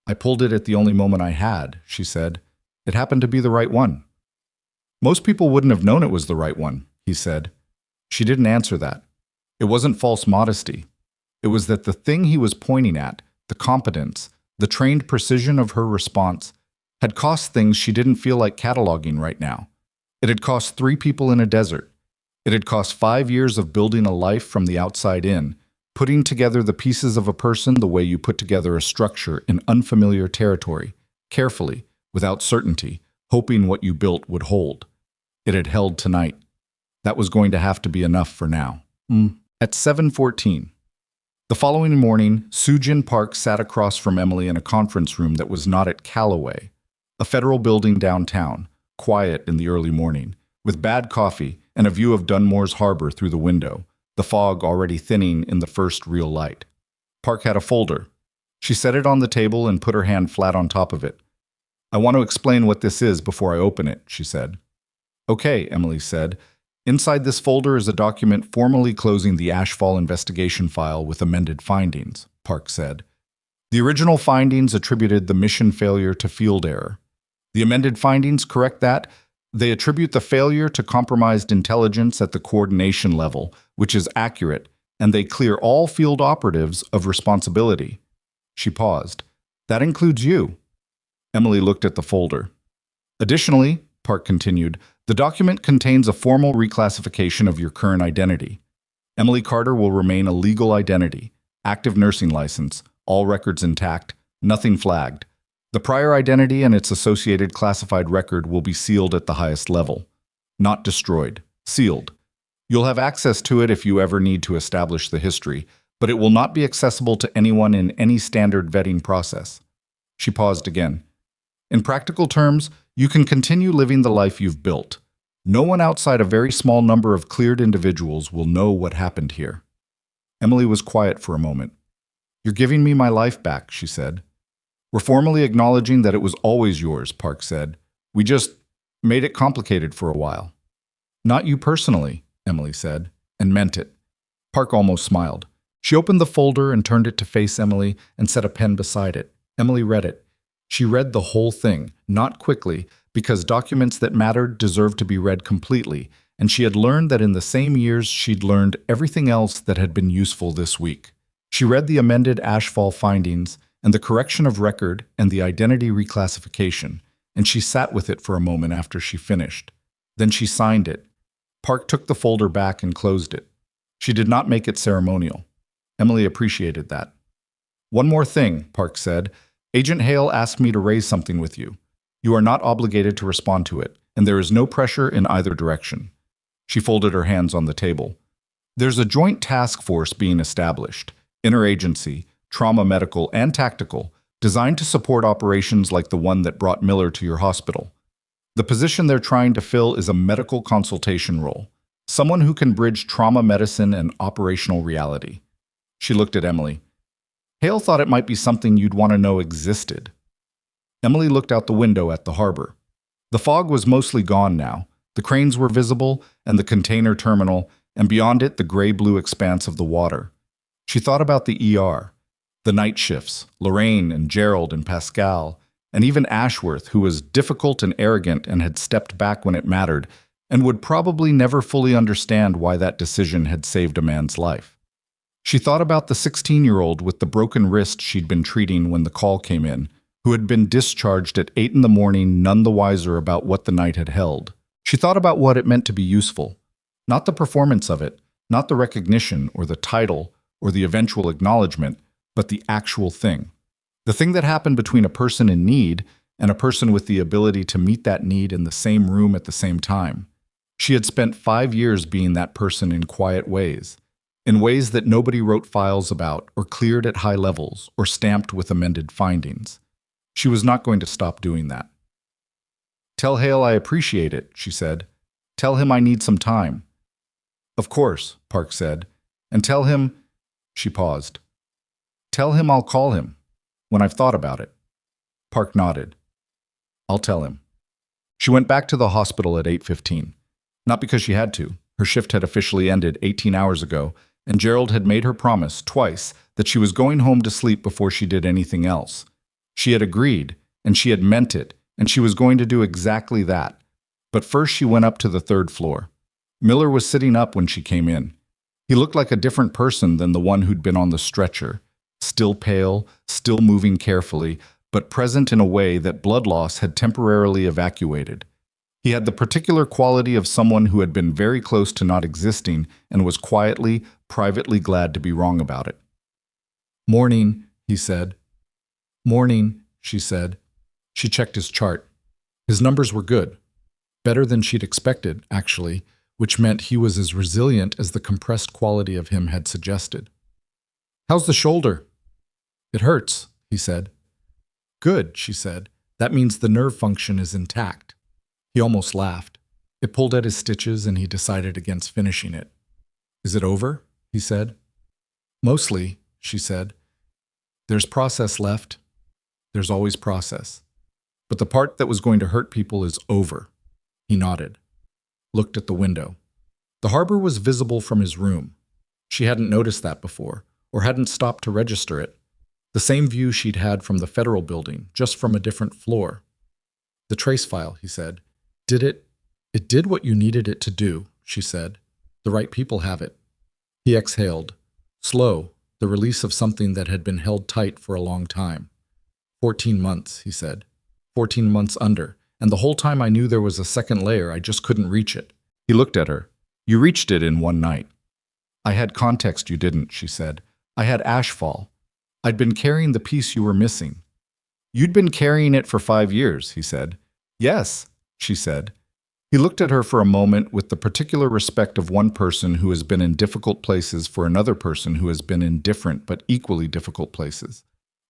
I pulled it at the only moment I had, she said. It happened to be the right one. Most people wouldn't have known it was the right one, he said. She didn't answer that. It wasn't false modesty. It was that the thing he was pointing at, the competence, the trained precision of her response, had cost things she didn't feel like cataloging right now. It had cost 3 people in a desert. It had cost 5 years of building a life from the outside in, putting together the pieces of a person the way you put together a structure in unfamiliar territory, carefully, without certainty, hoping what you built would hold. It had held tonight. That was going to have to be enough for now. At 7:14. The following morning, Soojin Park sat across from Emily in a conference room that was not at Callaway, a federal building downtown, quiet in the early morning, with bad coffee and a view of Dunmore's harbor through the window, the fog already thinning in the first real light. Park had a folder. She set it on the table and put her hand flat on top of it. "I want to explain what this is before I open it," she said. "Okay," Emily said. "Inside this folder is a document formally closing the Ashfall investigation file with amended findings," Park said. "The original findings attributed the mission failure to field error. The amended findings correct that. They attribute the failure to compromised intelligence at the coordination level, which is accurate, and they clear all field operatives of responsibility." She paused. "That includes you." Emily looked at the folder. "Additionally," Park continued, "the document contains a formal reclassification of your current identity. Emily Carter will remain a legal identity, active nursing license, all records intact, nothing flagged. The prior identity and its associated classified record will be sealed at the highest level. Not destroyed, sealed. You'll have access to it if you ever need to establish the history, but it will not be accessible to anyone in any standard vetting process." She paused again. "In practical terms, you can continue living the life you've built. No one outside a very small number of cleared individuals will know what happened here." Emily was quiet for a moment. "You're giving me my life back," she said. "We're formally acknowledging that it was always yours," Park said. "We just made it complicated for a while." "Not you personally," Emily said, and meant it. Park almost smiled. She opened the folder and turned it to face Emily and set a pen beside it. Emily read it. She read the whole thing, not quickly, because documents that mattered deserved to be read completely, and she had learned that in the same years she'd learned everything else that had been useful this week. She read the amended Ashfall findings, and the correction of record and the identity reclassification, and she sat with it for a moment after she finished. Then she signed it. Park took the folder back and closed it. She did not make it ceremonial. Emily appreciated that. "One more thing," Park said. "Agent Hale asked me to raise something with you. You are not obligated to respond to it, and there is no pressure in either direction." She folded her hands on the table. "There's a joint task force being established, interagency, trauma medical and tactical, designed to support operations like the one that brought Miller to your hospital. The position they're trying to fill is a medical consultation role, someone who can bridge trauma medicine and operational reality." She looked at Emily. "Hale thought it might be something you'd want to know existed." Emily looked out the window at the harbor. The fog was mostly gone now. The cranes were visible, and the container terminal, and beyond it the gray-blue expanse of the water. She thought about the ER, the night shifts, Lorraine and Gerald and Pascal, and even Ashworth, who was difficult and arrogant and had stepped back when it mattered, and would probably never fully understand why that decision had saved a man's life. She thought about the 16-year-old with the broken wrist she'd been treating when the call came in, who had been discharged at 8 in the morning, none the wiser about what the night had held. She thought about what it meant to be useful. Not the performance of it, not the recognition or the title or the eventual acknowledgement, but the actual thing. The thing that happened between a person in need and a person with the ability to meet that need in the same room at the same time. She had spent 5 years being that person in quiet ways, in ways that nobody wrote files about or cleared at high levels or stamped with amended findings. She was not going to stop doing that. "Tell Hale I appreciate it," she said. "Tell him I need some time." "Of course," Park said. "And tell him—" She paused. "Tell him I'll call him, when I've thought about it." Park nodded. "I'll tell him." She went back to the hospital at 8:15. Not because she had to. Her shift had officially ended 18 hours ago, and Gerald had made her promise, twice, that she was going home to sleep before she did anything else. She had agreed, and she had meant it, and she was going to do exactly that. But first she went up to the 3rd floor. Miller was sitting up when she came in. He looked like a different person than the one who'd been on the stretcher, still pale, still moving carefully, but present in a way that blood loss had temporarily evacuated. He had the particular quality of someone who had been very close to not existing and was quietly, privately glad to be wrong about it. "Morning," he said. "Morning," she said. She checked his chart. His numbers were good. Better than she'd expected, actually, which meant he was as resilient as the compressed quality of him had suggested. "How's the shoulder?" "It hurts," he said. "Good," she said. "That means the nerve function is intact." He almost laughed. It pulled at his stitches and he decided against finishing it. "Is it over?" he said. "Mostly," she said. "There's process left. There's always process. But the part that was going to hurt people is over." He nodded, looked at the window. The harbor was visible from his room. She hadn't noticed that before, or hadn't stopped to register it. The same view she'd had from the federal building, just from a different floor. "The trace file," he said. It did what you needed it to do," she said. "The right people have it." He exhaled. Slow, the release of something that had been held tight for a long time. 14 months, he said. 14 months under, and the whole time I knew there was a second layer, I just couldn't reach it. He looked at her. "You reached it in one night." "I had context you didn't," she said. "I had ashfall. I'd been carrying the piece you were missing." "You'd been carrying it for 5 years," he said. "Yes," she said. He looked at her for a moment with the particular respect of one person who has been in difficult places for another person who has been in different but equally difficult places.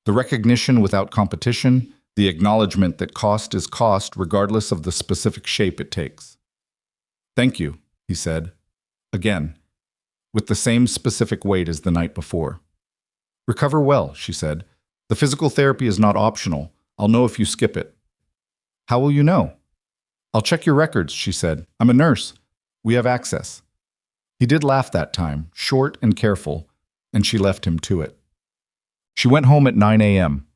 The recognition without competition, the acknowledgement that cost is cost regardless of the specific shape it takes. "Thank you," he said. Again, with the same specific weight as the night before. "Recover well," she said. "The physical therapy is not optional. I'll know if you skip it." "How will you know?" "I'll check your records," she said. "I'm a nurse. We have access." He did laugh that time, short and careful, and she left him to it. She went home at 9 a.m.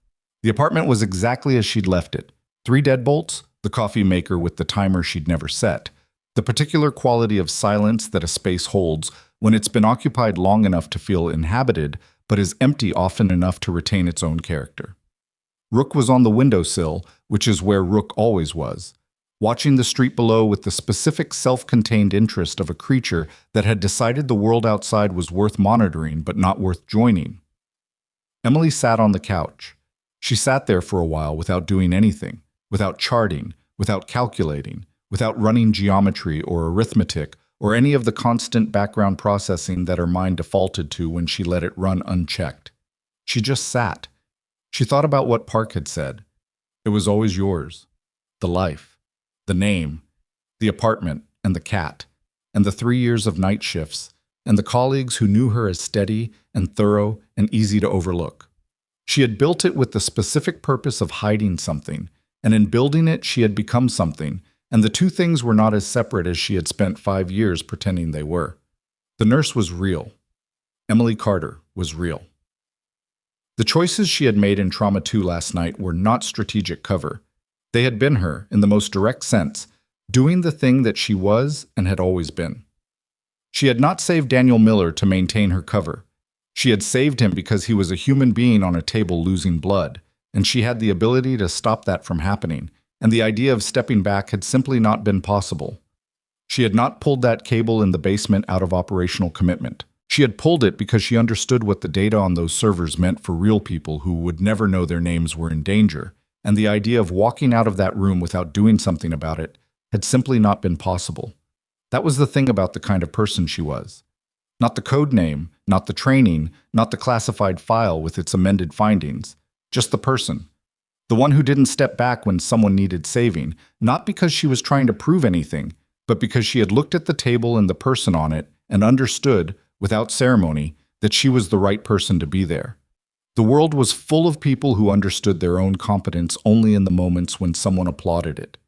The apartment was exactly as she'd left it. 3 deadbolts, the coffee maker with the timer she'd never set, the particular quality of silence that a space holds when it's been occupied long enough to feel inhabited, but is empty often enough to retain its own character. Rook was on the windowsill, which is where Rook always was, watching the street below with the specific self-contained interest of a creature that had decided the world outside was worth monitoring but not worth joining. Emily sat on the couch. She sat there for a while without doing anything, without charting, without calculating, without running geometry or arithmetic or any of the constant background processing that her mind defaulted to when she let it run unchecked. She just sat. She thought about what Park had said. It was always yours. The life, the name, the apartment, and the cat, and the 3 years of night shifts, and the colleagues who knew her as steady and thorough and easy to overlook. She had built it with the specific purpose of hiding something, and in building it she had become something, and the two things were not as separate as she had spent 5 years pretending they were. The nurse was real. Emily Carter was real. The choices she had made in Trauma 2 last night were not strategic cover. They had been her, in the most direct sense, doing the thing that she was and had always been. She had not saved Daniel Miller to maintain her cover. She had saved him because he was a human being on a table losing blood, and she had the ability to stop that from happening, and the idea of stepping back had simply not been possible. She had not pulled that cable in the basement out of operational commitment. She had pulled it because she understood what the data on those servers meant for real people who would never know their names were in danger, and the idea of walking out of that room without doing something about it had simply not been possible. That was the thing about the kind of person she was. Not the code name, not the training, not the classified file with its amended findings, just the person. The one who didn't step back when someone needed saving, not because she was trying to prove anything, but because she had looked at the table and the person on it and understood, without ceremony, that she was the right person to be there. The world was full of people who understood their own competence only in the moments when someone applauded it.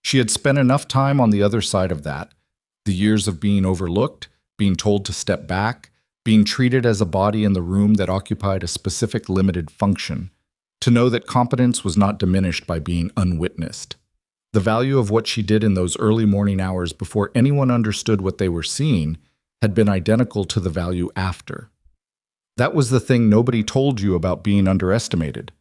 She had spent enough time on the other side of that, the years of being overlooked, being told to step back, being treated as a body in the room that occupied a specific limited function, to know that competence was not diminished by being unwitnessed. The value of what she did in those early morning hours before anyone understood what they were seeing had been identical to the value after. That was the thing nobody told you about being underestimated.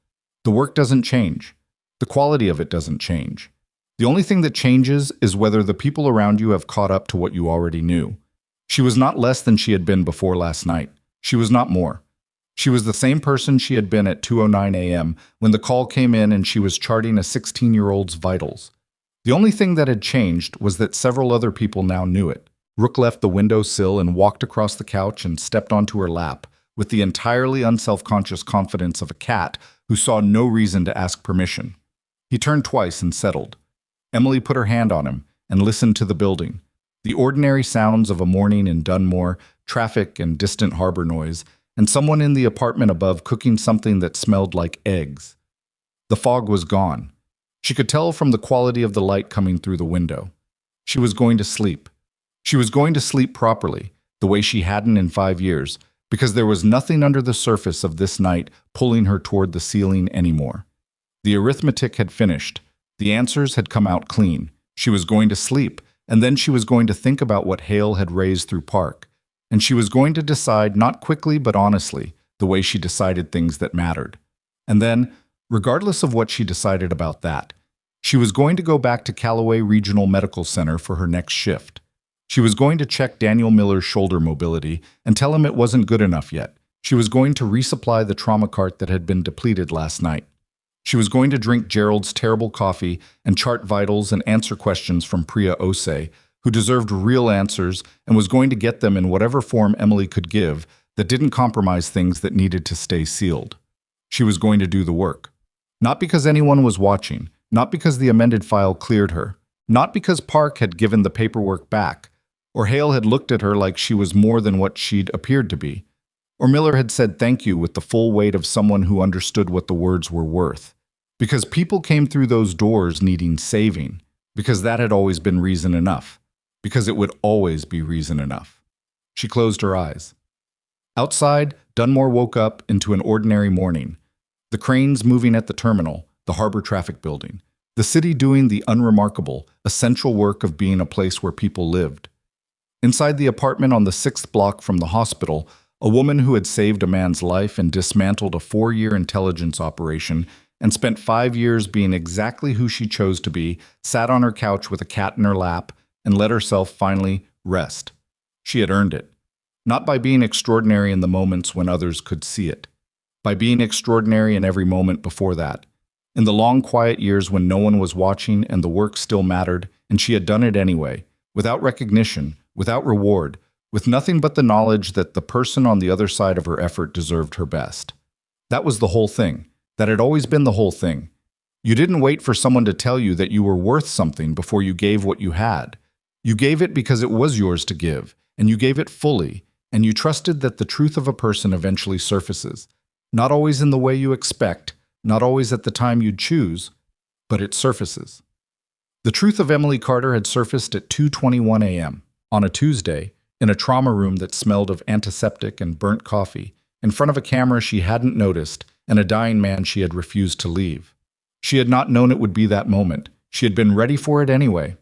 The work doesn't change. The quality of it doesn't change. The only thing that changes is whether the people around you have caught up to what you already knew. She was not less than she had been before last night. She was not more. She was the same person she had been at 2:09 a.m. when the call came in and she was charting a 16-year-old's vitals. The only thing that had changed was that several other people now knew it. Rook left the windowsill and walked across the couch and stepped onto her lap with the entirely unself-conscious confidence of a cat who saw no reason to ask permission. He turned twice and settled. Emily put her hand on him and listened to the building. The ordinary sounds of a morning in Dunmore, traffic and distant harbor noise, and someone in the apartment above cooking something that smelled like eggs. The fog was gone. She could tell from the quality of the light coming through the window. She was going to sleep. She was going to sleep properly, the way she hadn't in 5 years, because there was nothing under the surface of this night pulling her toward the ceiling anymore. The arithmetic had finished. The answers had come out clean. She was going to sleep, and then she was going to think about what Hale had raised through Park. And she was going to decide, not quickly but honestly, the way she decided things that mattered. And then, regardless of what she decided about that, she was going to go back to Callaway Regional Medical Center for her next shift. She was going to check Daniel Miller's shoulder mobility and tell him it wasn't good enough yet. She was going to resupply the trauma cart that had been depleted last night. She was going to drink Gerald's terrible coffee and chart vitals and answer questions from Priya Ose, who deserved real answers and was going to get them in whatever form Emily could give that didn't compromise things that needed to stay sealed. She was going to do the work. Not because anyone was watching, not because the amended file cleared her, not because Park had given the paperwork back, or Hale had looked at her like she was more than what she'd appeared to be, or Miller had said thank you with the full weight of someone who understood what the words were worth. Because people came through those doors needing saving, because that had always been reason enough, because it would always be reason enough. She closed her eyes. Outside, Dunmore woke up into an ordinary morning. The cranes moving at the terminal, the harbor traffic building, the city doing the unremarkable, essential work of being a place where people lived. Inside the apartment on the 6th block from the hospital, a woman who had saved a man's life and dismantled a 4-year intelligence operation and spent 5 years being exactly who she chose to be, sat on her couch with a cat in her lap and let herself finally rest. She had earned it. Not by being extraordinary in the moments when others could see it. By being extraordinary in every moment before that. In the long quiet years when no one was watching and the work still mattered, and she had done it anyway, without recognition, without reward, with nothing but the knowledge that the person on the other side of her effort deserved her best. That was the whole thing. That had always been the whole thing. You didn't wait for someone to tell you that you were worth something before you gave what you had. You gave it because it was yours to give, and you gave it fully, and you trusted that the truth of a person eventually surfaces. Not always in the way you expect, not always at the time you'd choose, but it surfaces. The truth of Emily Carter had surfaced at 2:21 a.m. on a Tuesday in a trauma room that smelled of antiseptic and burnt coffee, in front of a camera she hadn't noticed and a dying man she had refused to leave. She had not known it would be that moment. She had been ready for it anyway.